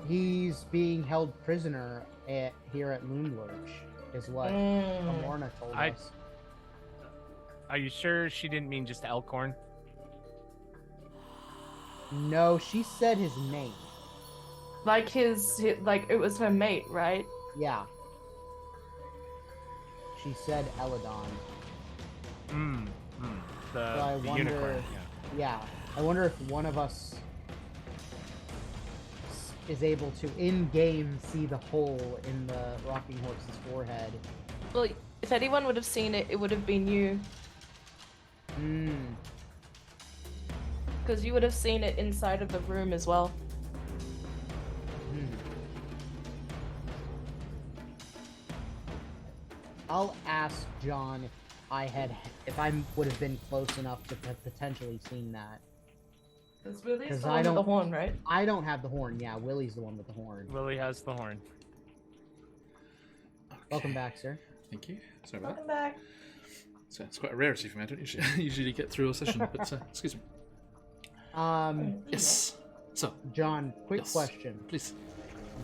S2: He's being held prisoner here at Moonlurch, is what Amorna told us.
S3: Are you sure she didn't mean just Elkhorn?
S2: No, she said his name.
S6: Like like it was her mate, right?
S2: Yeah. She said Eladon.
S3: The
S2: I wonder-
S3: unicorn. Yeah.
S2: Yeah. I wonder if one of us is able to, in-game, see the hole in the rocking horse's forehead.
S6: Well, if anyone would have seen it, it would have been you. Because you would have seen it inside of the room as well.
S2: I'll ask John if I would have been close enough to have potentially seen that.
S6: Because Willie's
S2: 'Cause
S6: the
S2: I
S6: one with the
S2: don't-
S6: horn, right?
S2: I don't have the horn. Yeah, Willie's the one with the horn.
S3: Willie has the horn.
S2: Welcome back, sir.
S1: Thank you. Sorry about
S6: Welcome
S1: that.
S6: back.
S1: So it's quite a rarity for me. I don't usually get through a session, but excuse me. Yes. So,
S2: John, quick
S1: yes.
S2: question.
S1: Please.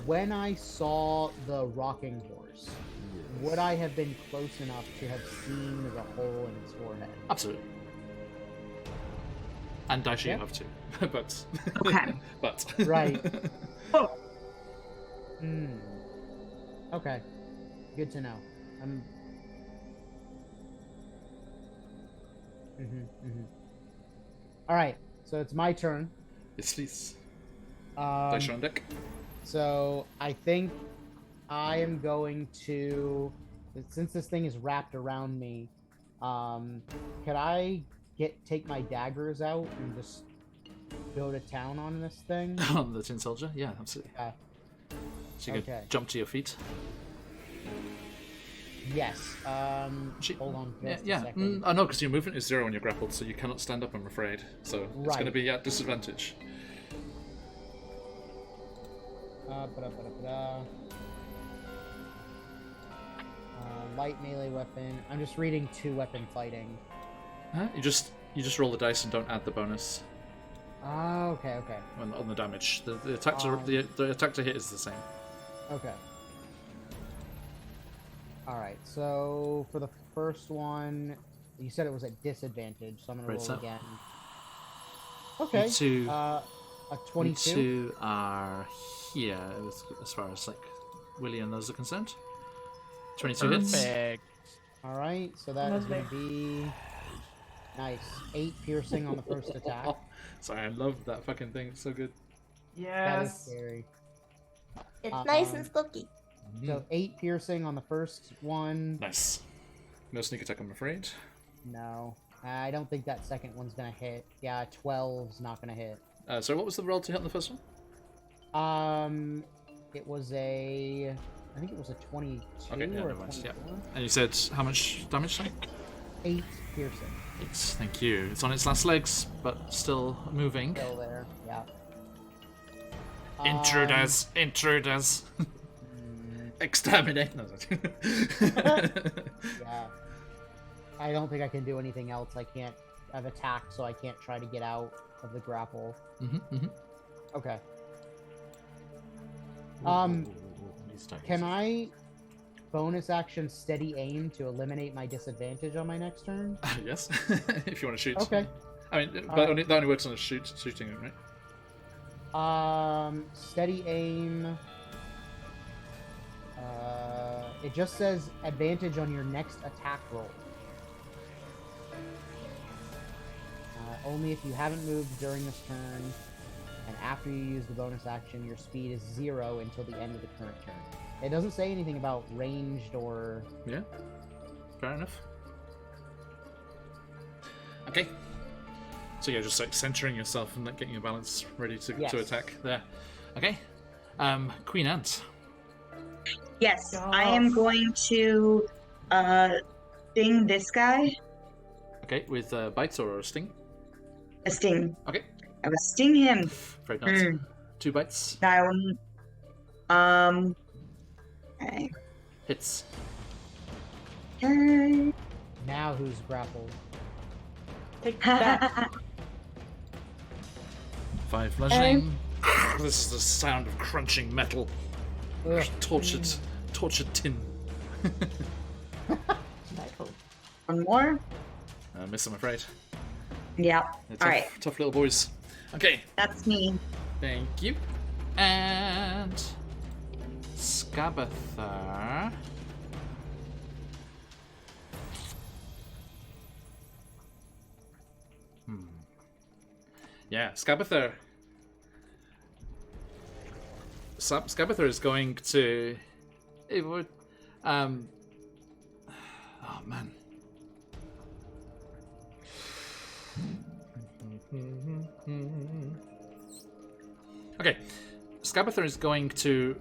S2: When I saw the rocking horse, would I have been close enough to have seen the hole in its forehead?
S1: Absolutely. And Daisha, you
S2: Yeah.
S1: have to. But.
S5: Okay.
S1: But.
S2: Right.
S5: Oh,
S2: Okay. Good to know. All right. So it's my turn.
S1: Yes, please. Daisha on deck.
S2: So I think I am going to, since this thing is wrapped around me, could I take my daggers out and just go to town on this thing?
S1: On the tin soldier? Yeah, absolutely.
S2: Yeah.
S1: So you
S2: Okay.
S1: can jump to your feet.
S2: Yes. Hold on just a second.
S1: I know, because your movement is 0 when you're grappled, so you cannot stand up, I'm afraid. So it's going to
S2: Right.
S1: be at disadvantage.
S2: Light melee weapon. I'm just reading 2-weapon fighting.
S1: Huh? You just roll the dice and don't add the bonus
S2: Oh, okay.
S1: on the damage. The attack the attack to hit is the same.
S2: Okay. Alright, so for the first one, you said it was at disadvantage, so I'm gonna
S1: Right,
S2: roll
S1: so-
S2: again. Okay.
S1: You two,
S2: A
S1: you
S2: 22.
S1: two are here as far as like Willie and those are concerned. 22 hits.
S3: Perfect.
S2: Alright, so that is gonna be nice. 8 piercing on the first attack.
S1: Sorry, I love that fucking thing. It's so good.
S2: That is
S6: Yes.
S2: scary.
S7: It's
S2: Um,
S7: nice and spooky.
S2: So 8 piercing on the first one.
S1: Nice. No sneak attack, I'm afraid.
S2: No. I don't think that second one's gonna hit. Yeah, 12's not gonna hit.
S1: So what was the roll to hit on the first one?
S2: It was I think it was a 22
S1: Okay, yeah,
S2: or a
S1: never mind,
S2: 24.
S1: yeah. And you said how much damage? Sorry?
S2: 8 piercing.
S1: Thank you. It's on its last legs, but still moving.
S2: Still there, yeah.
S1: Intruders! Intruders! Exterminate! No,
S2: Yeah. I don't think I can do anything else. I've attacked, so I can't try to get out of the grapple. Okay. Can I bonus action steady aim to eliminate my disadvantage on my next turn?
S1: Yes, if you want to shoot.
S2: Okay.
S1: I mean, but that only works on a shooting, right?
S2: Steady aim. It just says advantage on your next attack roll. Only if you haven't moved during this turn, and after you use the bonus action, your speed is 0 until the end of the current turn. It doesn't say anything about ranged or...
S1: Yeah, fair enough. Okay. So yeah, just like centering yourself and like getting your balance ready to attack there. Okay. Queen Ant.
S5: Yes, I am going to sting this guy.
S1: Okay, with bites or a sting?
S5: A sting.
S1: Okay.
S5: I will sting him.
S1: Very nice. 2 bites.
S5: Okay.
S1: Hits.
S5: Okay.
S2: Now who's grappled?
S6: Take that.
S1: 5 bludgeoning. This is the sound of crunching metal.
S2: Ugh.
S1: Tortured tin.
S6: Michael.
S5: One more.
S1: Miss, I'm afraid.
S5: Yeah.
S1: They're
S5: All right.
S1: Tough little boys. Okay.
S5: That's me.
S1: Thank you. And Skabatha. Yeah, Skabatha. Skabatha is going to. It would. Oh man. Okay, Skabatha is going to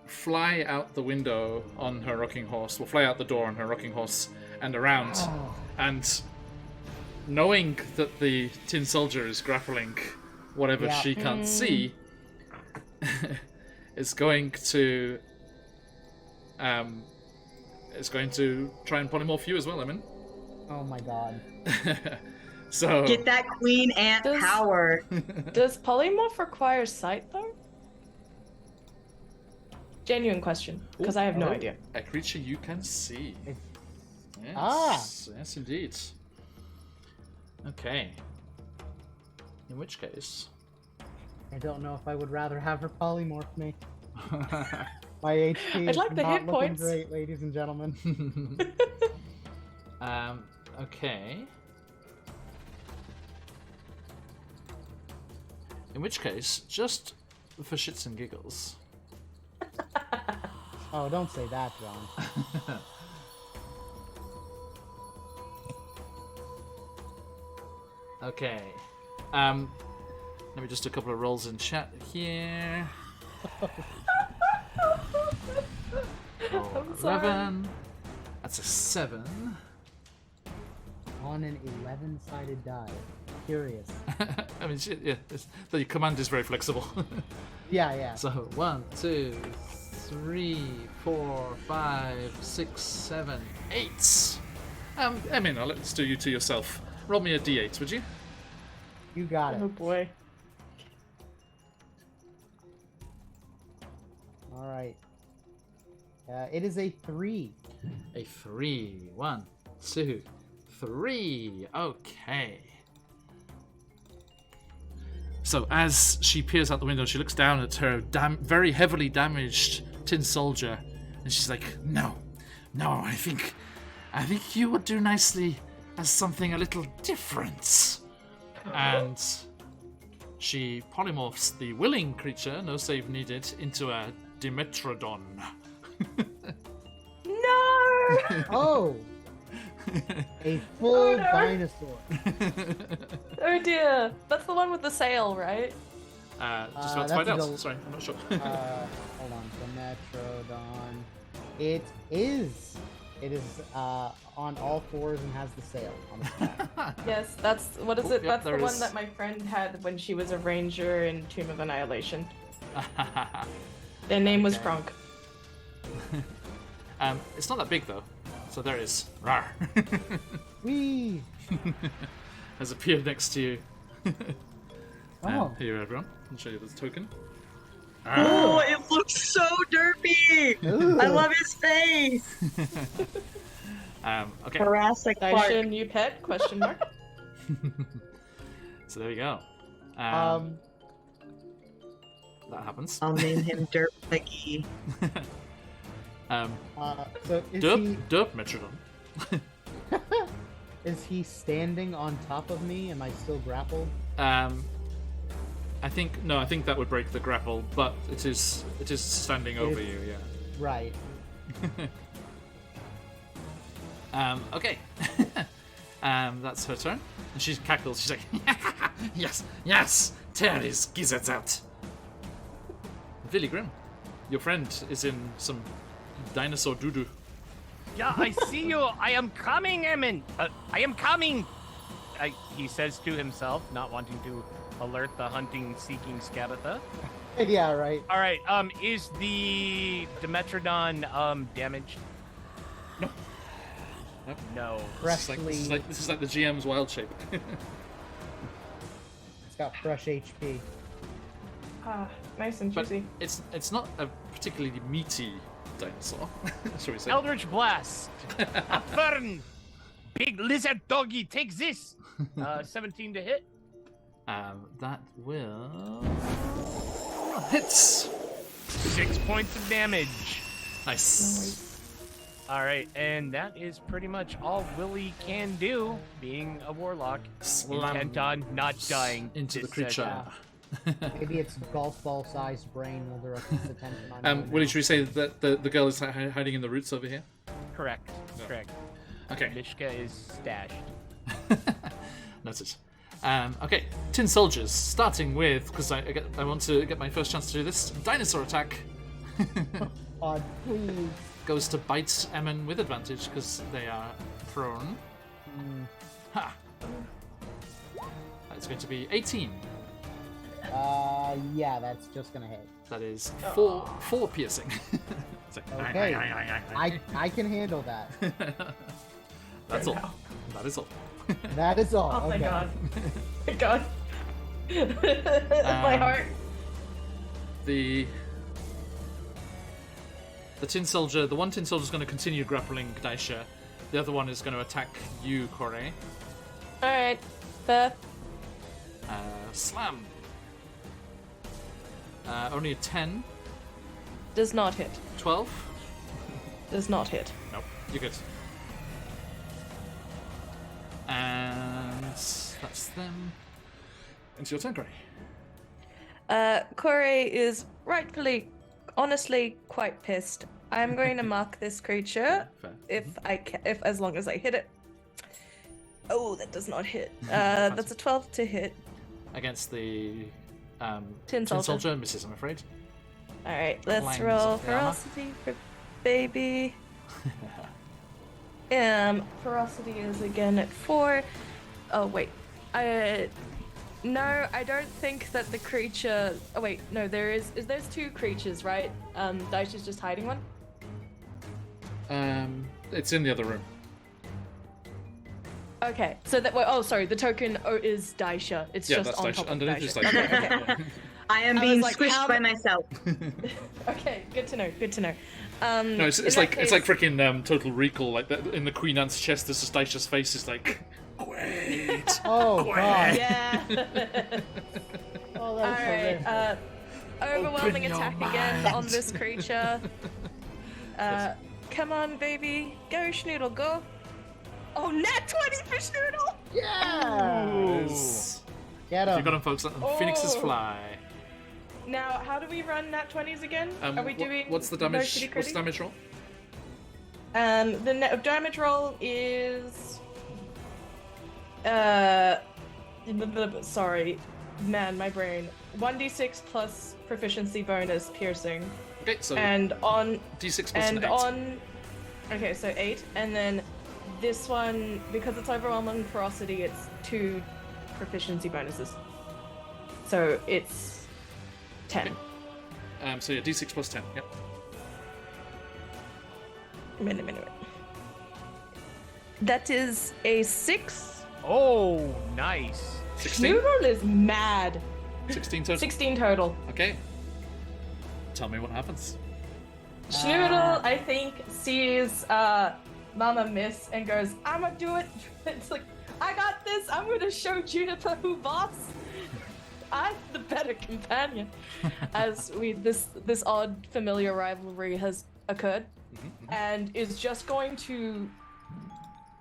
S1: fly out the window on her rocking horse. Will fly out the door on her rocking horse and around, and knowing that the tin soldier is grappling whatever she can't see, is going to try and polymorph you as well, Emin.
S2: Oh my god.
S1: So
S5: Get that queen ant power.
S6: Does polymorph require sight though? Genuine question, because I have no idea.
S1: A creature you can see. Yes, yes, indeed. Okay. In which case,
S2: I don't know if I would rather have her polymorph me. My HP
S6: I'd like
S2: is
S6: the
S2: not
S6: hit
S2: looking
S6: points.
S2: great, ladies and gentlemen.
S1: okay. In which case, just for shits and giggles.
S2: Oh, don't say that, John.
S1: Okay. Let me just do a couple of rolls in chat here.
S6: I'm sorry.
S1: 11. That's a 7.
S2: On an 11-sided die. Curious.
S1: I mean, the command is very flexible.
S2: Yeah.
S1: So 1, 2, 3, 4, 5, 6, 7, 8. I mean, let's do you to yourself. Roll me a d8, would you?
S2: You got it.
S6: Oh boy.
S2: All right. It is a 3.
S1: A 3. 1, 2, 3. Okay. So as she peers out the window, she looks down at her very heavily damaged tin soldier, and she's like, "No, I think you would do nicely as something a little different." And she polymorphs the willing creature, no save needed, into a Dimetrodon.
S6: No!
S2: Oh! A full dinosaur.
S6: Oh dear. That's the one with the sail, right?
S1: Just about to find out. Sorry, I'm not sure.
S2: Hold on. Dimetrodon. It is on all fours and has the sail on its back.
S6: Yes, that's what is it?
S1: Yep,
S6: That's the
S1: there
S6: one
S1: is.
S6: that my friend had when she was a ranger in Tomb of Annihilation. Their name was
S1: Okay.
S6: Kronk.
S1: It's not that big though, so there it is. Rawr.
S2: Whee!
S1: Has appeared next to you.
S2: Oh.
S1: Here, everyone. I'll show you this token.
S5: Oh, it looks so derpy.
S2: Ooh.
S5: I love his face.
S1: Okay.
S5: Jurassic Park.
S6: Daishin, you pet? Question mark.
S1: So there we go. That happens.
S5: I'll name him Derp Peggy.
S2: So is
S1: Derp Metrodon.
S2: is he standing on top of me? Am I still grappled?
S1: I think that would break the grapple, but it is standing over you. Yeah.
S2: Right.
S1: Okay. That's her turn, and she cackles. She's like, yes, tear his gizzards out. Willy Grim, your friend is in some dinosaur doo-doo.
S3: Yeah, I see you. I am coming, Emin. I am coming. He says to himself, not wanting to alert the hunting-seeking Scabatha.
S2: Yeah, right.
S3: All right. Is the Dimetrodon damaged?
S1: No.
S3: No.
S1: This is like the GM's wild shape.
S2: It's got fresh HP.
S6: Ah, nice and
S1: But
S6: juicy.
S1: it's not a particularly meaty dinosaur, shall we say?
S3: Eldritch Blast. Burn. Big lizard doggy, take this. 17 to hit.
S1: That will hits.
S3: 6 points of damage.
S1: Nice.
S3: All right, and that is pretty much all Willy can do, being a warlock,
S1: Slam
S3: intent on not dying
S1: into the
S3: this
S1: creature.
S3: session.
S2: Maybe its golf ball-sized brain will direct its attention on me
S1: Willie,
S2: now.
S1: should we say that the girl is hiding in the roots over here?
S3: Correct.
S1: Yeah.
S3: Correct.
S1: Okay.
S3: Mishka is stashed.
S1: Noted. Okay, tin soldiers, starting with, because I want to get my first chance to do this, dinosaur attack.
S2: God, please.
S1: Goes to bite Emin with advantage, because they are prone. Ha! That's going to be 18.
S2: Yeah, that's just gonna hit.
S1: That is four piercing. It's like,
S2: Okay. I can handle that.
S1: That's all. That is all.
S2: That is all.
S6: Oh my
S2: okay.
S6: god. My god. My heart.
S1: The tin soldier, the one tin soldier is going to continue grappling Daisha. The other one is going to attack you, Corey.
S6: Alright. Fair.
S1: Slam. Only a 10.
S6: Does not hit.
S1: 12.
S6: Does not hit.
S1: Nope, you're good. And that's them. It's your turn, Corey.
S6: Corey is rightfully, honestly, quite pissed. I'm going to mark this creature
S1: Fair.
S6: if as long as I hit it. Oh, that does not hit. That's a 12 to hit.
S1: Against the
S6: Tin soldier.
S1: misses, I'm afraid.
S6: All right, let's
S1: Clangs
S6: roll
S1: off the armor.
S6: ferocity for baby. Ferocity is again at 4. Oh wait, no, I don't think that the creature. Oh wait, no, there's 2 creatures, right? Daisha's just hiding one.
S1: It's in the other room.
S6: Okay, so that. Oh, sorry, the token is Daisha. It's
S1: Yeah,
S6: just
S1: that's
S6: on
S1: Daisha.
S6: top of
S1: Underneath is
S6: Daisha.
S1: Daisha.
S6: Okay, okay.
S5: I am
S6: I
S5: being
S6: was like,
S5: squished
S6: how
S5: by
S6: ma-
S5: myself.
S6: Okay, good to know. Good to know.
S1: No, it's
S6: in
S1: like
S6: that
S1: it's like
S6: case-
S1: freaking Total Recall. Like that in the Queen Anne's chest, this is Daisha's face is like, great.
S2: Oh god.
S6: Yeah.
S2: Oh, that's
S6: Alright, overwhelming
S1: Open your
S6: attack again on
S1: mind.
S6: this creature. Come on, baby. Go, Schnoodle, go. Oh, nat 20 for Schnoodle!
S2: Yeah.
S1: Yes.
S2: Get
S1: You
S2: him.
S1: got him, folks. Let them Phoenixes
S6: Oh.
S1: fly.
S6: Now, how do we run nat 20s again? Are we doing
S1: What's the
S6: no
S1: damage?
S6: shitty
S1: What's the
S6: critty?
S1: damage roll?
S6: The damage roll is... Sorry. Man, my brain. 1d6 plus proficiency bonus piercing.
S1: Okay, so
S6: And on...
S1: D6 plus
S6: And
S1: an 8.
S6: on... Okay, so 8. And then this one, because it's overwhelming ferocity, it's 2 proficiency bonuses. So it's 10.
S1: So yeah, D6 plus 10. Yep.
S6: Minute. That is a 6.
S3: Oh, nice.
S1: 16.
S6: Noodle is mad.
S1: 16 total.
S6: 16 total.
S1: Okay. Tell me what happens.
S6: Schnoodle, I think, sees Mama miss and goes, I'ma do it. It's like, I got this. I'm gonna show Juniper who boss. I'm the better companion. As this odd familiar rivalry has occurred, and is just going to.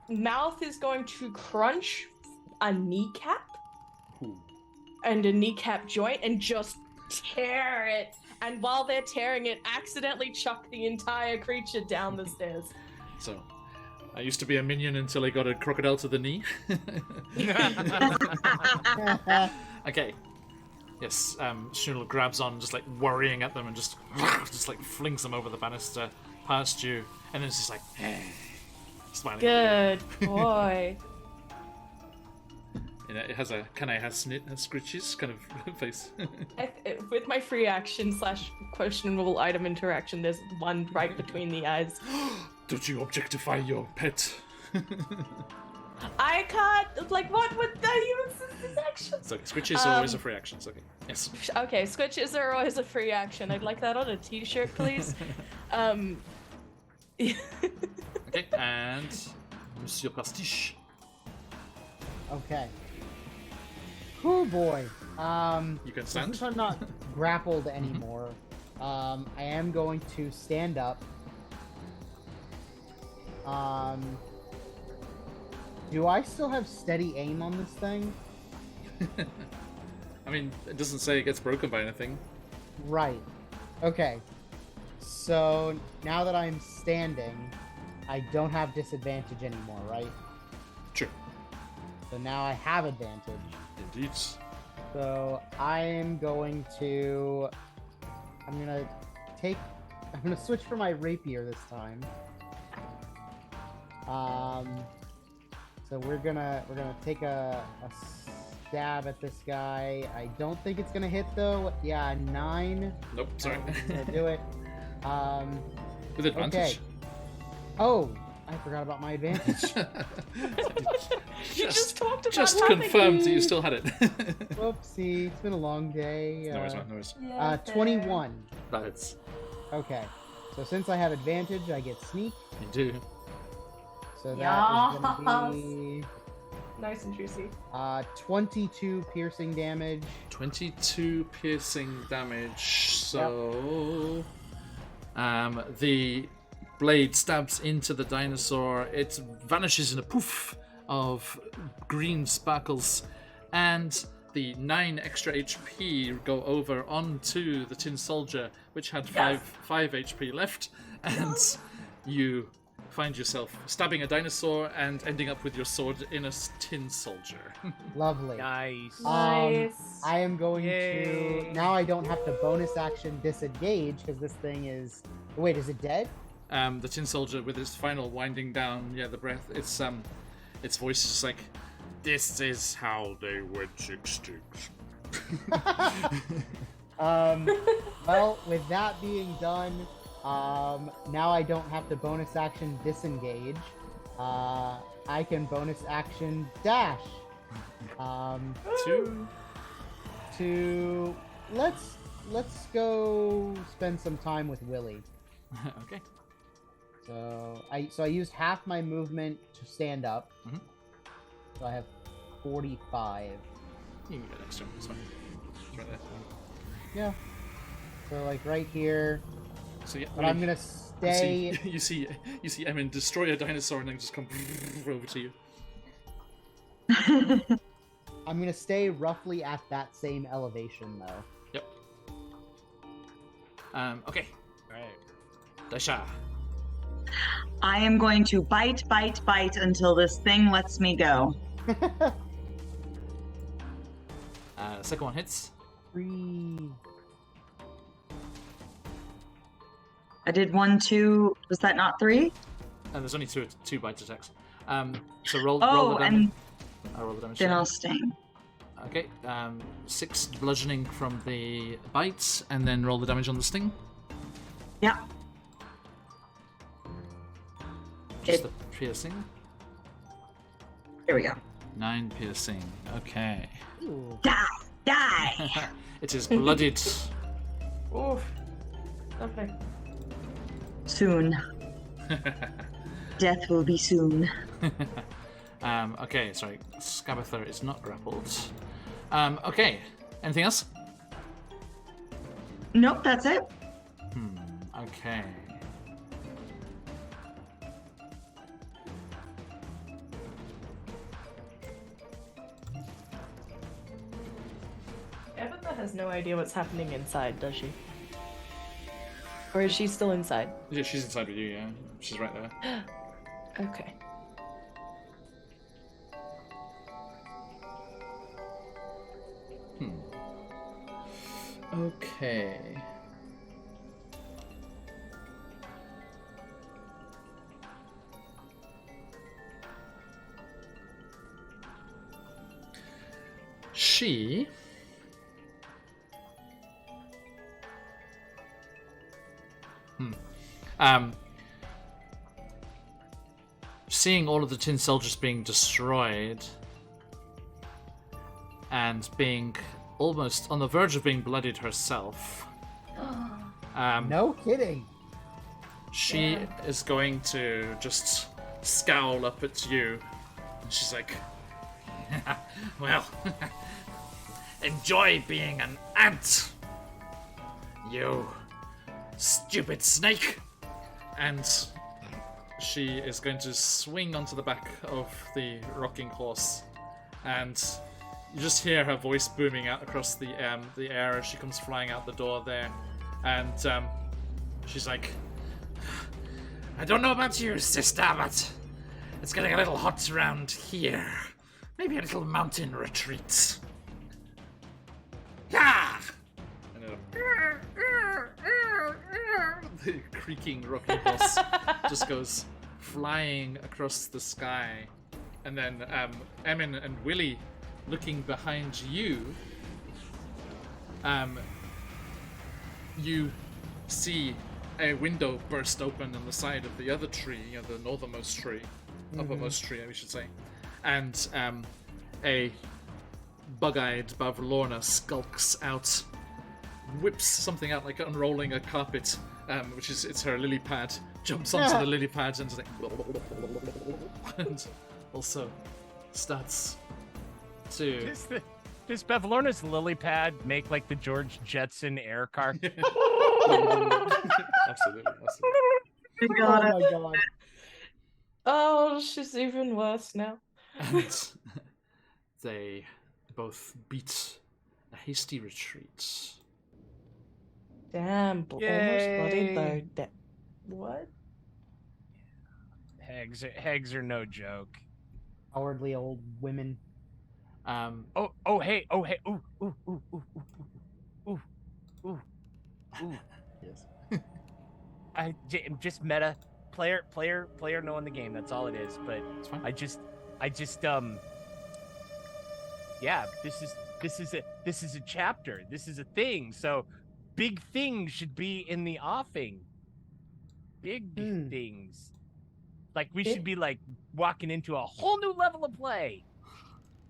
S6: Mouth is going to crunch a kneecap and a kneecap joint and just tear it. And while they're tearing it, accidentally chuck the entire creature down the stairs.
S1: So, I used to be a minion until I got a crocodile to the knee. Okay. Yes, Shunal grabs on, just like worrying at them, and just like flings them over the banister past you, and then it's just like, smiling.
S6: Good boy.
S1: You know, it has a scritches kind of face.
S6: With my free action / questionable item interaction, there's one right between the eyes.
S1: Don't you objectify your pet?
S6: I can't. Like, what would that even this action?
S1: It's okay. Scritches are always a free action. It's okay. Yes.
S6: Okay, switches are always a free action. I'd like that on a t-shirt, please.
S1: Okay, and Monsieur Pastiche.
S2: Okay. Oh boy.
S1: You can stand.
S2: Since I'm not grappled anymore, I am going to stand up. Do I still have steady aim on this thing?
S1: I mean, it doesn't say it gets broken by anything.
S2: Right. Okay. So now that I'm standing, I don't have disadvantage anymore, right?
S1: True.
S2: So now I have advantage.
S1: Indeed.
S2: So I'm gonna switch for my rapier this time. So we're gonna take a stab at this guy. I don't think it's gonna hit though. Yeah, 9.
S1: Nope, sorry.
S2: Gonna do it.
S1: With advantage.
S2: Okay. Oh, I forgot about my advantage.
S6: You just talked about
S1: Just
S6: having
S1: confirmed
S6: it.
S1: that you still had it.
S2: Whoopsie, it's been a long day.
S1: No worries, man, no worries.
S6: Yeah,
S2: 21.
S1: That hits.
S2: Okay. So since I have advantage, I get sneak.
S1: You do.
S2: So that is gonna be
S6: Nice and juicy.
S2: 22 piercing damage.
S1: 22 piercing damage. So, the blade stabs into the dinosaur. It vanishes in a poof of green sparkles, and the 9 extra HP go over onto the tin soldier, which had 5 HP left, and you find yourself stabbing a dinosaur and ending up with your sword in a tin soldier.
S2: Lovely.
S3: Nice.
S6: Nice.
S2: I am going
S3: Yay.
S2: to... Now I don't have to bonus action disengage, because this thing is... Wait, is it dead?
S1: The tin soldier, with its final winding down, the breath, its voice is just like, this is how they were extinct.
S2: Well, with that being done, now I don't have to bonus action disengage. I can bonus action dash. To let's go spend some time with Willy.
S1: Okay.
S2: So I used half my movement to stand up.
S1: Mhm.
S2: So I have 45.
S1: You can get extra. It's fine. It's right there.
S2: Yeah. So like right here.
S1: So yeah,
S2: But I'm gonna stay.
S1: You see Emin destroy a dinosaur and then just come over to you.
S2: I'm gonna stay roughly at that same elevation though.
S1: Yep. Okay.
S3: Right.
S1: Daisha.
S5: I am going to bite until this thing lets me go.
S1: Second one hits.
S2: 3.
S5: I did 1, 2. Was that not 3?
S1: And there's only two bite attacks. So roll
S5: Oh,
S1: the damage.
S5: and
S1: I'll roll the damage.
S5: then
S1: here.
S5: I'll sting.
S1: Okay. 6 bludgeoning from the bites, and then roll the damage on the sting.
S5: Yeah.
S1: Just the piercing.
S5: Here we go.
S1: 9 piercing. Okay.
S2: Ooh.
S5: Die!
S1: It is bloodied.
S6: Oof. Okay.
S5: Soon. Death will be soon.
S1: Okay, sorry. Skabatha is not grappled. Okay. Anything else?
S5: Nope, that's it.
S1: Okay.
S6: Abatha has no idea what's happening inside, does she? Or is she still inside?
S1: Yeah, she's inside with you, yeah. She's right there.
S6: Okay.
S1: Okay. She seeing all of the tin soldiers being destroyed and being almost on the verge of being bloodied herself.
S2: No kidding.
S1: She is going to just scowl up at you. And she's like, well, enjoy being an ant, you stupid snake. And she is going to swing onto the back of the rocking horse. And you just hear her voice booming out across the air as she comes flying out the door there. And she's like, I don't know about you, sister, but it's getting a little hot around here. Maybe a little mountain retreat. Yeah! And the creaking rocking horse just goes flying across the sky. And then Emin and Willie, looking behind you, you see a window burst open on the side of the other tree, the northernmost tree, uppermost tree, we should say, and a bug-eyed Bavlorna skulks out, whips something out like unrolling a carpet, which is it's her lily pad, jumps onto the lily pad and like, and also starts to.
S3: Does Bavlorna's lily pad make like the George Jetson air car?
S1: Absolutely.
S2: Oh my god.
S6: Oh, she's even worse now.
S1: And they both beat a hasty retreat.
S6: Damn, almost bloodied though. What?
S3: Hags are no joke.
S2: Cowardly old women.
S3: Hey, ooh.
S1: Yes.
S3: Just meta player knowing the game. That's all it is. But
S1: It's fine.
S3: I just yeah. This is a chapter. This is a thing. So big things should be in the offing. Big things. Like we should be like walking into a whole new level of play.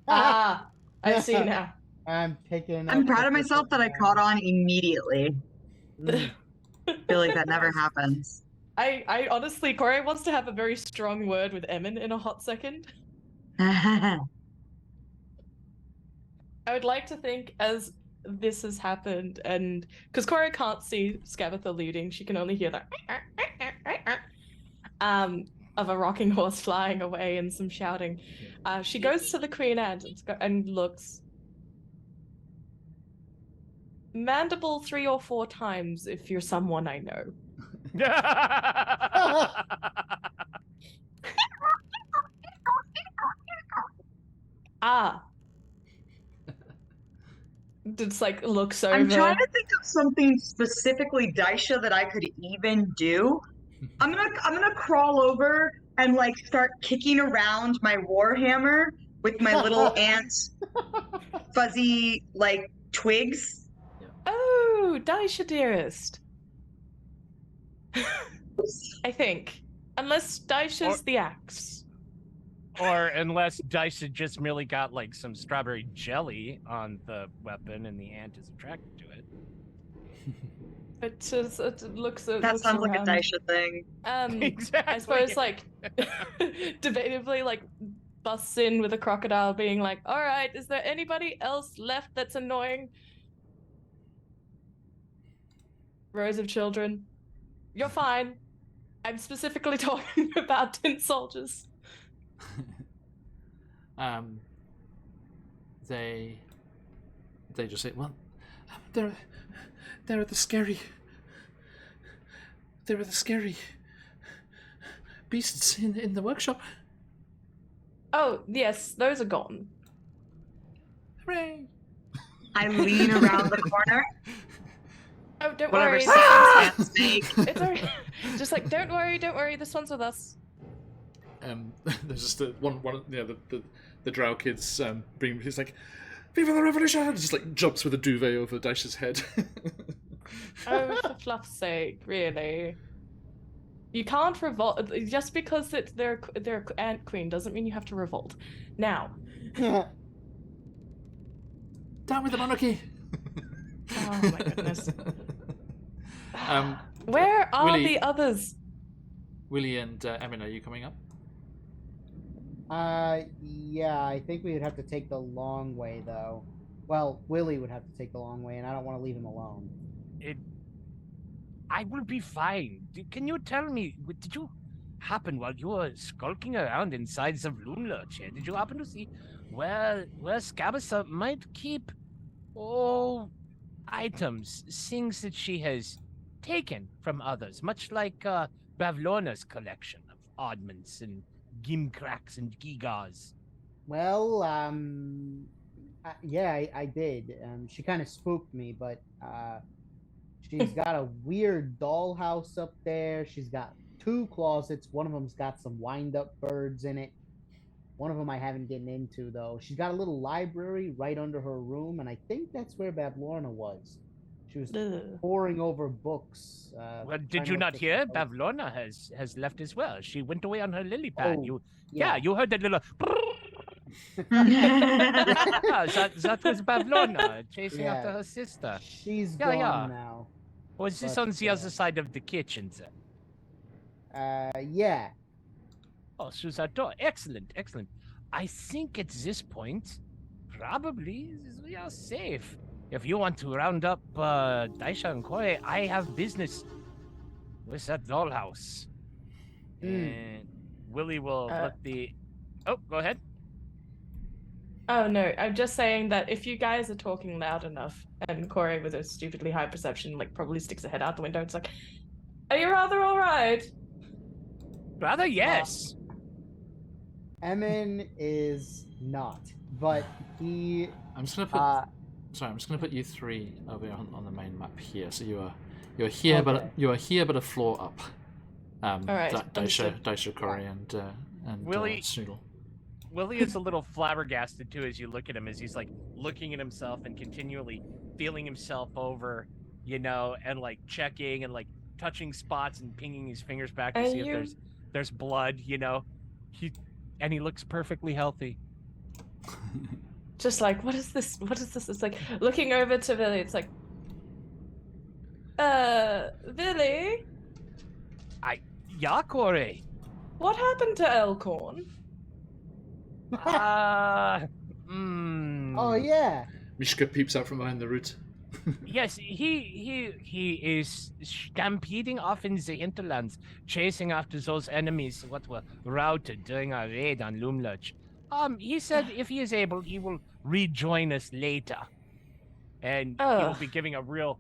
S6: Ah, I see now.
S2: I'm
S5: proud of myself that I caught on immediately. I feel like that never happens.
S6: I honestly, Corey wants to have a very strong word with Emin in a hot second. I would like to think as this has happened, and because Corey can't see Skabatha looting, she can only hear that of a rocking horse flying away and some shouting. She goes to the Queen and looks. Mandible 3 or 4 times if you're someone I know. It's like looks over.
S5: I'm trying to think of something specifically Daisha that I could even do. I'm gonna crawl over and like start kicking around my warhammer with my little ant fuzzy like twigs.
S6: Oh, Daisha dearest. I think. Unless Daisha's the axe.
S3: Or unless Daisha just merely got like some strawberry jelly on the weapon and the ant is attracted to it.
S6: It looks
S5: That
S6: looks
S5: sounds like a
S6: around.
S5: Daisha thing.
S3: Exactly.
S6: I suppose like debatably like busts in with a crocodile being like, all right, is there anybody else left that's annoying? Rows of children. You're fine. I'm specifically talking about tin soldiers.
S1: They just say, well, they're the scary beasts in the workshop.
S6: Oh, yes, those are gone.
S1: Hooray!
S5: I lean around the corner.
S6: Oh, don't
S5: Whatever
S6: worry.
S5: sounds hands make.
S6: It's alright. Just like, don't worry, this one's with us.
S1: There's just the drow kids bring. He's like, "Viva the revolution!" And just like jumps with a duvet over Daisha's head.
S6: Oh, for fluff's sake, really? You can't revolt just because they're ant queen doesn't mean you have to revolt. Now.
S1: Down with the monarchy.
S6: Oh my goodness.
S1: um,
S6: Where are
S1: Willie-
S6: the others?
S1: Willie and Emin, are you coming up?
S2: Yeah, I think we would have to take the long way, though. Well, Willie would have to take the long way, and I don't want to leave him alone.
S3: I will be fine. Can you tell me, did you happen while you were skulking around inside the Loonlurch here, did you happen to see where Scabasa might keep items, things that she has taken from others, much like Bavlona's collection of oddments and gimcracks and gigas?
S2: Well, yeah, I did. She kind of spooked me, but she's got a weird dollhouse up there. She's got 2 closets. One of them's got some wind-up birds in it. One of them I haven't gotten into, though. She's got a little library right under her room, and I think that's where Bavlorna was. She was poring over books.
S3: Well, did you not hear? Bavlorna has left as well. She went away on her lily pad.
S2: Oh,
S3: yeah, you heard that little... that was Bavlorna chasing after her sister.
S2: She's gone now.
S3: Was this on the other side of the kitchen, then?
S2: Yeah.
S3: Oh, through that door. Excellent, excellent. I think at this point, probably we are safe. If you want to round up Daisha and Koi, I have business with that dollhouse. And Willie will let the... Oh, go ahead.
S6: Oh no, I'm just saying that if you guys are talking loud enough, and Corey with a stupidly high perception like probably sticks her head out the window, it's like, are you rather alright?
S3: Rather, yes.
S2: Emin is not, but he...
S1: I'm just gonna put. Sorry, I'm just gonna put you 3 over on the main map here. So you're here,
S2: Okay.
S1: but a floor up.
S6: All right,
S1: Daisha, Corey, and
S3: Willie-
S1: Snoodle.
S3: Willie is a little flabbergasted too as you look at him, as he's like looking at himself and continually feeling himself over, and like checking and like touching spots and pinging his fingers back to see if there's blood, He looks perfectly healthy.
S6: Just like, what is this? What is this? It's like looking over to Billy, it's like, Billy?
S3: Yeah, Corey.
S6: What happened to Elkhorn?
S2: Oh, yeah.
S1: Mishka peeps out from behind the root.
S3: Yes, he is stampeding off in the hinterlands, chasing after those enemies what were routed during our raid on Loomlurch. He said if he is able, he will rejoin us later, and he will be giving a real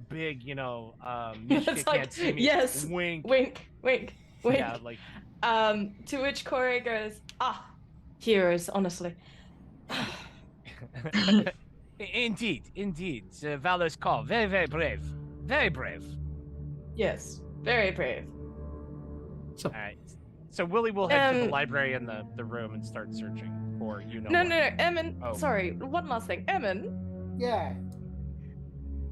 S3: big, Mishka
S6: It's like,
S3: can't see me.
S6: yes,
S3: Wink.
S6: wink.
S3: Yeah, like.
S6: To which Corey goes, heroes, honestly.
S3: Indeed. The valor's call. Very, very brave. Very brave.
S6: Yes, very brave.
S3: All right. So Willie will head to the library in the room and start searching for
S6: No, Emin.
S3: Oh.
S6: Sorry, one last thing. Emin,
S2: Yeah.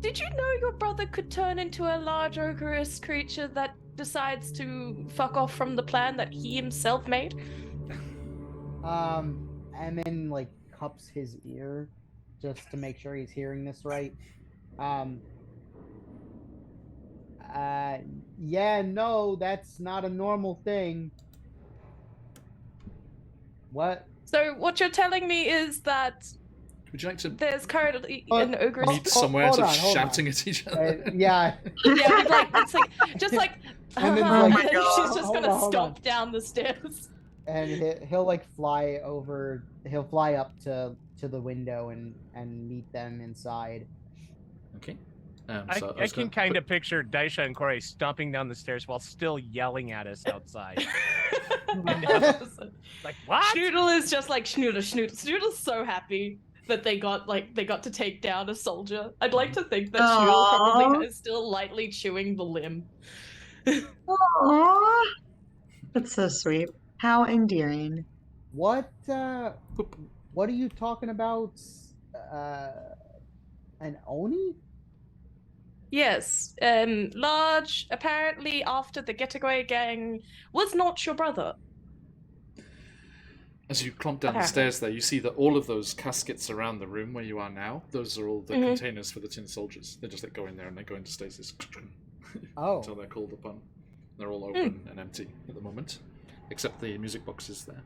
S6: did you know your brother could turn into a large ogreous creature that decides to fuck off from the plan that he himself made?
S2: Emin, like, cups his ear just to make sure he's hearing this right. Yeah, no, that's not a normal thing. What?
S6: So what you're telling me is that
S1: Would you like to
S6: there's currently
S2: Oh,
S6: an ogress.
S1: meet somewhere
S2: hold
S1: to
S2: on, hold
S1: shouting
S2: on.
S1: at each other?
S2: Yeah.
S6: Yeah, we'd like it's like just like.
S2: And then,
S5: Oh
S2: like,
S5: my God.
S6: she's just
S2: hold
S6: gonna
S2: on, hold on.
S6: stomp down the stairs.
S2: And he'll like fly over. He'll fly up to the window and meet them inside.
S1: Okay.
S3: I can kind of picture Daisha and Corey stomping down the stairs while still yelling at us outside. Like, what?
S6: Schnoodle is just like Schnoodle. Schnoodle's so happy that they got to take down a soldier. I'd like to think that Schnoodle
S5: Aww.
S6: probably is still lightly chewing the limb.
S5: Aww. That's so sweet. How endearing.
S2: What are you talking about? An Oni?
S6: Yes, large, apparently after the getaway gang was not your brother.
S1: As you clomp down the
S6: Apparently.
S1: stairs there, you see that all of those caskets around the room where you are now, those are all the containers for the tin soldiers. They just go in there and they go into stasis
S2: Oh.
S1: until they're called upon. They're all open and empty at the moment, except the music box is there.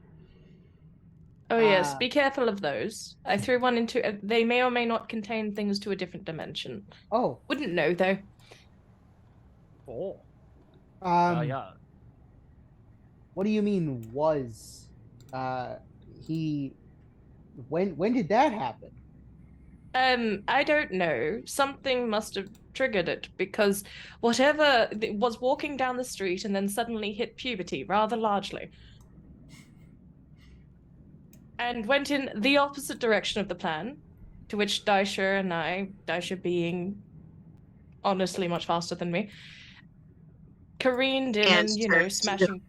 S6: Oh yes,
S2: Ah.
S6: be careful of those. I threw one into. They may or may not contain things to a different dimension.
S2: Oh.
S6: Wouldn't know though.
S3: Oh.
S2: Yeah. What do you mean was? He. When did that happen?
S6: I don't know. Something must have triggered it because whatever was walking down the street and then suddenly hit puberty rather largely. And went in the opposite direction of the plan, to which Daisha and I, Daisha being honestly much faster than me, careened in and, smashing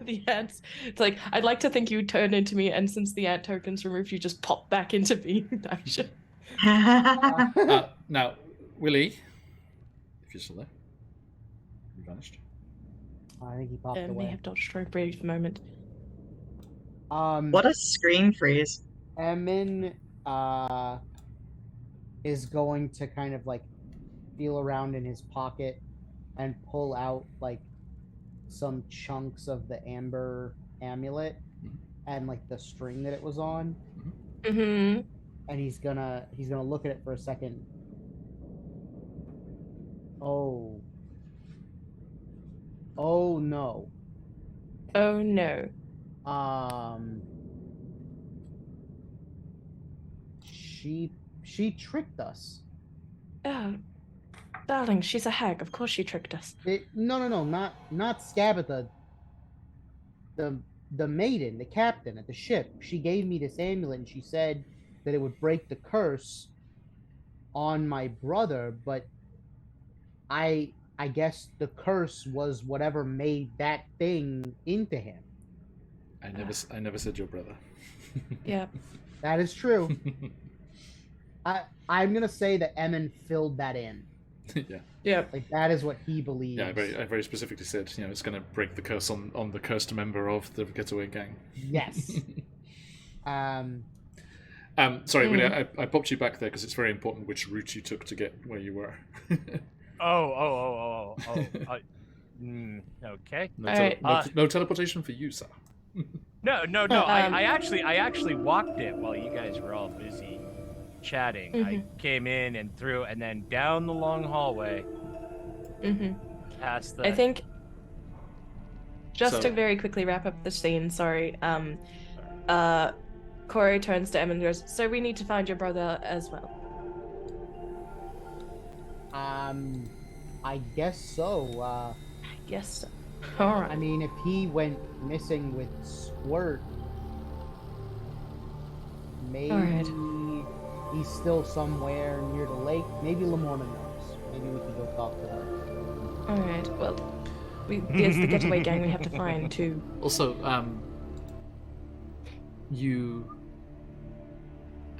S6: the ants. It's like, I'd like to think you turned into me, and since the ant token's removed, you just pop back into being Daisha.
S1: Now, Willie, if you're still there, you vanished.
S2: I think he popped
S6: May
S2: away.
S6: have dodged for a brief moment.
S5: What a screen freeze.
S2: Emin is going to kind of like feel around in his pocket and pull out like some chunks of the amber amulet and like the string that it was on.
S6: Mm-hmm.
S2: And he's gonna look at it for a second. Oh no.
S6: Oh no.
S2: She tricked us.
S6: Oh, darling, she's a hag. Of course she tricked us.
S2: No, not Scabatha. The maiden, the captain at the ship. She gave me this amulet and she said that it would break the curse on my brother, but I guess the curse was whatever made that thing into him.
S1: I never said your brother.
S6: Yeah.
S2: That is true. I'm gonna say that Emin filled that in.
S1: Yeah.
S6: Yeah.
S2: Like that is what he believes.
S1: Yeah, I very specifically said, it's going to break the curse on the cursed member of the Getaway Gang.
S2: Yes.
S1: Sorry, Willie, I popped you back there because it's very important which route you took to get where you were.
S3: Okay.
S1: No teleportation for you, sir.
S3: No. I actually walked it while you guys were all busy chatting. I came in and through, and then down the long hallway. Past the.
S6: I think. Just to very quickly wrap up the scene. Sorry. Corey turns to Em and goes, "So we need to find your brother as well."
S2: I guess so.
S6: I guess so. All right.
S2: I mean, if he went missing with Squirt, maybe he's still somewhere near the lake. Maybe Lamorna knows. Maybe we can go talk to her.
S6: All right. Well, there's the getaway gang we have to find too.
S1: Also, I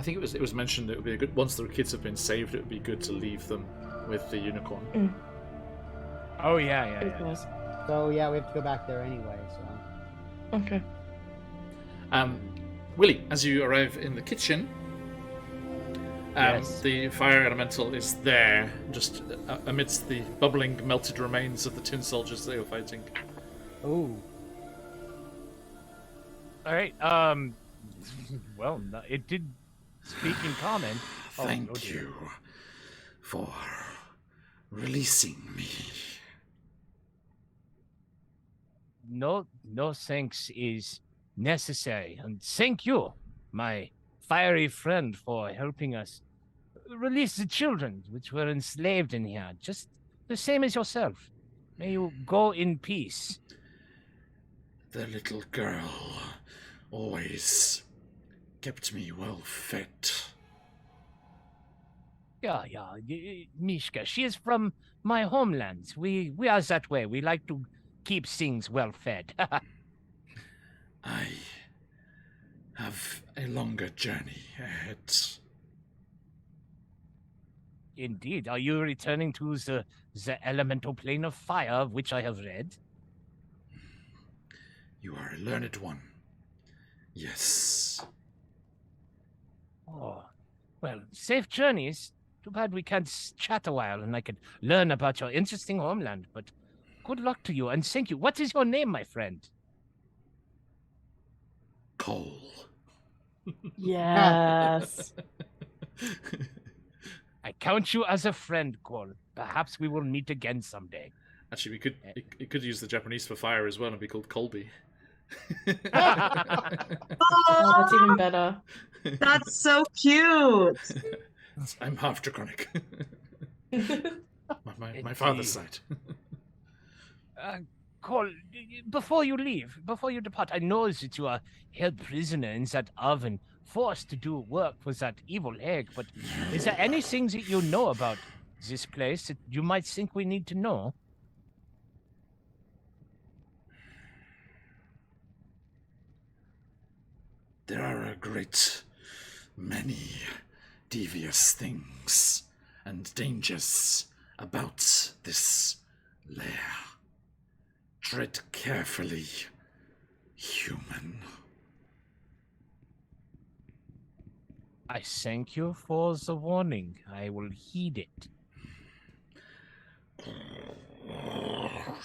S1: think it was mentioned it would be a good, once the kids have been saved, it would be good to leave them with the unicorn.
S3: Oh yeah.
S2: So yeah, we have to go back there anyway. So.
S6: Okay.
S1: Willie, as you arrive in the kitchen,
S3: Yes.
S1: the fire elemental is there, just amidst the bubbling, melted remains of the tin soldiers they were fighting.
S2: Ooh.
S3: All right. Well, it did speak in common.
S1: Thank you for releasing me.
S3: No thanks is necessary. And thank you, my fiery friend, for helping us release the children which were enslaved in here, just the same as yourself. May you go in peace.
S1: The little girl always kept me well fed.
S3: Yeah, Mishka, she is from my homeland. We are that way. We like to keep things well fed.
S1: I have a longer journey ahead.
S3: Indeed. Are you returning to the elemental plane of fire of which I have read?
S1: You are a learned one. Yes.
S3: Oh, well, safe journeys. Too bad we can't chat a while and I could learn about your interesting homeland, but good luck to you and thank you. What is your name, my friend?
S1: Cole.
S6: Yes.
S3: I count you as a friend, Cole. Perhaps we will meet again someday.
S1: Actually, we could it could use the Japanese for fire as well and be called Colby.
S6: Oh, that's even better.
S5: That's so cute.
S1: I'm half draconic. my
S3: Indeed.
S1: father's side.
S3: Cole, before you leave, before you depart, I know that you are held prisoner in that oven, forced to do work for that evil egg, but is there anything that you know about this place that you might think we need to know?
S1: There are a great many devious things and dangers about this lair. Tread carefully, human.
S3: I thank you for the warning. I will heed it.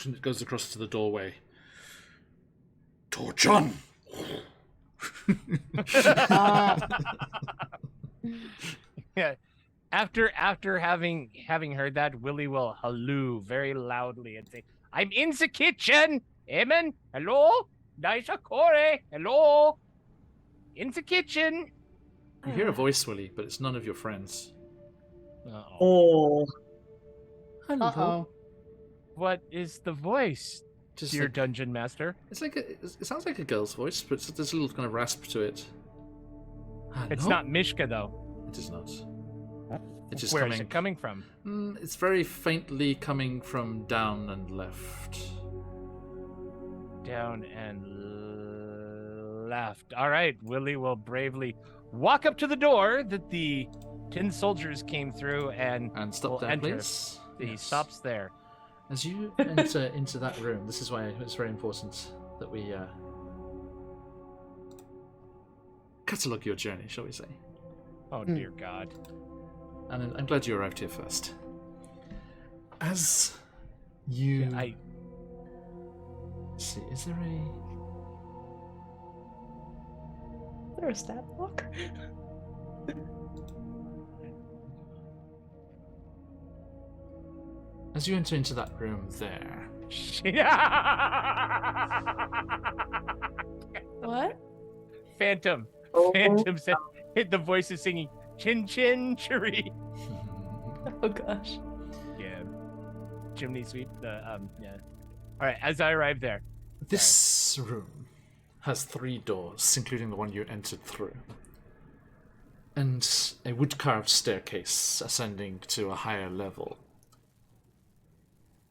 S1: And it goes across to the doorway. Torchon!
S3: Yeah. After having heard that, Willie will halloo very loudly and say, "I'm in the kitchen! Amen? Hello? Daisha Kore? Hello? In the kitchen!"
S1: You hear a voice, Willie, but it's none of your friends.
S3: Uh-oh.
S5: Oh.
S1: Hello.
S2: Uh-oh.
S3: What is the voice,
S1: Just
S3: dear
S1: like,
S3: dungeon master?
S1: it's like it sounds like a girl's voice, but there's a little kind of rasp to it.
S3: It's
S1: Hello?
S3: not Mishka, though.
S1: It is not. It's just
S3: Where
S1: coming.
S3: is it coming from?
S1: It's very faintly coming from down and left.
S3: Down and left. All right, Willie will bravely walk up to the door that the tin soldiers came through and
S1: And stop
S3: will
S1: there,
S3: enter.
S1: please.
S3: He
S1: Yes.
S3: stops there.
S1: As you enter into that room, this is why it's very important that we catalogue your journey, shall we say.
S3: Oh, dear God.
S1: And I'm glad you arrived here first. As you...
S3: I
S1: Let's see, is there a...
S4: Is there a stat block?
S1: As you enter into that room there...
S6: What?
S3: Phantom.
S5: Oh.
S3: Phantom said the voice is singing Chin Chin Chiri.
S6: Oh gosh.
S3: Yeah. Chimney sweep. Yeah. All right. As I arrive there,
S1: This room has 3 doors, including the one you entered through, and a wood-carved staircase ascending to a higher level.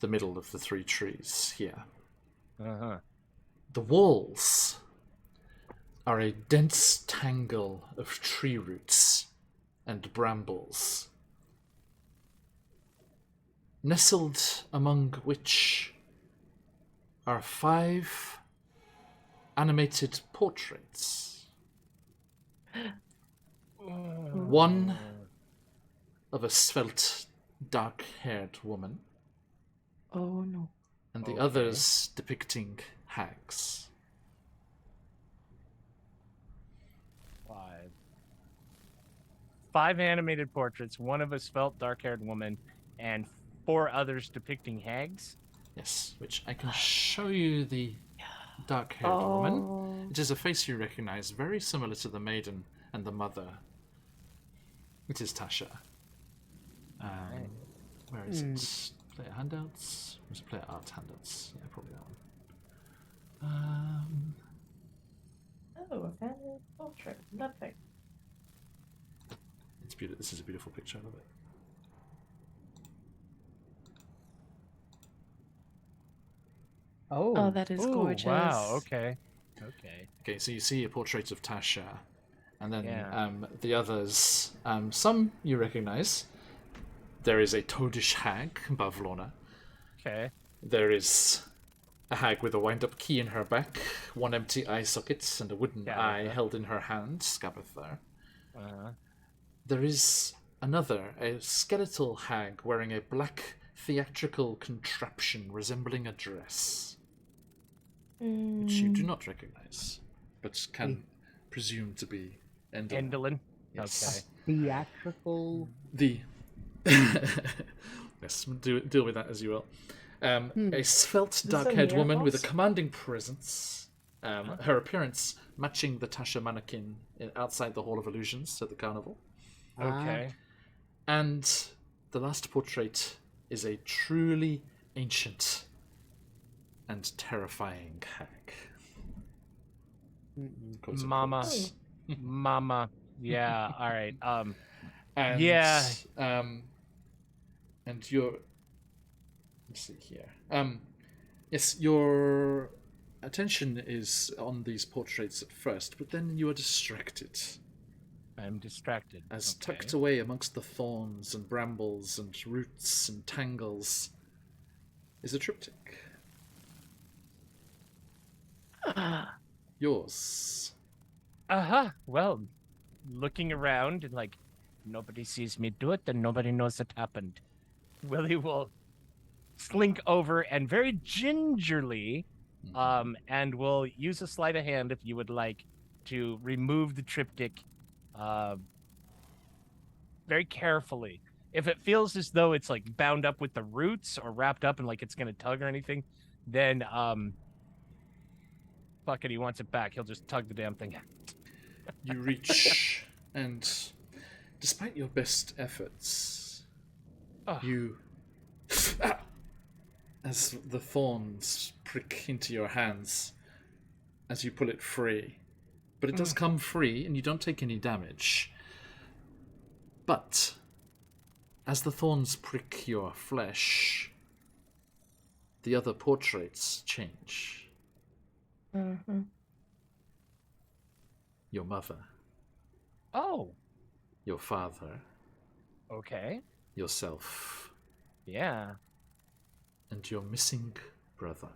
S1: The middle of the 3 trees here. The walls are a dense tangle of tree roots and brambles, nestled among which are 5 animated portraits. One of a svelte, dark-haired woman,
S6: Oh no.
S1: and the others depicting hags.
S3: 5 animated portraits, one of a svelte, dark-haired woman, and 4 others depicting hags.
S1: Yes, which I can show you the dark-haired woman. It is a face you recognize, very similar to the maiden and the mother. It is Tasha. Where is it? Player handouts? Was it player art handouts? Yeah, probably that one.
S6: Oh, a family portrait. Lovely.
S1: It's beautiful. This is a beautiful picture. I love it.
S6: Oh, that is
S3: Ooh,
S6: gorgeous.
S3: Wow, okay.
S1: Okay, so you see a portrait of Tasha, and then
S3: Yeah.
S1: the others. Some you recognize. There is a toadish hag, Bavlorna.
S3: Okay.
S1: There is a hag with a wind-up key in her back, 1 empty eye socket, and a wooden eye held in her hand, Scabatha. There is another, a skeletal hag wearing a black theatrical contraption resembling a dress, which you do not recognize, but can presume to be Endelin.
S3: Endelin?
S1: Yes.
S2: Theatrical.
S1: The yes, deal with that as you will. A svelte, dark-haired woman with a commanding presence. Her appearance matching the Tasha mannequin outside the Hall of Illusions at the carnival.
S3: Okay.
S1: And the last portrait is a truly ancient and terrifying hag. Quotes,
S3: Mama.
S1: quotes.
S3: Mama. Yeah, all right.
S1: And,
S3: Yeah.
S1: And your... Let's see here. Yes, your attention is on these portraits at first, but then you are distracted.
S3: I'm distracted.
S1: As tucked away amongst the thorns and brambles and roots and tangles is a triptych. Yours.
S3: Well, looking around and like, nobody sees me do it, and nobody knows it happened. Willie will slink over and very gingerly, and will use a sleight of hand if you would like to remove the triptych, very carefully. If it feels as though it's like bound up with the roots or wrapped up and like it's gonna tug or anything, then fuck it, he wants it back. He'll just tug the damn thing.
S1: You reach, and despite your best efforts, you... as the thorns prick into your hands as you pull it free. But it does come free, and you don't take any damage. But as the thorns prick your flesh, the other portraits change. Your mother,
S3: Oh,
S1: your father,
S3: okay.
S1: yourself,
S3: Yeah.
S1: and your missing brother.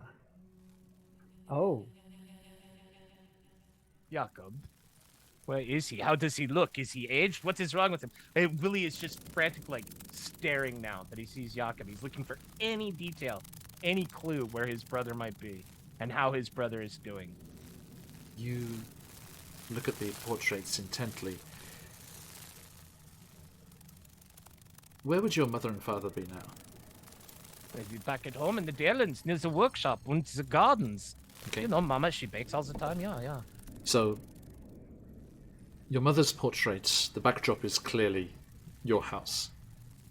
S2: Oh.
S3: Jakob. Where is he? How does he look? Is he aged? What is wrong with him? Hey, Willie is just frantic, like, staring now that he sees Jakob. He's looking for any detail, any clue where his brother might be, and how his brother is doing.
S1: You look at the portraits intently. Where would your mother and father be now?
S3: They'd be back at home in the Dairlands, near the workshop and the gardens.
S1: Okay.
S3: You know, Mama, she bakes all the time. Yeah.
S1: So, your mother's portrait, the backdrop is clearly your house.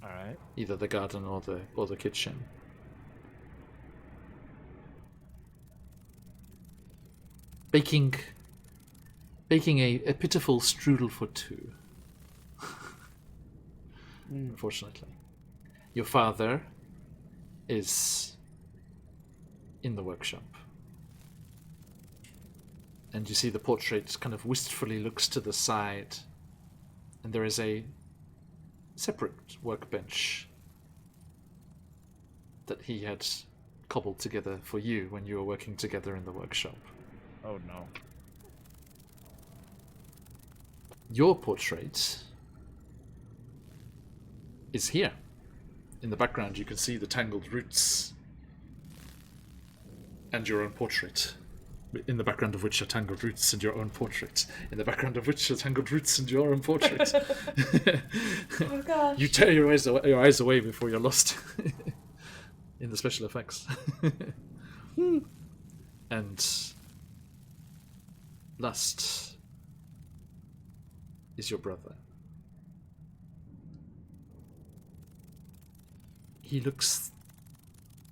S3: All right.
S1: Either the garden or the kitchen. Baking a pitiful strudel for 2. Unfortunately. Your father is in the workshop. And you see the portrait kind of wistfully looks to the side, and there is a separate workbench that he had cobbled together for you when you were working together in the workshop.
S3: Oh, no.
S1: Your portrait is here. In the background you can see the tangled roots and your own portrait In the background of which are tangled roots and your own portrait. In the background of which are tangled roots and your own portrait.
S6: Oh gosh.
S1: You tear your eyes away before you're lost in the special effects. And last is your brother. He looks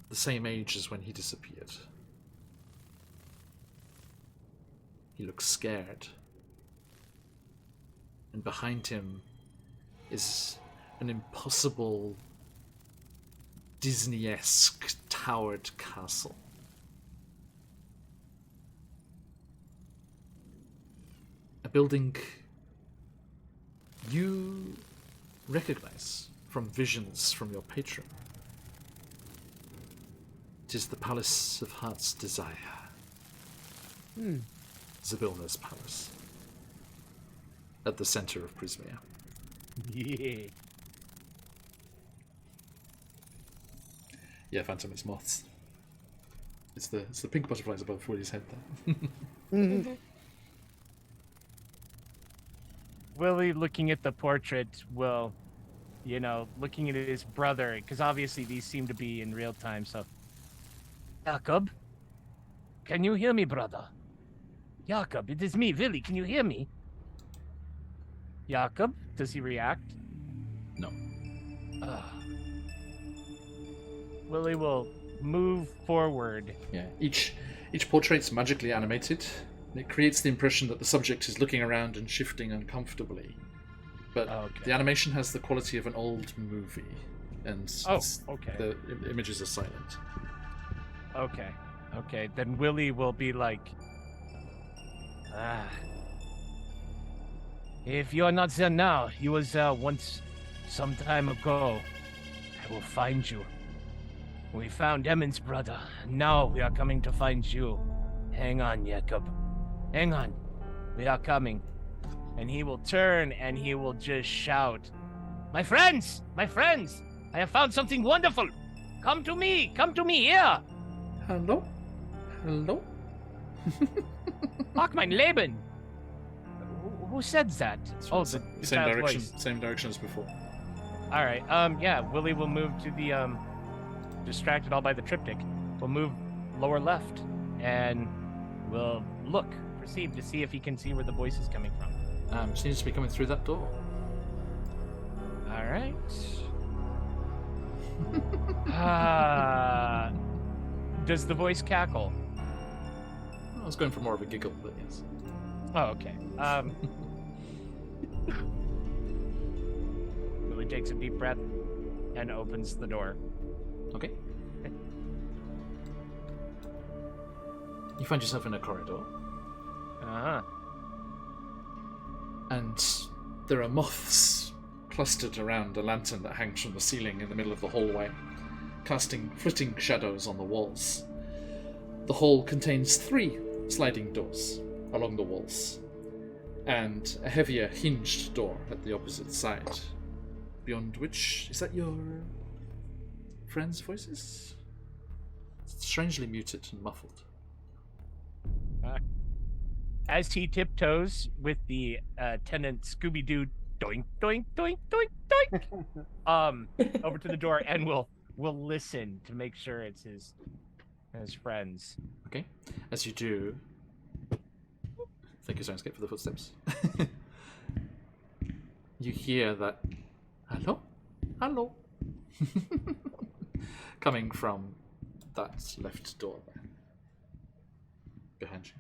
S1: the same age as when he disappeared. He looks scared. And behind him is an impossible Disney-esque towered castle. A building you recognize from visions from your patron. It is the Palace of Heart's Desire. Zabilna's palace. At the center of Prismia.
S3: Yeah.
S1: Yeah, Phantom, it's moths. It's the pink butterflies above Woody's head there.
S3: Willie, looking at the portrait, will, looking at his brother, because obviously these seem to be in real time, so... Jakob? Can you hear me, brother? Jakob, it is me, Willie, can you hear me? Jakob, does he react?
S1: No.
S3: Willie will move forward.
S1: Yeah, each portrait's magically animated. It creates the impression that the subject is looking around and shifting uncomfortably. But the animation has the quality of an old movie, and the images are silent.
S3: Okay, then Willie will be like, if you are not there now, you was there once, some time ago. I will find you. We found Emin's brother. Now we are coming to find you. Hang on, Jakob. Hang on. We are coming. And he will turn and he will just shout, My friends! My friends! I have found something wonderful! Come to me! Come to me here!
S1: Hello? Hello?
S3: Ach, mein Leben! Who said that? Oh, the
S1: same direction.
S3: voice.
S1: Same direction as before.
S3: All right. Yeah. Willie will move to the distracted all by the triptych. We'll move lower left, and we'll proceed to see if he can see where the voice is coming from.
S1: Seems to be coming through that door.
S3: All right. Does the voice cackle?
S1: I was going for more of a giggle, but yes.
S3: Oh, okay. Willie takes a deep breath and opens the door.
S1: Okay. You find yourself in a corridor.
S3: Uh-huh.
S1: And there are moths clustered around a lantern that hangs from the ceiling in the middle of the hallway, casting flitting shadows on the walls. The hall contains 3 sliding doors along the walls, and a heavier hinged door at the opposite side, beyond which... Is that your friends' voices? It's strangely muted and muffled.
S3: As he tiptoes with the tenant Scooby-Doo doink, doink, doink, doink, doink, over to the door, and we'll listen to make sure it's his friends.
S1: Okay. As you do... Thank you, Soundscape, for the footsteps. You hear that... Hello? Hello? Coming from that left door there. Behind you.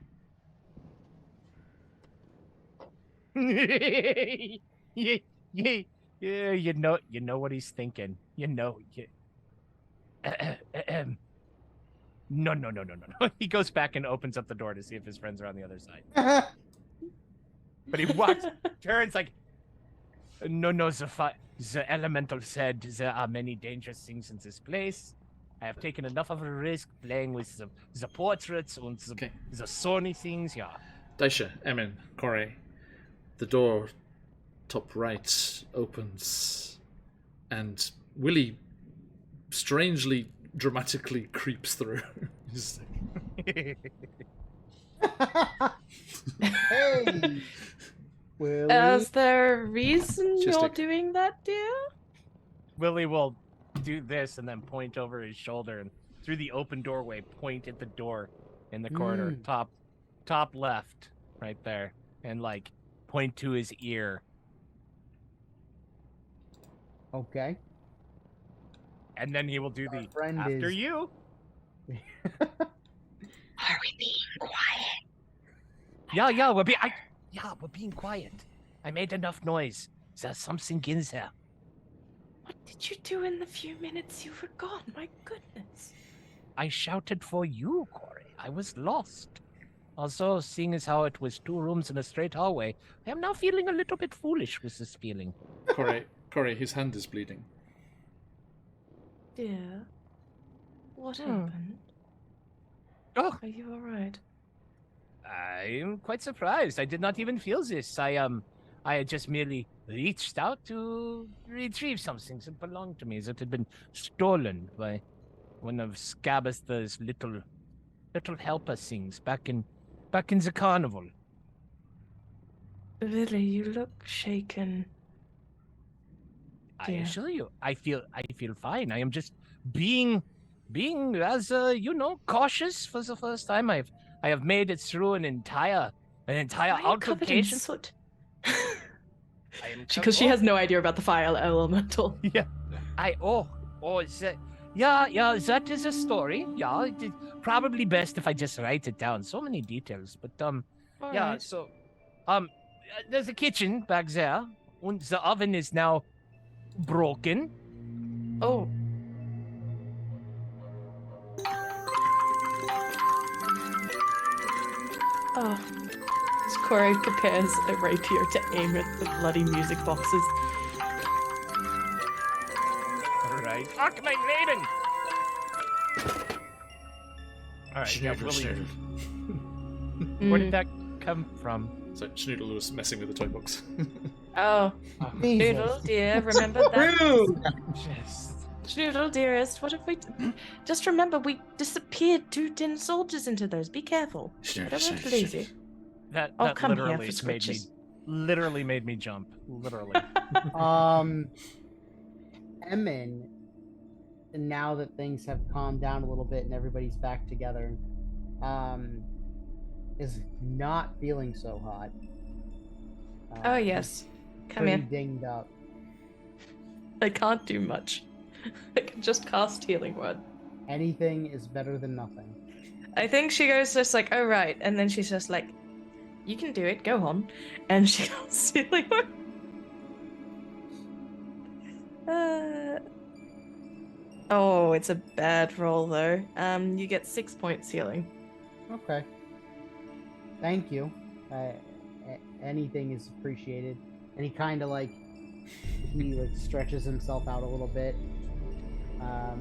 S3: Yeah, you know what he's thinking. No. He goes back and opens up the door to see if his friends are on the other side. But he turns like, no, the elemental said there are many dangerous things in this place. I have taken enough of a risk playing with the portraits and the Sony things, yeah.
S1: Daisha, Emin, Corey, the door top right opens, and Willie strangely, dramatically creeps through.
S2: Hey! Willie?
S6: Is there a reason
S1: Just
S6: you're
S1: a-
S6: doing that, dear?
S3: Willie will do this and then point over his shoulder and through the open doorway, point at the door in the corridor, top left, right there, and like point to his ear.
S2: Okay.
S3: And then he will do the
S2: friend
S3: after
S2: is-
S3: you.
S5: Are we being quiet?
S3: Yeah, we're being quiet. I made enough noise. There's something in there.
S6: What did you do in the few minutes you were gone? My goodness.
S3: I shouted for you, Corey. I was lost. Also, seeing as how it was 2 rooms in a straight hallway, I am now feeling a little bit foolish with this feeling.
S1: Corey, his hand is bleeding.
S6: Dear, what happened?
S3: Oh,
S6: Are you alright?
S3: I'm quite surprised. I did not even feel this. I had just merely reached out to retrieve something that belonged to me that had been stolen by one of Scabatha's little helper things back in the carnival.
S6: Lily, you look shaken.
S3: I
S6: Yeah.
S3: assure you, I feel fine. I am just being as cautious for the first time. I have made it through an entire
S6: Why are you covered in
S3: altercation.
S6: soot?
S3: I am
S6: Because she has no idea about the fire elemental.
S3: Yeah. That is a story. Yeah, it's probably best if I just write it down. So many details, but yeah.
S6: Alright.
S3: So, there's a kitchen back there, and the oven is now broken.
S6: Oh. Oh. As Corey prepares a rapier to aim at the bloody music boxes.
S3: All right. Fuck my raven. All right. Yeah,
S1: Schnoodle,
S3: Willie.
S1: Schnoodle.
S3: Where did that come from?
S1: So Schnoodle was messing with the toy box.
S6: Oh.
S2: Jesus.
S6: Noodle, dear, remember that?
S5: Rude!
S3: Yes.
S6: Noodle, dearest, what have we... Just remember, we disappeared 2 tin soldiers into those. Be careful. I don't want to lose you.
S3: That
S6: I'll come here
S3: literally
S6: for
S3: made me
S6: scritches.
S3: literally made me jump. Literally.
S2: Emin, now that things have calmed down a little bit and everybody's back together, is not feeling so hot.
S6: Oh, yes. Come
S2: Pretty
S6: here.
S2: dinged up.
S6: I can't do much. I can just cast Healing Word.
S2: Anything is better than nothing.
S6: I think she goes just like, oh, right. And then she's just like, you can do it. Go on. And she casts Healing Word. Oh, it's a bad roll, though. You get 6 points healing.
S2: Okay. Thank you. Anything is appreciated. And he kind of he stretches himself out a little bit.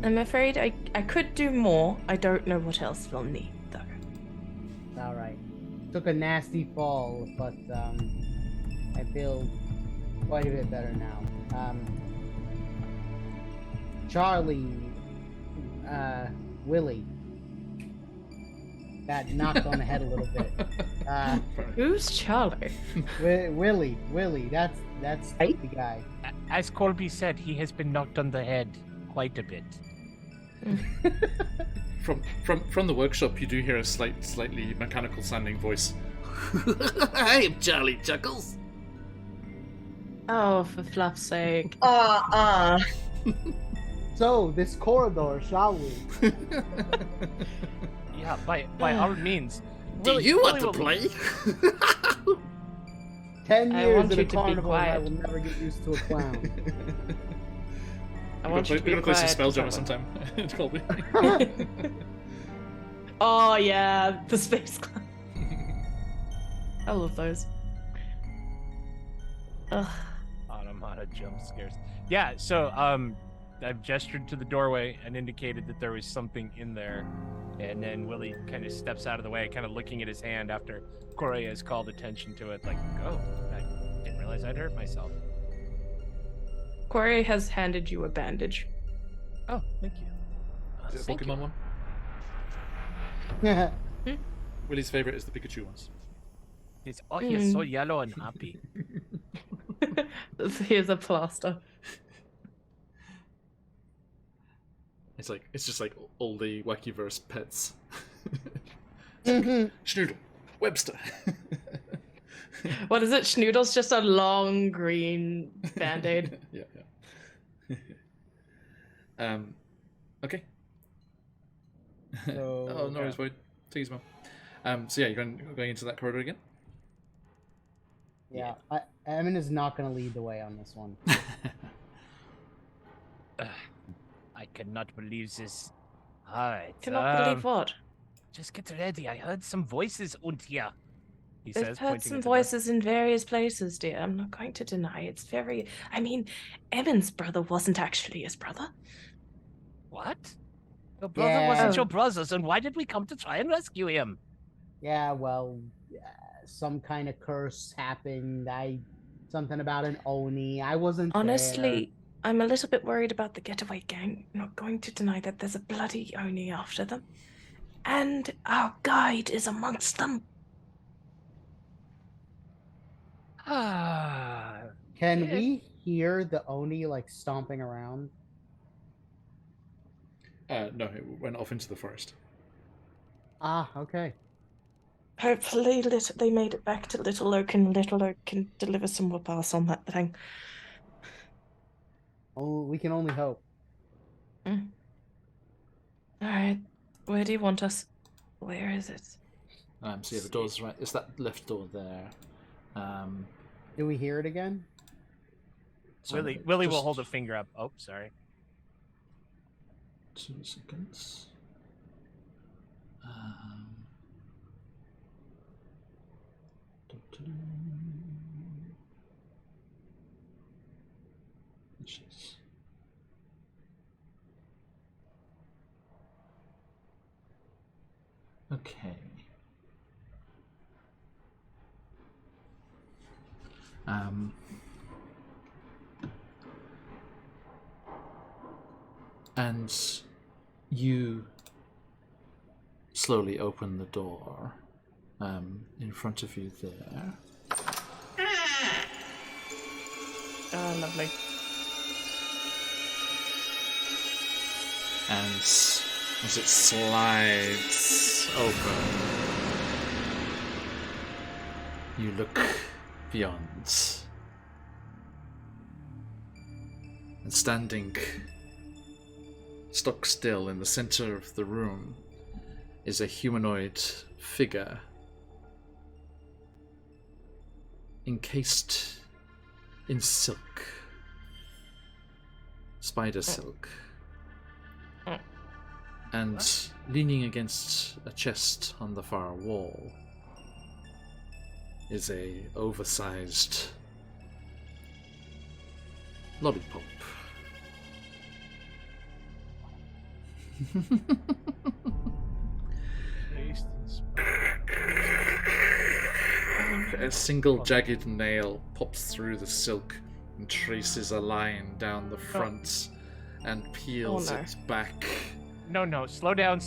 S6: I'm afraid I could do more. I don't know what else we'll need, though.
S2: All right. Took a nasty fall, but I feel quite a bit better now. Charlie, Willie, got knocked on the head a little bit.
S6: Who's Charlie?
S2: Willie, that's
S5: Right?
S2: the guy.
S3: As Colby said, he has been knocked on the head quite a bit.
S1: From the workshop, you do hear a slightly mechanical sounding voice. I am Charlie Chuckles.
S6: Oh, for fluff's sake.
S2: So this corridor, shall we?
S3: Yeah, by all means.
S1: Do
S3: Willie-
S1: you want
S3: Willie
S1: to
S3: will-
S1: play?
S2: 10
S6: I
S2: years
S6: want
S2: in
S6: you
S2: a
S6: to be
S2: carnival, and I
S6: quiet.
S2: will never get used to a clown.
S6: I want you to be
S1: We're gonna play some
S6: quiet.
S1: Spelljammer sometime. Colby.
S6: Oh, yeah, the space clown. I love those. Ugh.
S3: Automata jump scares. Yeah, so I've gestured to the doorway and indicated that there was something in there, and then Willie kind of steps out of the way, kind of looking at his hand after Corey has called attention to it, like, oh, I didn't realize I'd hurt myself.
S6: Corey has handed you a bandage.
S3: Oh, thank you.
S1: Is it a
S3: Thank you.
S1: Pokemon one? Willie's favorite is the Pikachu ones.
S3: He's so yellow and happy.
S6: Here's a plaster.
S1: It's just like all the Wackyverse pets. Schnoodle, Webster.
S6: What is it? Schnoodle's just a long green band-aid.
S1: Yeah. Okay. Oh no, it's void. Take his mom. So yeah, you're going into that corridor again.
S2: Yeah, Emin is not going to lead the way on this one.
S3: I cannot believe this. Alright.
S6: Cannot believe what?
S3: Just get ready. I heard some voices out here. He
S6: I've
S3: says,
S6: heard
S3: pointing
S6: some
S3: into
S6: voices in various places, dear. I'm not going to deny it's very... I mean, Emin's brother wasn't actually his brother.
S3: What? Your brother
S2: Yeah.
S3: wasn't your brother's, and why did we come to try and rescue him?
S2: Yeah, well, some kind of curse happened. Something about an Oni. I wasn't
S6: Honestly, I'm a little bit worried about the getaway gang. I'm not going to deny that there's a bloody Oni after them. And our guide is amongst them.
S3: Ah.
S2: Can we hear the Oni like stomping around?
S1: No, it went off into the forest.
S2: Ah, okay.
S6: Hopefully they made it back to Little Oak, and Little Oak can deliver some repass on that thing.
S2: Oh, we can only hope.
S6: Alright, where do you want us? Where is it?
S1: So yeah, the door's right. It's that left door there.
S2: Do we hear it again?
S1: So
S3: Willie will
S1: just
S3: hold a finger up. Oh, sorry.
S1: 2 seconds. Jeez. Okay. And you slowly open the door in front of you there.
S6: Oh, lovely.
S1: And as it slides open, you look beyond. And standing stock still in the center of the room is a humanoid figure encased in silk, spider silk, and leaning against a chest on the far wall is a oversized lollipop. A single jagged nail pops through the silk and traces a line down the front and peels it back.
S3: No, slow down.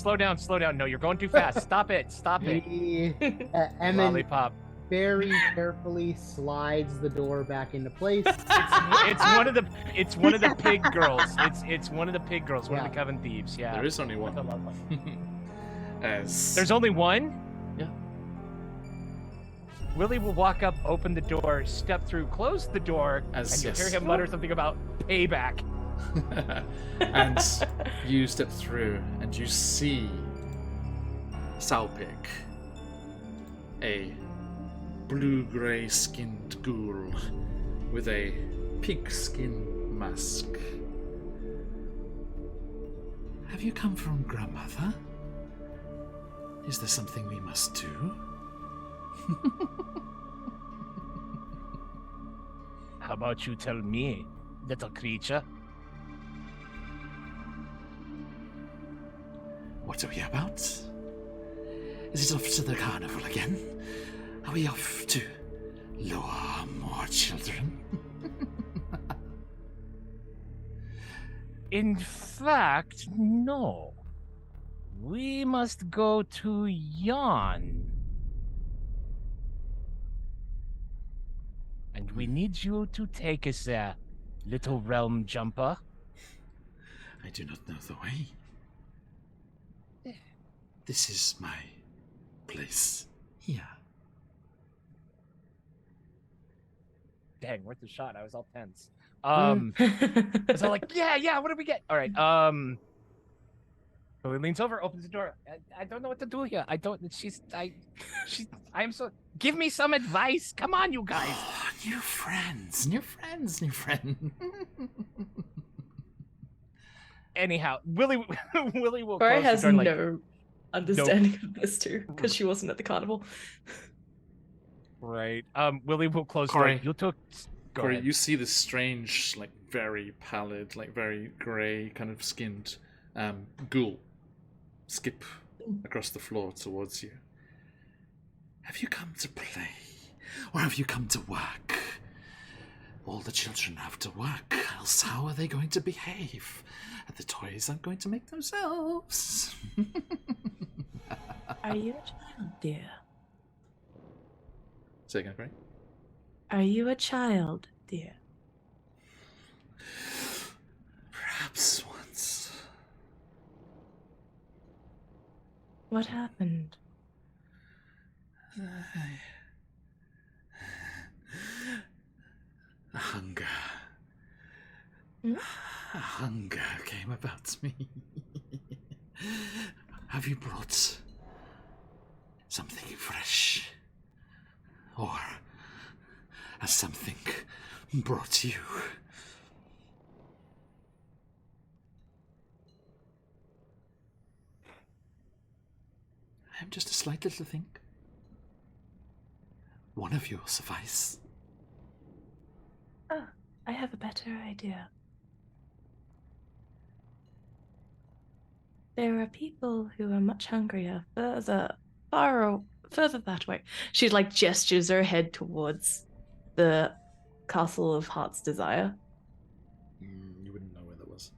S3: No, you're going too fast. Stop it.
S2: Emin
S3: Lollipop.
S2: very carefully slides the door back into place.
S3: It's one of the pig girls. It's one of the pig girls, one of the coven thieves. Yeah.
S1: There is only one.
S3: There's only one?
S1: Yeah.
S3: Willie will walk up, open the door, step through, close the door, and you hear him mutter something about payback.
S1: And you step through and you see Salpig, a blue-grey skinned ghoul with a pigskin mask. Have you come from grandmother? Is there something we must do?
S3: How about you tell me, little creature?
S1: What are we about? Is it off to the carnival again? Are we off to lure more children?
S3: In fact, no. We must go to Yon. And we need you to take us there, little realm jumper.
S1: I do not know the way. This is my place here.
S3: Dang, worth a shot. I was all tense. I was all like, yeah, what did we get? All right. So he leans over, opens the door. I don't know what to do here. I am so. Give me some advice. Come on, you guys.
S1: Oh, new friends.
S3: Anyhow, Willie will.
S4: Corey
S3: close the
S4: has
S3: door, like,
S4: no understanding of this too, because she wasn't at the carnival.
S3: Right. Willie will close the
S1: Corey.
S3: door. You took. Go
S1: Corey,
S3: ahead.
S1: you see this strange, like very pallid, like very grey, kind of skinned ghoul skip across the floor towards you. Have you come to play? Or have you come to work? All the children have to work, else how are they going to behave? The toys aren't going to make themselves.
S6: Are you a child, dear?
S1: Say again, Corey.
S6: Are you a child, dear?
S1: Perhaps once.
S6: What happened?
S1: A hunger.
S6: Hmm?
S1: A hunger came about me. Have you brought something fresh? Or has something brought you? I'm just a slight little thing. One of you will suffice.
S6: Oh, I have a better idea. There are people who are much hungrier further that way. She like gestures her head towards the Castle of Heart's Desire.
S1: You wouldn't know where that was.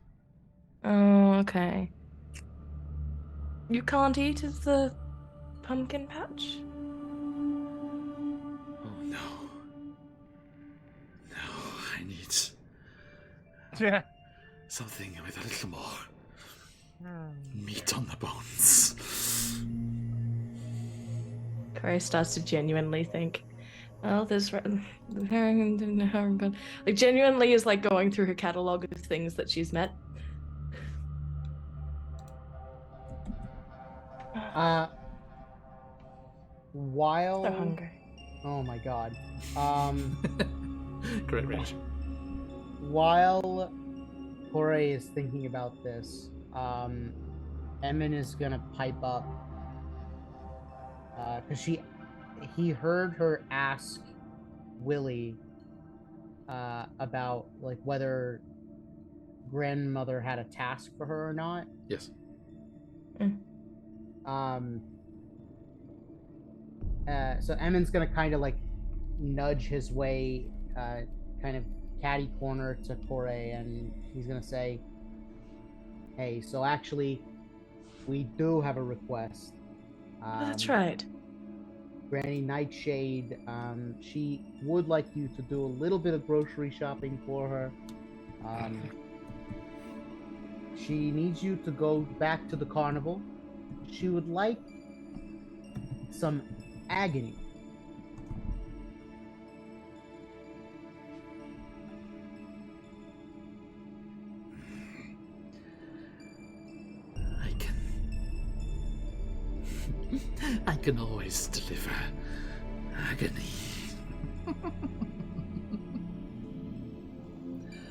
S6: Oh, okay. You can't eat of the pumpkin patch?
S1: Oh no. No, I need something with a little more meat on the bones.
S6: Corey starts to genuinely think, well, this like genuinely is like going through her catalog of things that she's met.
S2: While
S6: So hungry.
S2: oh my god.
S1: Great range.
S2: While Corey is thinking about this, Emin is gonna pipe up because he heard her ask Willie about like whether grandmother had a task for her or not.
S1: Yes.
S2: So Emin's gonna kind of like nudge his way, kind of catty corner to Corey, and he's gonna say, "Hey, so actually, we do have a request.
S6: That's right.
S2: Granny Nightshade, she would like you to do a little bit of grocery shopping for her. She needs you to go back to the carnival. She would like some agony."
S1: I can always deliver agony.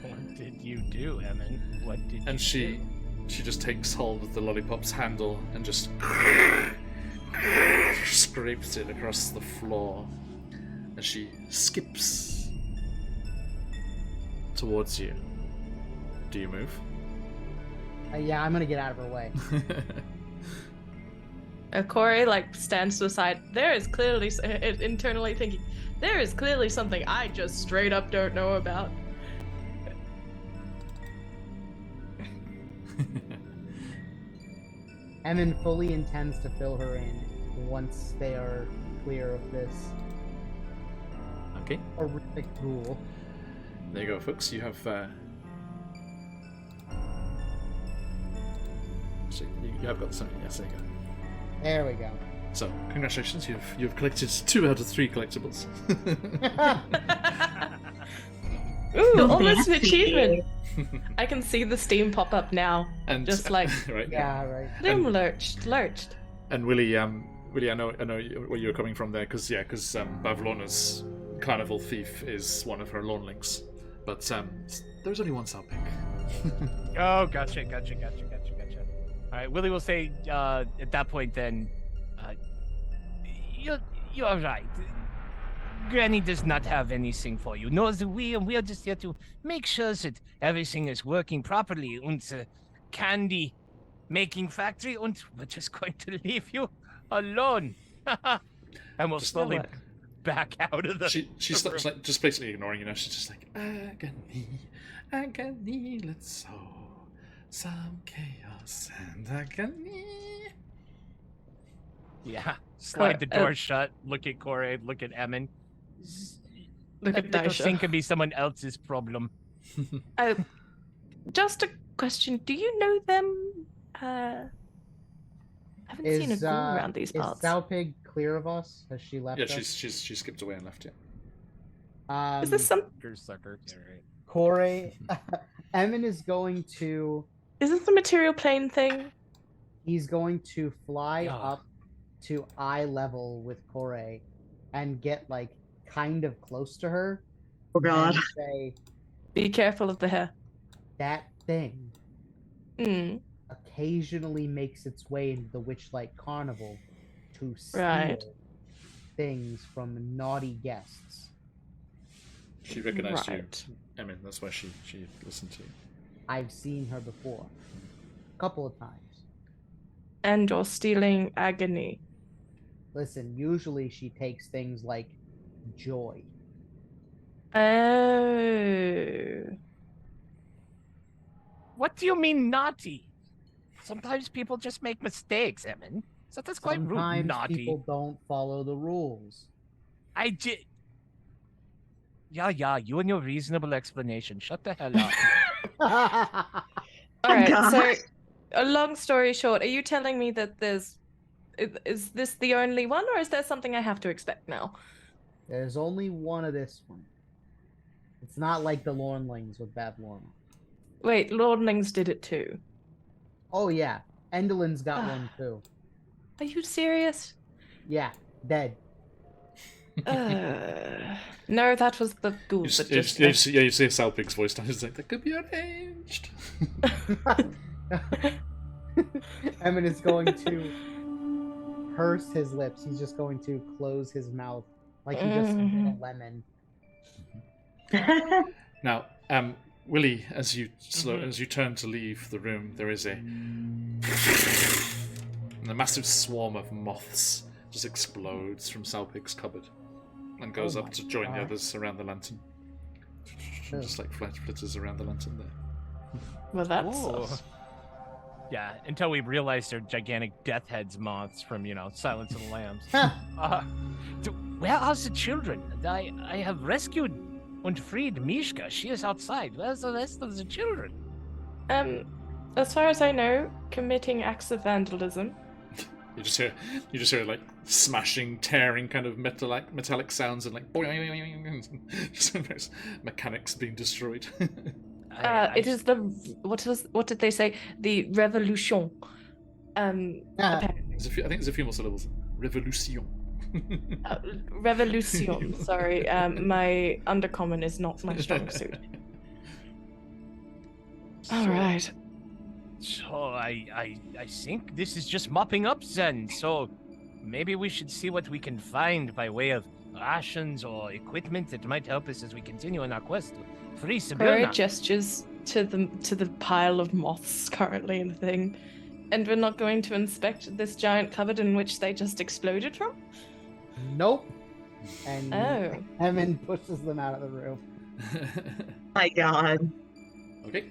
S3: What did you do, Emin? What did you
S1: And she
S3: do?
S1: just takes hold of the lollipop's handle and just scrapes it across the floor as she skips towards you. Do you move?
S2: Yeah, I'm gonna get out of her way.
S6: Corey like stands to the side. There is clearly internally thinking, there is clearly something I just straight up don't know about.
S2: Emin fully intends to fill her in once they are clear of this
S1: Okay.
S2: horrific rule.
S1: There you go, folks. You have. So you have got something. Yes, there you go.
S2: There we go.
S1: So, congratulations. You've collected 2 out of 3 collectibles.
S6: Ooh, almost an achievement. I can see the steam pop up now.
S1: And
S6: Just like
S1: right.
S2: Yeah, right.
S6: boom, lurched.
S1: And Willie, I know where you're coming from there, because Bavlona's carnival thief is one of her lawn links, but there's only one Salpik.
S3: Oh, gotcha. All right, Willie will say at that point then, you're right. Granny does not have anything for you, nor do we, and we are just here to make sure that everything is working properly. And candy making factory, and we're just going to leave you alone. And we'll slowly back out of the.
S1: She's
S3: the room.
S1: like just basically ignoring you now. She's just like agony, let's sow some chaos and agony.
S3: Yeah, slide the door shut. Look at Corey. Look at Emin.
S6: Look at
S3: That
S6: Daisha.
S3: thing could be someone else's problem.
S6: Just a question. Do you know them? Haven't seen a ghoul around these parts.
S2: Is Salpig clear of us? Has she left
S1: Yeah,
S2: us?
S1: she skipped away and left. Yeah.
S6: Is this some?
S3: Sucker. Yeah, right.
S2: Corey, Emin is going to.
S6: Is this the material plane thing?
S2: He's going to fly
S3: Yeah.
S2: up to eye level with Corey and get like kind of close to her.
S5: Oh God.
S2: And say,
S6: Be careful of the hair.
S2: that thing
S6: Mm.
S2: occasionally makes its way into the Witchlight Carnival to steal
S6: Right.
S2: things from naughty guests.
S1: She recognized
S6: Right.
S1: you, Emin. That's why she listened to you.
S2: I've seen her before. A couple of times.
S6: And you're stealing agony.
S2: Listen, usually she takes things like joy.
S6: Oh.
S3: What do you mean naughty? Sometimes people just make mistakes, Emin. So that's quite rude.
S2: Sometimes
S3: Naughty.
S2: people don't follow the rules.
S3: I did. Yeah, you and your reasonable explanation. Shut the hell up.
S6: All right.
S5: God.
S6: So, a long story short, are you telling me that is this the only one, or is there something I have to expect now?
S2: There's only one of this one. It's not like the Lornlings with Babylon.
S6: Wait, Lordlings did it too.
S2: Oh yeah, Endelin's got one too.
S6: Are you serious?
S2: Yeah, dead.
S6: No, that was the ghoul.
S1: You
S6: that
S1: see Salpig's voice now. It's like, that could be arranged.
S2: Emin is going to purse his lips. He's just going to close his mouth like he just bit a lemon.
S1: Now, Willie, as you turn to leave the room, there is a massive swarm of moths just explodes from Salpig's cupboard and goes
S2: Oh
S1: up
S2: my
S1: to join the
S2: God.
S1: others around the lantern. Just like flitters around the lantern there.
S6: Well, that's
S3: Whoa. Yeah, until we realized they're gigantic death heads moths from, Silence of the Lambs. Where are the children? I have rescued and freed Mishka. She is outside. Where's the rest of the children?
S6: As far as I know, committing acts of vandalism.
S1: You just hear like smashing, tearing kind of metallic sounds and like boing, just mechanics being destroyed.
S6: It is the what did they say? The revolution. Apparently.
S1: I think there's a few more syllables. Revolution.
S6: Revolution. Sorry, my undercommon is not my strong suit. All right.
S3: So I think this is just mopping up then. So maybe we should see what we can find by way of rations or equipment that might help us as we continue on our quest to free
S6: Corey
S3: Sibylla.
S6: gestures to the pile of moths currently in the thing, and we're not going to inspect this giant cupboard in which they just exploded from.
S2: Nope. And
S6: Oh.
S2: Emin pushes them out of the room.
S5: My God.
S1: Okay.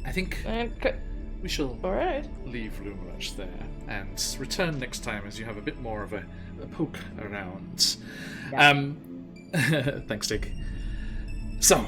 S1: I think
S6: And
S1: we shall
S6: Alright.
S1: leave Lumarach there and return next time as you have a bit more of a poke around. Thanks, Dick. So,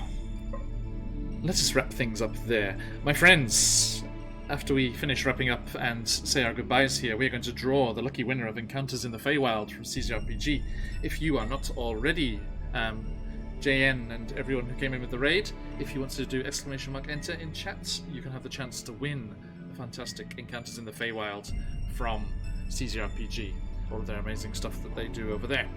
S1: let us wrap things up there. My friends, after we finish wrapping up and say our goodbyes here, we're going to draw the lucky winner of Encounters in the Feywild from CZRPG. If you are not already, JN and everyone who came in with the raid, if you want to do !enter in chat, you can have the chance to win the fantastic Encounters in the Feywild from CZRPG. All of their amazing stuff that they do over there.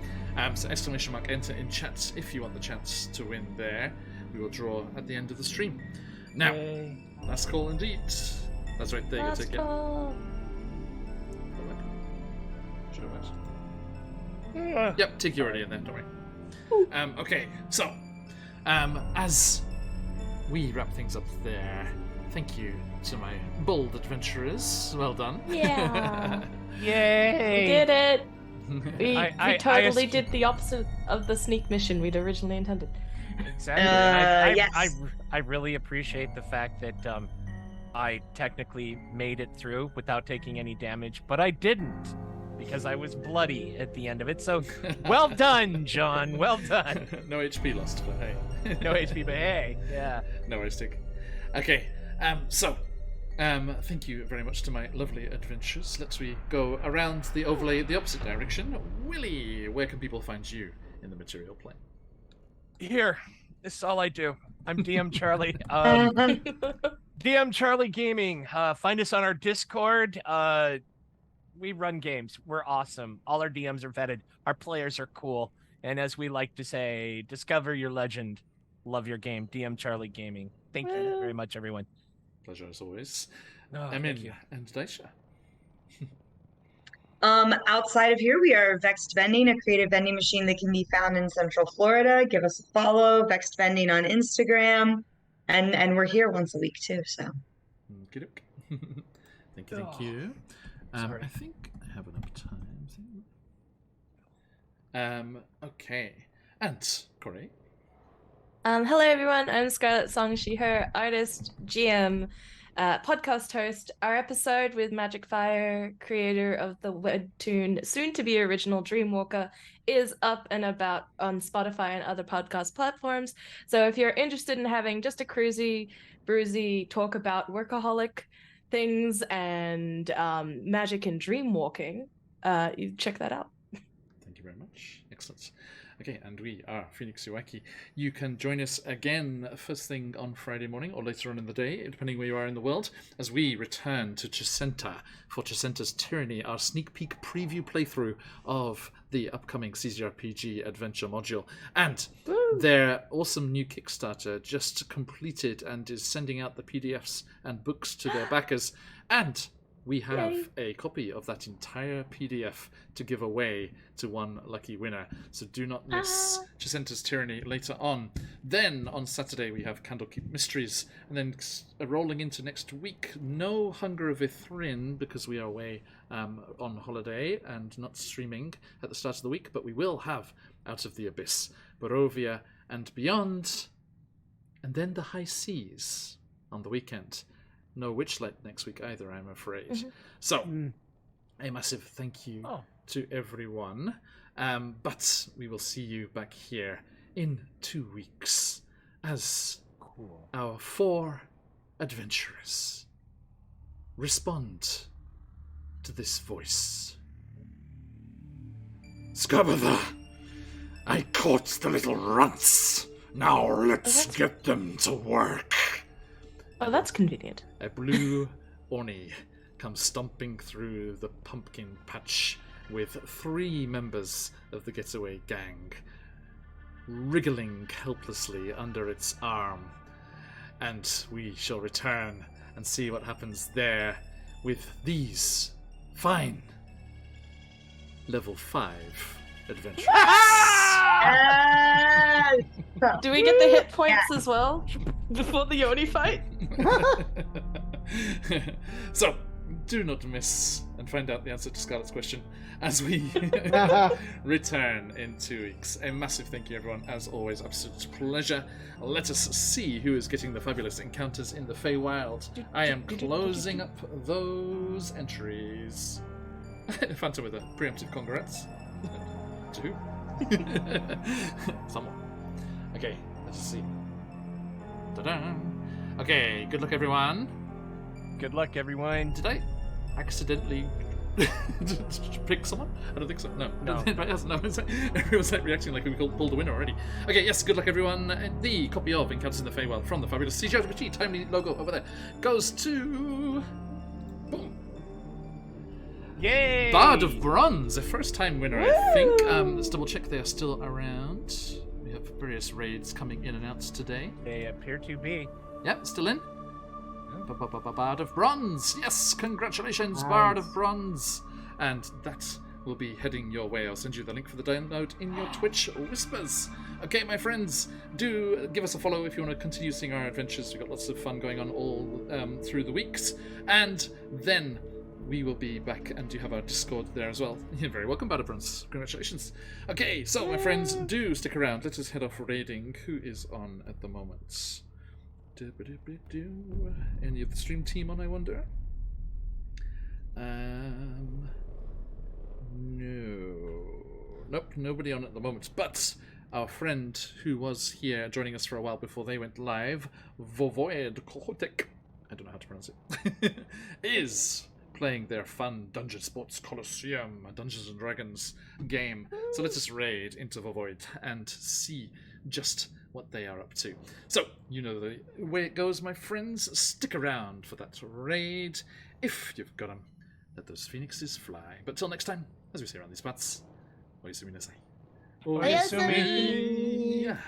S1: So !enter in chat if you want the chance to win there. We will draw at the end of the stream. Now, last call indeed. That's right, there you go, take it. Yep, take you already in there, don't worry. Okay, so, as we wrap things up there, thank you to my bold adventurers. Well done.
S6: Yeah.
S3: Yay!
S6: We did it. We
S3: I
S6: totally did the opposite of the sneak mission we'd originally intended.
S3: Exactly.
S5: Yes.
S3: I really appreciate the fact that I technically made it through without taking any damage, but I didn't because I was bloody at the end of it. So, well done, John. Well done.
S1: No HP lost, but hey.
S3: No HP, but hey, yeah.
S1: No worries, Dick. Okay, thank you very much to my lovely adventures. Let's we go around the overlay the opposite direction. Willie, where can people find you in the material plane?
S3: Here, this is all I do. I'm DM Charlie. DM Charlie Gaming. Find us on our Discord. We run games. We're awesome. All our DMs are vetted. Our players are cool. And as we like to say, discover your legend. Love your game. DM Charlie Gaming. Thank you very much, everyone.
S1: Pleasure as always.
S3: Oh,
S1: Emin
S3: thank you.
S1: and Daisha.
S5: Outside of here, we are Vexed Vending, a creative vending machine that can be found in Central Florida. Give us a follow, Vexed Vending on Instagram, and we're here once a week too. So,
S1: Okey-doke. Thank you.
S3: Sorry.
S1: I think I have enough time. Okay, and Corey.
S6: Hello everyone, I'm Scarlett Song, she, her, artist, GM, podcast host. Our episode with Magic Fire, creator of the webtoon, soon-to-be original Dreamwalker, is up and about on Spotify and other podcast platforms. So if you're interested in having just a cruisy, bruisey talk about workaholic things and magic and dreamwalking, you check that out.
S1: Thank you very much. Excellent. Okay, and we are QuestJunkiesUK. You can join us again first thing on Friday morning or later on in the day, depending where you are in the world, as we return to Chesenta for Chesenta's Tyranny, our sneak peek preview playthrough of the upcoming CZRPG adventure module. And their awesome new Kickstarter just completed and is sending out the PDFs and books to their backers. And we have a copy of that entire PDF to give away to one lucky winner. So do not miss Chesenta's Tyranny later on. Then on Saturday we have Candlekeep Mysteries. And then rolling into next week, no Hunger of Ithrin because we are away on holiday and not streaming at the start of the week. But we will have Out of the Abyss, Barovia and Beyond. And then the High Seas on the weekend. No Witchlight next week either, I'm afraid. So, a massive thank you to everyone. But we will see you back here in 2 weeks as our 4 adventurers respond to this voice. Scabatha, I caught the little runts. Now let's get them to work.
S6: Oh, that's convenient.
S1: A blue Oni comes stomping through the pumpkin patch with 3 members of the getaway gang, wriggling helplessly under its arm. And we shall return and see what happens there with these fine level 5 adventurers.
S6: Do we get the hit points as well before the Yoni fight?
S1: So, do not miss and find out the answer to Scarlett's question as we return in 2 weeks. A massive thank you, everyone. As always, absolute pleasure. Let us see who is getting the fabulous encounters in the Feywild. I am closing up those entries. Phantom with a preemptive congrats. To who? Someone. Okay, let's see. Ta-da! Okay, good luck, everyone.
S3: Good luck, everyone.
S1: Did I accidentally pick someone? I don't think so. No.
S3: No.
S1: Everyone's like reacting like we pulled a winner already. Okay, yes, good luck, everyone. The copy of Encounters in the Feywild from the fabulous QuestJunkiesUK timely logo over there goes to... Boom.
S3: Yay!
S1: Bard of Bronze, a first-time winner, I think. Let's double-check they are still around. We have various raids coming in and out today.
S3: They appear to be.
S1: Yep, still in. Bard of Bronze! Yes, congratulations,
S2: Nice.
S1: Bard of Bronze! And that will be heading your way. I'll send you the link for the download in your Twitch whispers. Okay, my friends, do give us a follow if you want to continue seeing our adventures. We've got lots of fun going on all through the weeks. And then we will be back, and you have our Discord there as well. You're very welcome, Bard of Bronze. Congratulations. Okay, so my friends, do stick around. Let us head off raiding. Who is on at the moment? Any of the stream team on, I wonder? No. Nope, nobody on at the moment. But our friend who was here joining us for a while before they went live, Vovoid Kohotek, I don't know how to pronounce it, is playing their fun Dungeon Sports Colosseum, a Dungeons and Dragons game. So let's just raid into Vovoid and see just what they are up to. So, you know the way it goes, my friends. Stick around for that raid. If you've got them, let those phoenixes fly. But till next time, as we say around these parts, oyasumi nasai.
S7: Oyasumi.
S1: Yeah.